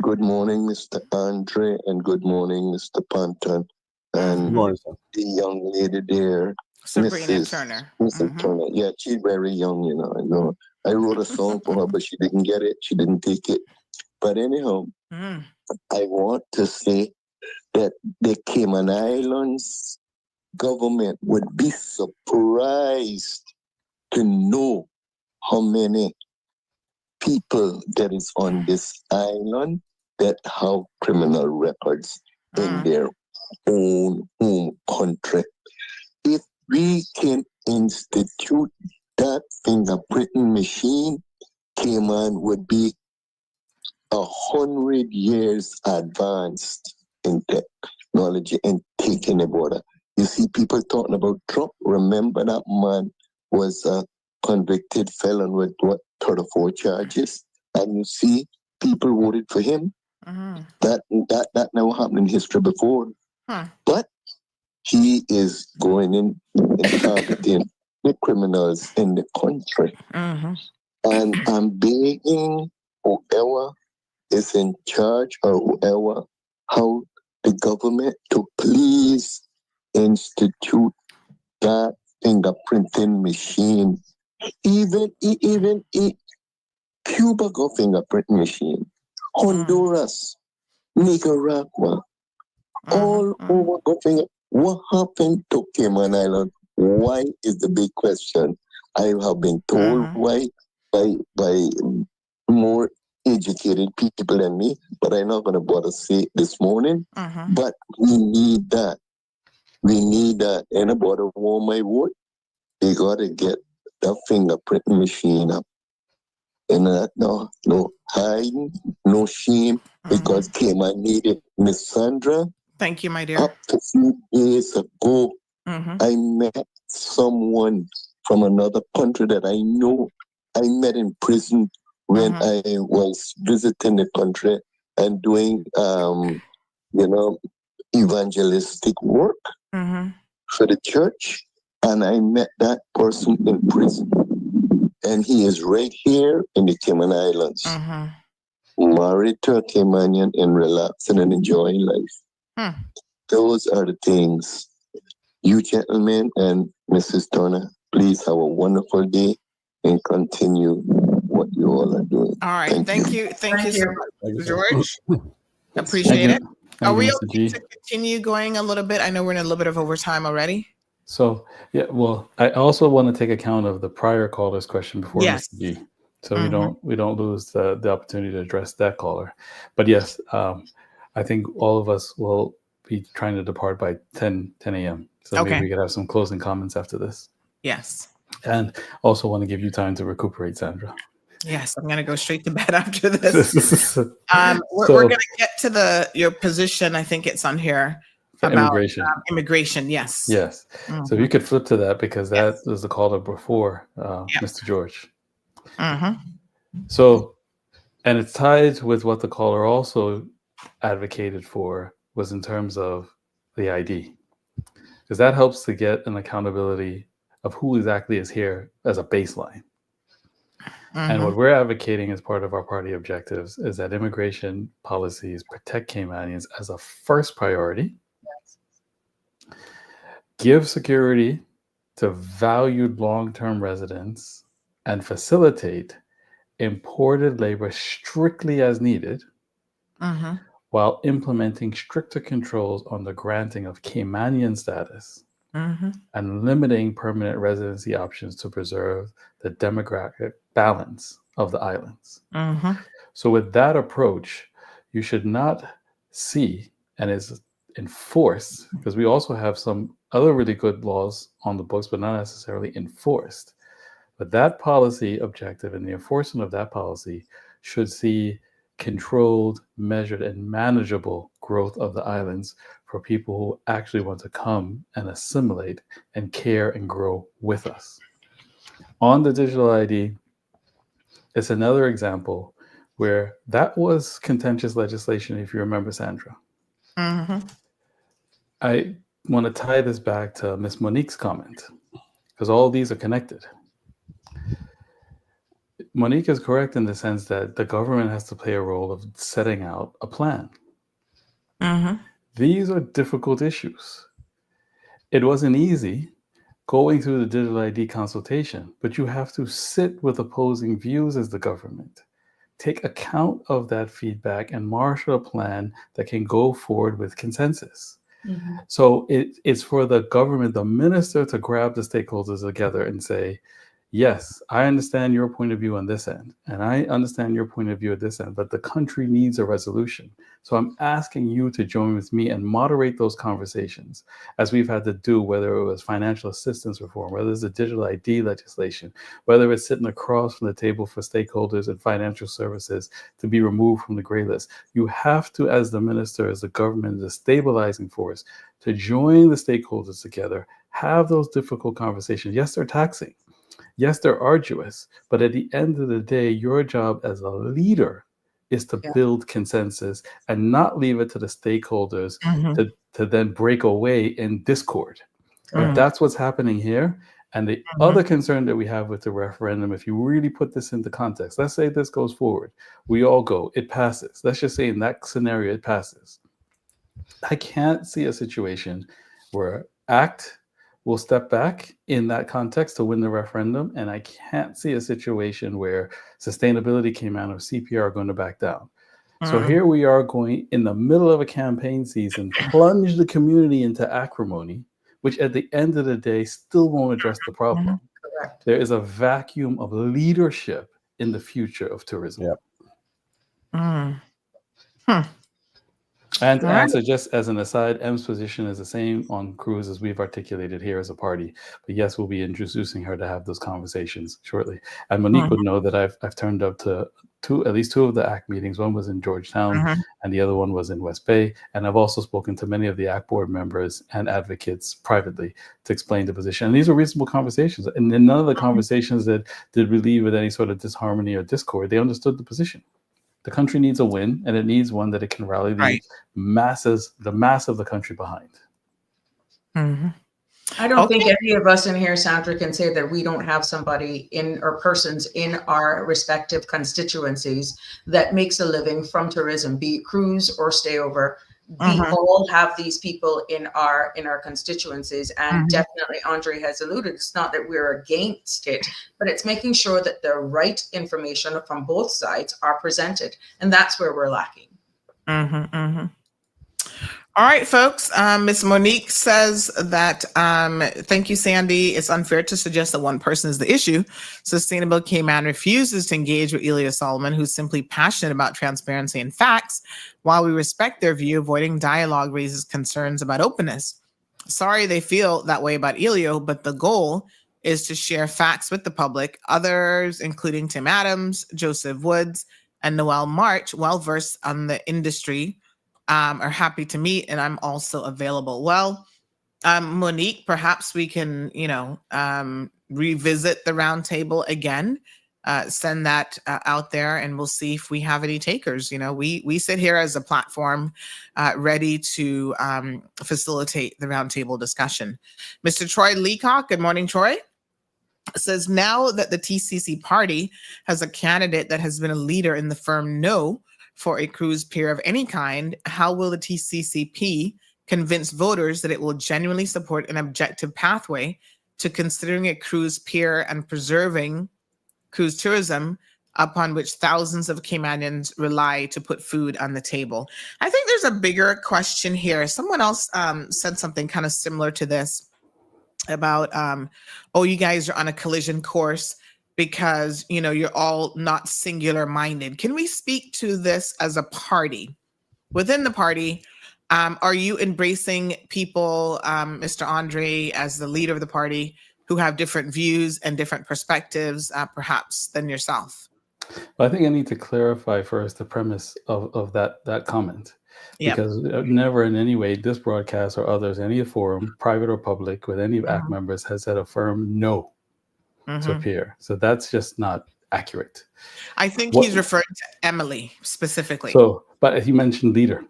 Good morning, Mr. Andre, and good morning, Mr. Panton, and the young lady there, Sabrina Turner. Mrs. Turner. Yeah, she's very young, you know. I know. I wrote a song for her, but she didn't get it. She didn't take it. But anyhow, I want to say that the Cayman Islands government would be surprised to know how many people that is on this island that have criminal records in their own home country. If we can institute that fingerprinting machine, Cayman would be 100 years advanced in technology and taking the border. You see people talking about Trump. Remember that man was a convicted felon with 34 charges, and you see people voted for him. That never happened in history before. But he is going in and targeting the criminals in the country. And I'm begging whoever is in charge or whoever, how the government to please institute that fingerprinting machine. Even Cuba got fingerprinting machine. Honduras, Nicaragua, all over got finger. What happened to Cayman Island? Why is the big question. I have been told why by more educated people than me, but I'm not going to bother say it this morning. But we need that. We need that. Anybody want my vote? They got to get the fingerprint machine up. And no hiding, no shame, because Cayman needed Miss Sandra. Thank you, my dear. Up to a few days ago, I met someone from another country that I know. I met in prison when I was visiting the country and doing, evangelistic work for the church. And I met that person in prison. And he is right here in the Cayman Islands, married to a Caymanian and relaxing and enjoying life. Those are the things. You gentlemen and Mrs. Turner, please have a wonderful day and continue what you all are doing. All right. Thank you. Thank you so much, George. Appreciate it. Are we okay to continue going a little bit? I know we're in a little bit of overtime already. So, yeah, well, I also want to take account of the prior caller's question before Mr. G. So we don't lose the opportunity to address that caller. But yes, I think all of us will be trying to depart by 10 a.m. So maybe we could have some closing comments after this. Yes. And also want to give you time to recuperate, Sandra. Yes, I'm going to go straight to bed after this. We're going to get to your position. I think it's on here. About immigration, yes. Yes. So if you could flip to that, because that was the caller before Mr. George. So, and it's tied with what the caller also advocated for was in terms of the ID, because that helps to get an accountability of who exactly is here as a baseline. And what we're advocating as part of our party objectives is that immigration policies protect Caymanians as a first priority, give security to valued long-term residents, and facilitate imported labor strictly as needed, while implementing stricter controls on the granting of Caymanian status and limiting permanent residency options to preserve the demographic balance of the islands. So with that approach, you should not see, and is enforced, because we also have some other really good laws on the books, but not necessarily enforced. But that policy objective and the enforcement of that policy should see controlled, measured, and manageable growth of the islands for people who actually want to come and assimilate and care and grow with us. On the digital ID, it's another example where that was contentious legislation, if you remember, Sandra. I want to tie this back to Ms. Monique's comment, because all these are connected. Monique is correct in the sense that the government has to play a role of setting out a plan. These are difficult issues. It wasn't easy going through the digital ID consultation, but you have to sit with opposing views as the government. Take account of that feedback and marshal a plan that can go forward with consensus. So it's for the government, the minister, to grab the stakeholders together and say, yes, I understand your point of view on this end, and I understand your point of view at this end, but the country needs a resolution. So I'm asking you to join with me and moderate those conversations, as we've had to do, whether it was financial assistance reform, whether it's the digital ID legislation, whether it's sitting across from the table for stakeholders and financial services to be removed from the gray list. You have to, as the minister, as the government, as a stabilizing force, to join the stakeholders together, have those difficult conversations. Yes, they're taxing. Yes, they're arduous, but at the end of the day, your job as a leader is to build consensus and not leave it to the stakeholders to then break away in discord. But that's what's happening here. And the other concern that we have with the referendum, if you really put this into context, let's say this goes forward, we all go, it passes. Let's just say in that scenario, it passes. I can't see a situation where ACT will step back in that context to win the referendum. And I can't see a situation where sustainability came out or CPR are going to back down. So here we are going in the middle of a campaign season, plunge the community into acrimony, which at the end of the day still won't address the problem. There is a vacuum of leadership in the future of tourism. And to answer, just as an aside, M's position is the same on cruise as we've articulated here as a party. But yes, we'll be introducing her to have those conversations shortly. And Monique would know that I've turned up to at least two of the ACT meetings. One was in Georgetown and the other one was in West Bay. And I've also spoken to many of the ACT board members and advocates privately to explain the position. And these were reasonable conversations. And in none of the conversations that did relieve with any sort of disharmony or discord, they understood the position. The country needs a win, and it needs one that it can rally the masses, the mass of the country behind. I don't think any of us in here, Sandra, can say that we don't have somebody in or persons in our respective constituencies that makes a living from tourism, be it cruise or stay over. We all have these people in our constituencies, and definitely Andre has alluded, it's not that we're against it, but it's making sure that the right information from both sides are presented, and that's where we're lacking. All right, folks. Ms. Monique says that, thank you, Sandy. It's unfair to suggest that one person is the issue. Sustainable Cayman refuses to engage with Elia Solomon, who's simply passionate about transparency and facts. While we respect their view, avoiding dialogue raises concerns about openness. Sorry they feel that way about Elio, but the goal is to share facts with the public. Others, including Tim Adams, Joseph Woods, and Noel March, well-versed on the industry, are happy to meet, and I'm also available. Well, Monique, perhaps we can, revisit the roundtable again, send that out there, and we'll see if we have any takers. We sit here as a platform ready to facilitate the roundtable discussion. Mr. Troy Leacock, good morning, Troy. Says, now that the TCC party has a candidate that has been a leader in the firm no for a cruise pier of any kind, how will the TCCP convince voters that it will genuinely support an objective pathway to considering a cruise pier and preserving cruise tourism upon which thousands of Caymanians rely to put food on the table? I think there's a bigger question here. Someone else said something kind of similar to this about, you guys are on a collision course because, you're all not singular minded. Can we speak to this as a party? Within the party, are you embracing people, Mr. Andre, as the leader of the party, who have different views and different perspectives, perhaps, than yourself? Well, I think I need to clarify first the premise of that comment. Because never in any way this broadcast or others, any forum, private or public, with any ACT members has said a firm no to appear. So that's just not accurate. I think he's referring to Emily specifically. So, but he mentioned leader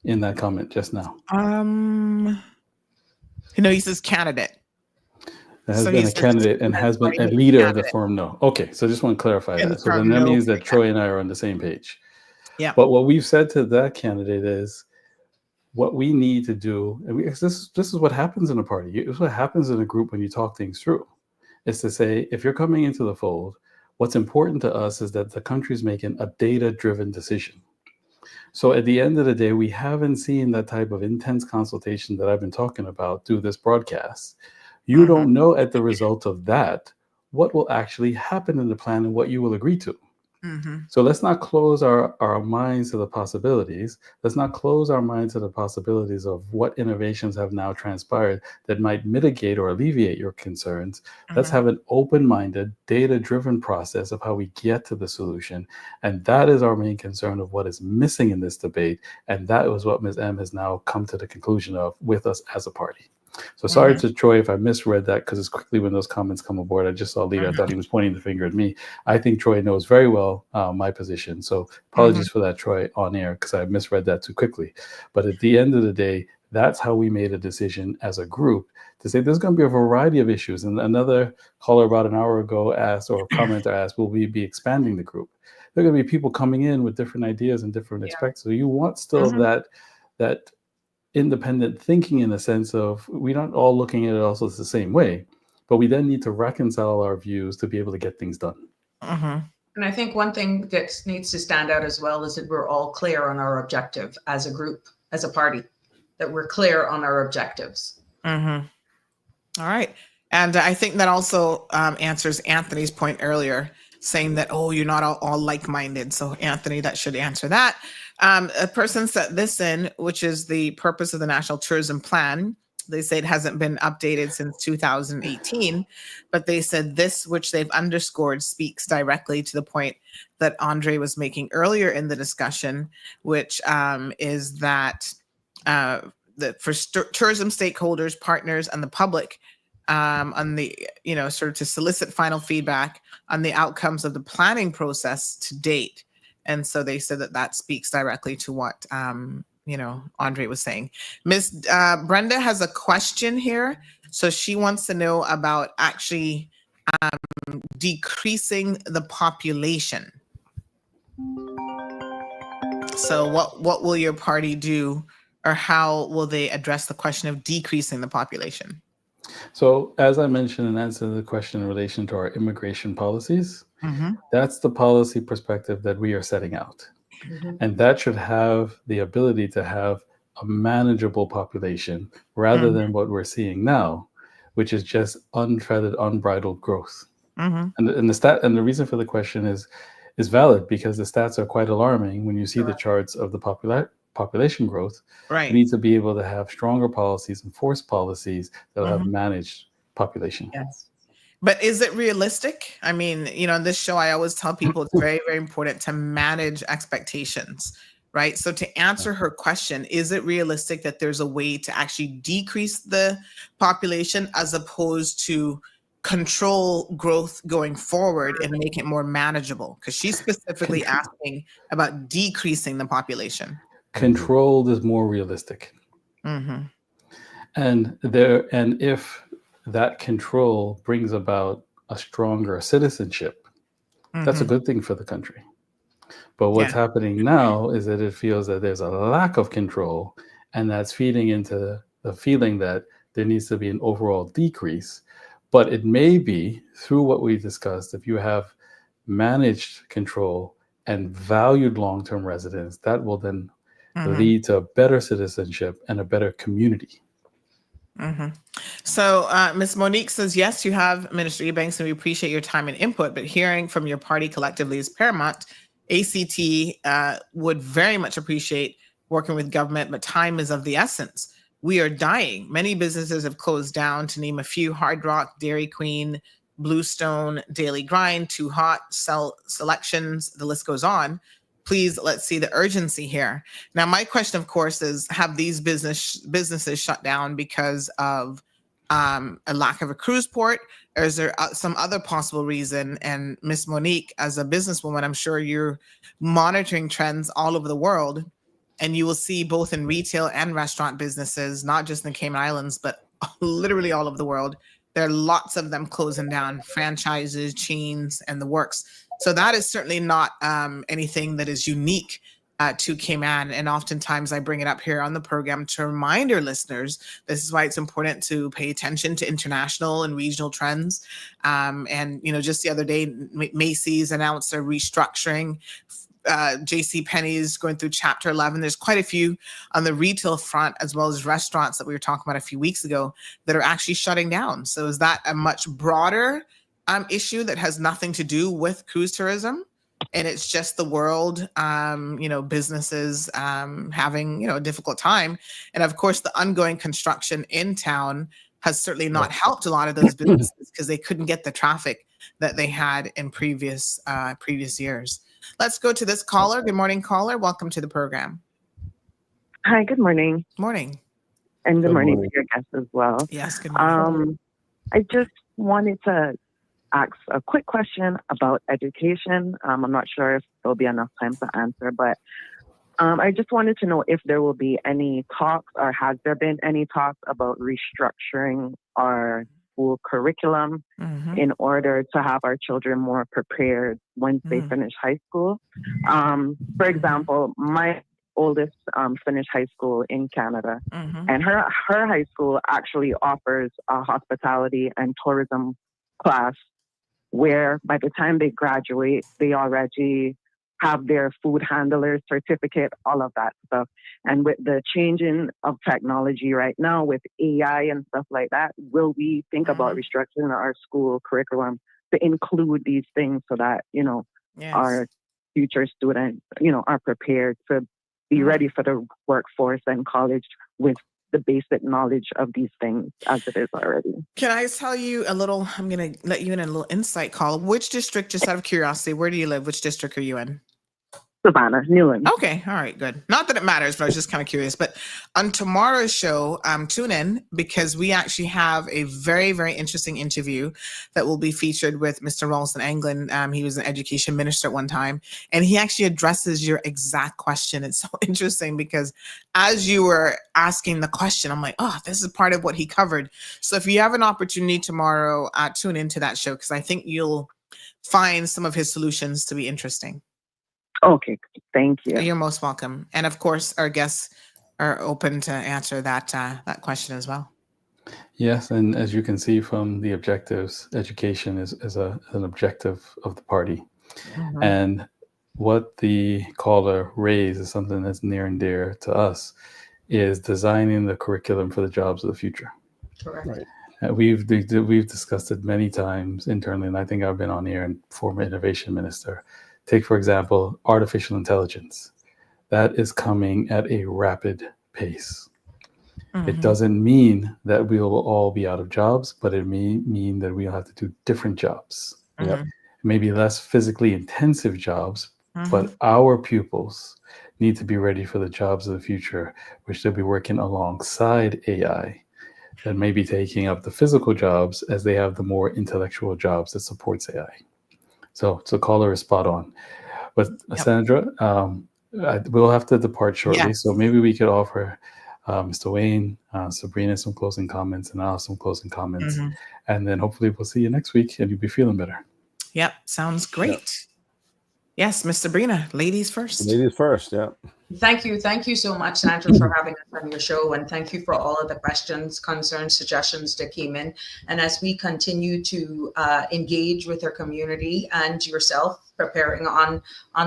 in that comment just now. He says candidate. Has So been he a says candidate and has been a leader of the forum. No. Okay. So I just want to clarify that. So then that means that Troy and I are on the same page. Yeah. But what we've said to that candidate is what we need to do. And this is what happens in a party. It's what happens in a group when you talk things through. Is to say, if you're coming into the fold, what's important to us is that the country's making a data-driven decision. So at the end of the day, we haven't seen that type of intense consultation that I've been talking about through this broadcast. You don't know at the result of that what will actually happen in the plan and what you will agree to. So let's not close our minds to the possibilities. Let's not close our minds to the possibilities of what innovations have now transpired that might mitigate or alleviate your concerns. Let's have an open-minded, data-driven process of how we get to the solution. And that is our main concern of what is missing in this debate. And that was what Ms. M has now come to the conclusion of with us as a party. So sorry to Troy if I misread that, because it's quickly when those comments come aboard. I just saw Leader. I thought he was pointing the finger at me. I think Troy knows very well my position. So apologies for that, Troy, on air, because I misread that too quickly. But at the end of the day, that's how we made a decision as a group to say there's going to be a variety of issues. And another caller about an hour ago asked, or commenter asked, will we be expanding the group? There are going to be people coming in with different ideas and different expectations. So you want still that independent thinking, in the sense of we're not all looking at it also the same way, but we then need to reconcile our views to be able to get things done. And I think one thing that needs to stand out as well is that we're all clear on our objective as a group, as a party, that we're clear on our objectives. All right. And I think that also answers Anthony's point earlier, saying that, oh, you're not all like-minded. So Anthony, that should answer that. A person set this in, which is the purpose of the National Tourism Plan. They say it hasn't been updated since 2018, but they said this, which they've underscored, speaks directly to the point that Andre was making earlier in the discussion, which is that for tourism stakeholders, partners, and the public, on the, sort of to solicit final feedback on the outcomes of the planning process to date. And so they said that speaks directly to what, Andre was saying. Miss Brenda has a question here. So she wants to know about actually decreasing the population. So what will your party do, or how will they address the question of decreasing the population? So as I mentioned in answer to the question in relation to our immigration policies, that's the policy perspective that we are setting out. And that should have the ability to have a manageable population rather than what we're seeing now, which is just unfettered, unbridled growth. And the reason for the question is valid, because the stats are quite alarming when you see the charts of the population growth. Right. We need to be able to have stronger policies and force policies that will have managed population. Yes. But is it realistic? I mean, on this show, I always tell people it's very, very important to manage expectations, right? So to answer her question, is it realistic that there's a way to actually decrease the population as opposed to control growth going forward and make it more manageable? Because she's specifically asking about decreasing the population. Controlled is more realistic. And if that control brings about a stronger citizenship, that's a good thing for the country. But what's happening now is that it feels that there's a lack of control, and that's feeding into the feeling that there needs to be an overall decrease. But it may be, through what we discussed, if you have managed control and valued long-term residents, that will then lead to better citizenship and a better community. So Ms. Monique says, yes, you have, Minister Eubanks, and we appreciate your time and input, but hearing from your party collectively is paramount. ACT would very much appreciate working with government, but time is of the essence. We are dying. Many businesses have closed down, to name a few: Hard Rock, Dairy Queen, Bluestone, Daily Grind, Too Hot, Selections, the list goes on. Please, let's see the urgency here. Now, my question, of course, is, have these businesses shut down because of a lack of a cruise port, or is there some other possible reason? And Miss Monique, as a businesswoman, I'm sure you're monitoring trends all over the world, and you will see both in retail and restaurant businesses, not just in the Cayman Islands, but literally all over the world, there are lots of them closing down, franchises, chains, and the works. So that is certainly not anything that is unique to Cayman. And oftentimes I bring it up here on the program to remind our listeners, this is why it's important to pay attention to international and regional trends. And, just the other day, Macy's announced a restructuring. J.C. Penney's going through Chapter 11. There's quite a few on the retail front, as well as restaurants that we were talking about a few weeks ago that are actually shutting down. So is that a much broader issue that has nothing to do with cruise tourism? And it's just the world, businesses having, a difficult time. And of course, the ongoing construction in town has certainly not helped a lot of those businesses because they couldn't get the traffic that they had in previous years. Let's go to this caller. Good morning, caller. Welcome to the program. Hi, good morning. Morning. And good morning to your guests as well. Yes, good morning. I just wanted to ask a quick question about education. I'm not sure if there'll be enough time to answer, but I just wanted to know if there will be any talks, or has there been any talks about restructuring our school curriculum in order to have our children more prepared once they finish high school. For example, my oldest finished high school in Canada, and her high school actually offers a hospitality and tourism class where by the time they graduate, they already have their food handler certificate, all of that stuff. And with the changing of technology right now with AI and stuff like that, will we think about restructuring our school curriculum to include these things so that, our future students, are prepared to be ready for the workforce and college with the basic knowledge of these things as it is already. Can I tell you a little, I'm going to let you in a little insight call. Which district, just out of curiosity, where do you live? Which district are you in? Savannah, Newland. Okay. All right, good. Not that it matters, but I was just kind of curious. But on tomorrow's show, tune in because we actually have a very, very interesting interview that will be featured with Mr. Ralston Anglin. He was an education minister at one time, and he actually addresses your exact question. It's so interesting because as you were asking the question, I'm like, oh, this is part of what he covered. So if you have an opportunity tomorrow, tune into that show because I think you'll find some of his solutions to be interesting. Okay, thank you. You're most welcome. And of course, our guests are open to answer that question as well. Yes, and as you can see from the objectives, education is an objective of the party. And what the caller raised is something that's near and dear to us, is designing the curriculum for the jobs of the future. Correct. Right. We've discussed it many times internally, and I think I've been on here and former innovation minister. Take, for example, artificial intelligence. That is coming at a rapid pace. It doesn't mean that we will all be out of jobs, but it may mean that we'll have to do different jobs. Maybe less physically intensive jobs, but our pupils need to be ready for the jobs of the future, which they'll be working alongside AI that may be taking up the physical jobs as they have the more intellectual jobs that supports AI. So caller is spot on. But Sandra, we'll have to depart shortly. Yes. So maybe we could offer Mr. Wayne, Sabrina some closing comments, and I'll have some closing comments. And then hopefully we'll see you next week and you'll be feeling better. Yep, sounds great. Yes, Miss Sabrina, ladies first. Ladies first, yeah. Thank you so much, Sandra, for having us on your show. And thank you for all of the questions, concerns, suggestions that came in. And as we continue to engage with our community and yourself preparing on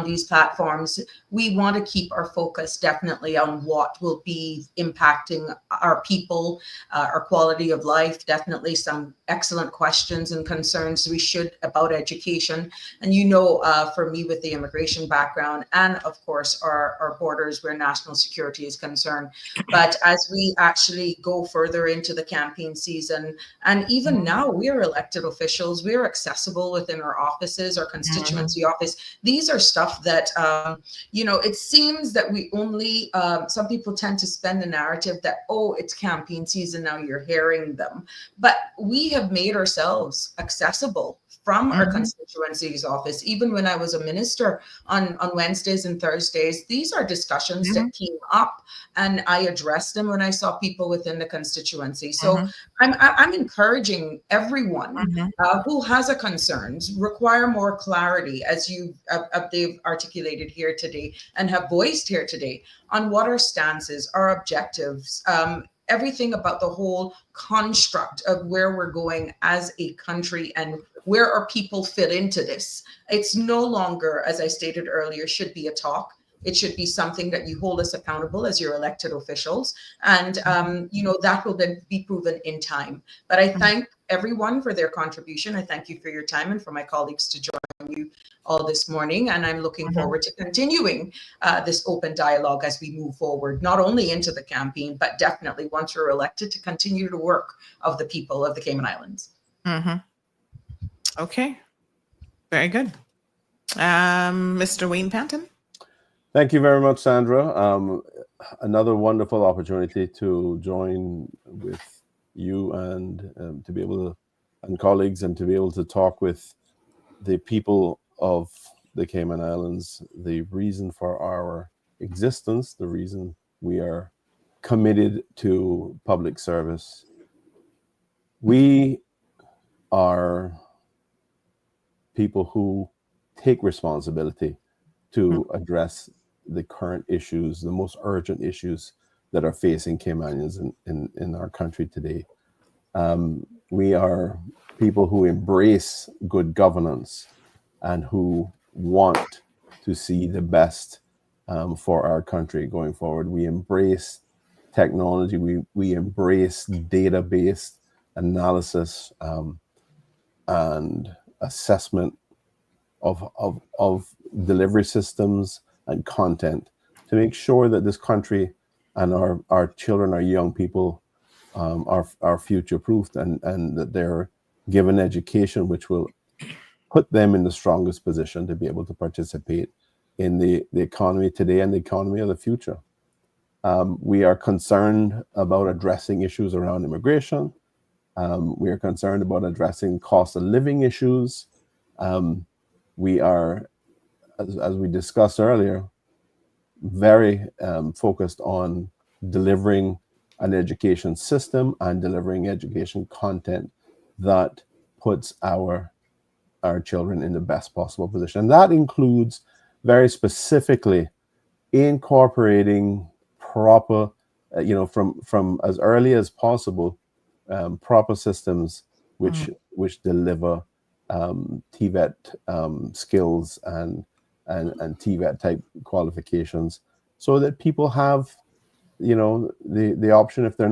these platforms, we want to keep our focus definitely on what will be impacting our people, our quality of life. Definitely some excellent questions and concerns we should about education. And for me with the immigration background and of course our borders where national security is concerned. But as we actually go further into the campaign season, and even now we are elected officials, we are accessible within our offices, our constituency office. These are stuff that, it seems that we only, some people tend to spend the narrative that, oh, it's campaign season, now you're hearing them. But we have made ourselves accessible from our constituency's office. Even when I was a minister on Wednesdays and Thursdays, these are discussions that came up, and I addressed them when I saw people within the constituency. So I'm encouraging everyone who has a concerns, require more clarity, as they've articulated here today and have voiced here today, on what our stances, our objectives, everything about the whole construct of where we're going as a country and where our people fit into this. It's no longer, as I stated earlier, should be a talk. It should be something that you hold us accountable as your elected officials. And, that will then be proven in time. But I thank everyone for their contribution. I thank you for your time and for my colleagues to join you all this morning. And I'm looking forward to continuing this open dialogue as we move forward, not only into the campaign, but definitely once we're elected, to continue the work of the people of the Cayman Islands. Okay. Very good. Mr. Wayne Panton. Thank you very much, Sandra. Another wonderful opportunity to join with you and to be able to, and colleagues, and to be able to talk with the people of the Cayman Islands, the reason for our existence, the reason we are committed to public service. We are people who take responsibility to address the current issues, the most urgent issues that are facing Caymanians in our country today. We are people who embrace good governance and who want to see the best for our country going forward. We embrace technology. We embrace data-based analysis and assessment of delivery systems and content to make sure that this country and our children, our young people, are future-proofed and that they're given education which will put them in the strongest position to be able to participate in the economy today and the economy of the future. We are concerned about addressing issues around immigration. We are concerned about addressing cost of living issues. We are, as we discussed earlier, very focused on delivering an education system and delivering education content that puts our children in the best possible position. And that includes very specifically incorporating proper, from as early as possible, proper systems which deliver TVET skills and TVET type qualifications, so that people have, the option, if they're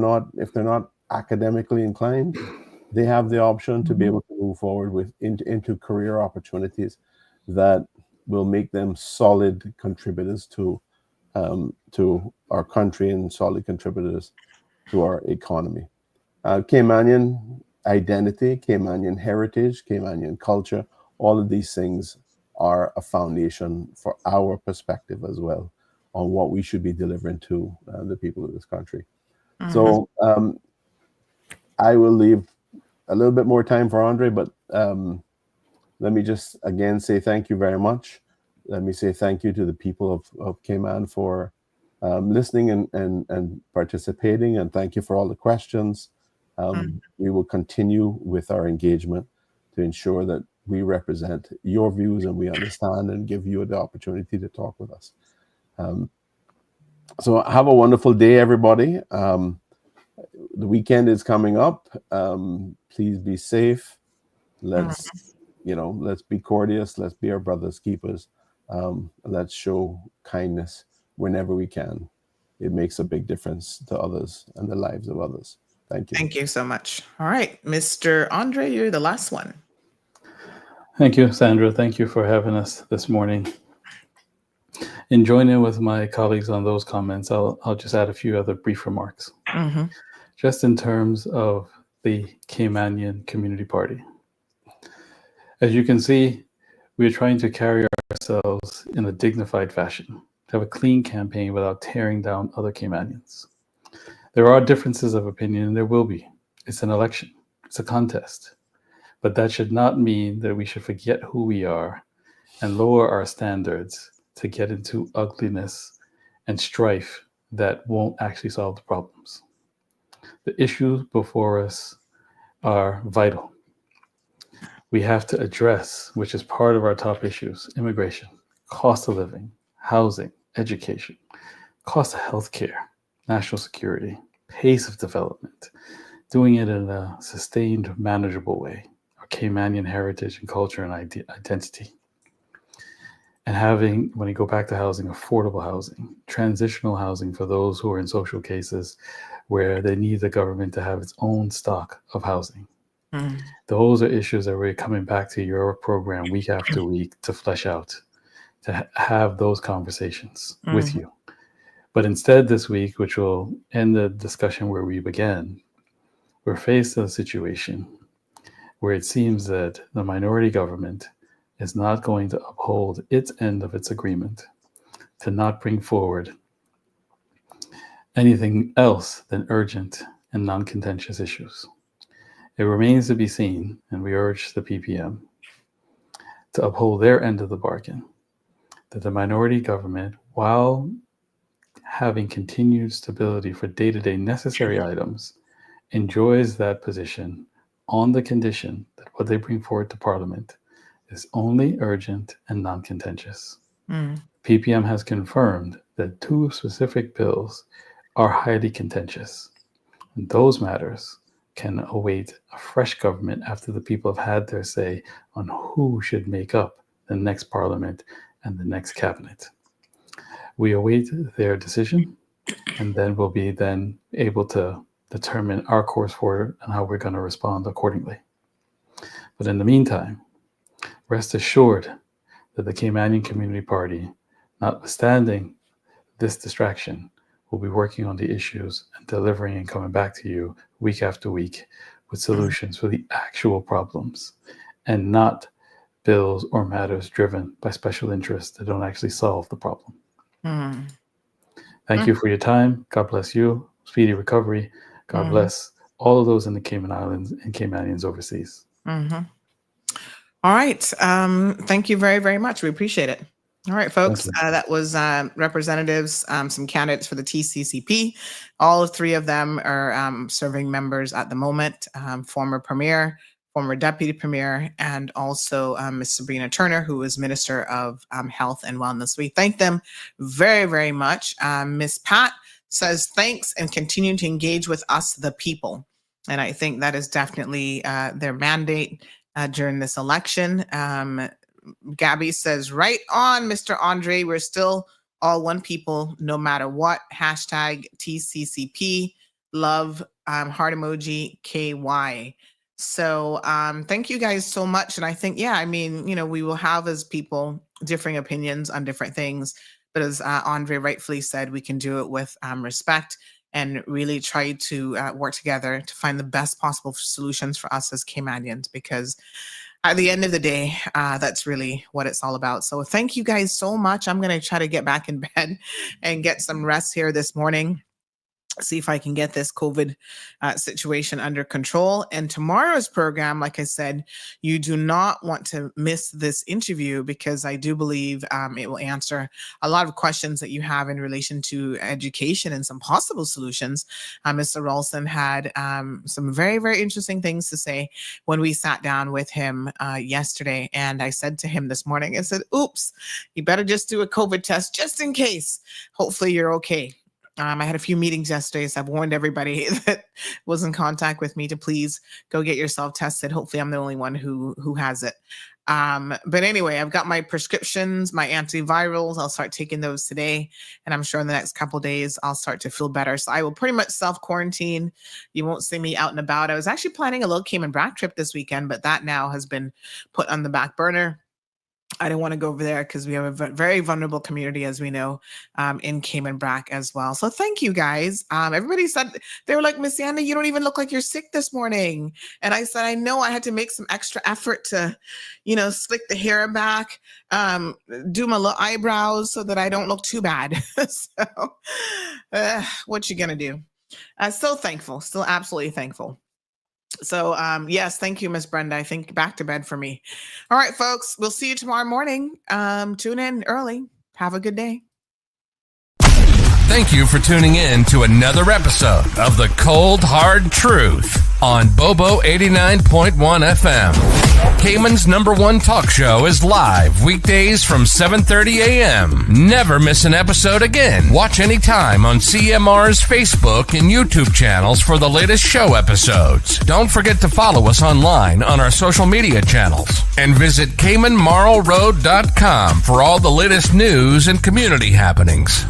not academically inclined, they have the option to be able to move forward into career opportunities that will make them solid contributors to our country and solid contributors to our economy. Caymanian identity, Caymanian heritage, Caymanian culture, all of these things are a foundation for our perspective as well on what we should be delivering to the people of this country. So I will leave a little bit more time for Andre, but let me just again say thank you very much. Let me say thank you to the people of Cayman for listening and participating, and thank you for all the questions. We will continue with our engagement to ensure that we represent your views and we understand and give you the opportunity to talk with us. So have a wonderful day, everybody. The weekend is coming up. Please be safe. Let's be courteous. Let's be our brother's keepers. Let's show kindness whenever we can. It makes a big difference to others and the lives of others. Thank you. Thank you so much. All right, Mr. Andre, you're the last one. Thank you, Sandra. Thank you for having us this morning. In joining with my colleagues on those comments, I'll just add a few other brief remarks. Just in terms of the Caymanian Community Party. As you can see, we are trying to carry ourselves in a dignified fashion, to have a clean campaign without tearing down other Caymanians. There are differences of opinion, and there will be. It's an election. It's a contest. But that should not mean that we should forget who we are and lower our standards to get into ugliness and strife that won't actually solve the problems. The issues before us are vital. We have to address, which is part of our top issues, immigration, cost of living, housing, education, cost of healthcare, national security, pace of development, doing it in a sustained, manageable way, our Caymanian heritage and culture and identity. And having, when you go back to housing, affordable housing, transitional housing for those who are in social cases where they need the government to have its own stock of housing. Those are issues that we're coming back to your program week after week to flesh out, to have those conversations with you. But instead this week, which will end the discussion where we began, we're faced with a situation where it seems that the minority government is not going to uphold its end of its agreement, to not bring forward anything else than urgent and non-contentious issues. It remains to be seen, and we urge the PPM to uphold their end of the bargain, that the minority government, while having continued stability for day-to-day necessary items, enjoys that position on the condition that what they bring forward to Parliament is only urgent and non-contentious. PPM has confirmed that 2 specific bills are highly contentious. And those matters can await a fresh government after the people have had their say on who should make up the next Parliament and the next cabinet. We await their decision, and then we'll be then able to determine our course forward and how we're going to respond accordingly. But in the meantime, rest assured that the Caymanian Community Party, notwithstanding this distraction, will be working on the issues and delivering and coming back to you week after week with solutions for the actual problems and not bills or matters driven by special interests that don't actually solve the problem. Thank you for your time. God bless you. Speedy recovery. God bless all of those in the Cayman Islands and Caymanians overseas. All right. Thank you very, very much. We appreciate it. All right, folks, that was representatives, some candidates for the TCCP. All 3 of them are serving members at the moment, former Premier, former Deputy Premier, and also Ms. Sabrina Turner, who is Minister of Health and Wellness. We thank them very, very much. Ms. Pat says, thanks and continue to engage with us, the people. And I think that is definitely their mandate during this election. Gabby says, right on, Mr. Andre. We're still all one people, no matter what. Hashtag TCCP. Love, heart emoji, KY. So thank you guys so much. And I think, we will have as people differing opinions on different things. But as Andre rightfully said, we can do it with respect and really try to work together to find the best possible solutions for us as Caymanians, because at the end of the day, that's really what it's all about. So thank you guys so much. I'm going to try to get back in bed and get some rest here this morning. See if I can get this COVID situation under control. And tomorrow's program, like I said, you do not want to miss this interview, because I do believe it will answer a lot of questions that you have in relation to education and some possible solutions. Mr. Ralston had some very, very interesting things to say when we sat down with him yesterday. And I said to him this morning, I said, oops, you better just do a COVID test just in case. Hopefully you're okay. I had a few meetings yesterday, so I've warned everybody that was in contact with me to please go get yourself tested. Hopefully I'm the only one who has it. But anyway, I've got my prescriptions, my antivirals. I'll start taking those today. And I'm sure in the next couple of days, I'll start to feel better. So I will pretty much self-quarantine. You won't see me out and about. I was actually planning a little Cayman Brac trip this weekend, but that now has been put on the back burner. I don't want to go over there because we have a very vulnerable community, as we know, in Cayman Brac as well. So thank you guys. Everybody said, they were like, Miss Anna, you don't even look like you're sick this morning. And I said, I know I had to make some extra effort to, slick the hair back, do my little eyebrows so that I don't look too bad. So what you going to do? Still thankful, still absolutely thankful. So, yes, thank you, Miss Brenda. I think back to bed for me. All right, folks, we'll see you tomorrow morning. Tune in early. Have a good day. Thank you for tuning in to another episode of The Cold Hard Truth on Bobo 89.1 FM. Cayman's #1 talk show is live weekdays from 7:30 a.m. Never miss an episode again. Watch anytime on CMR's Facebook and YouTube channels for the latest show episodes. Don't forget to follow us online on our social media channels. And visit CaymanMarlRoad.com for all the latest news and community happenings.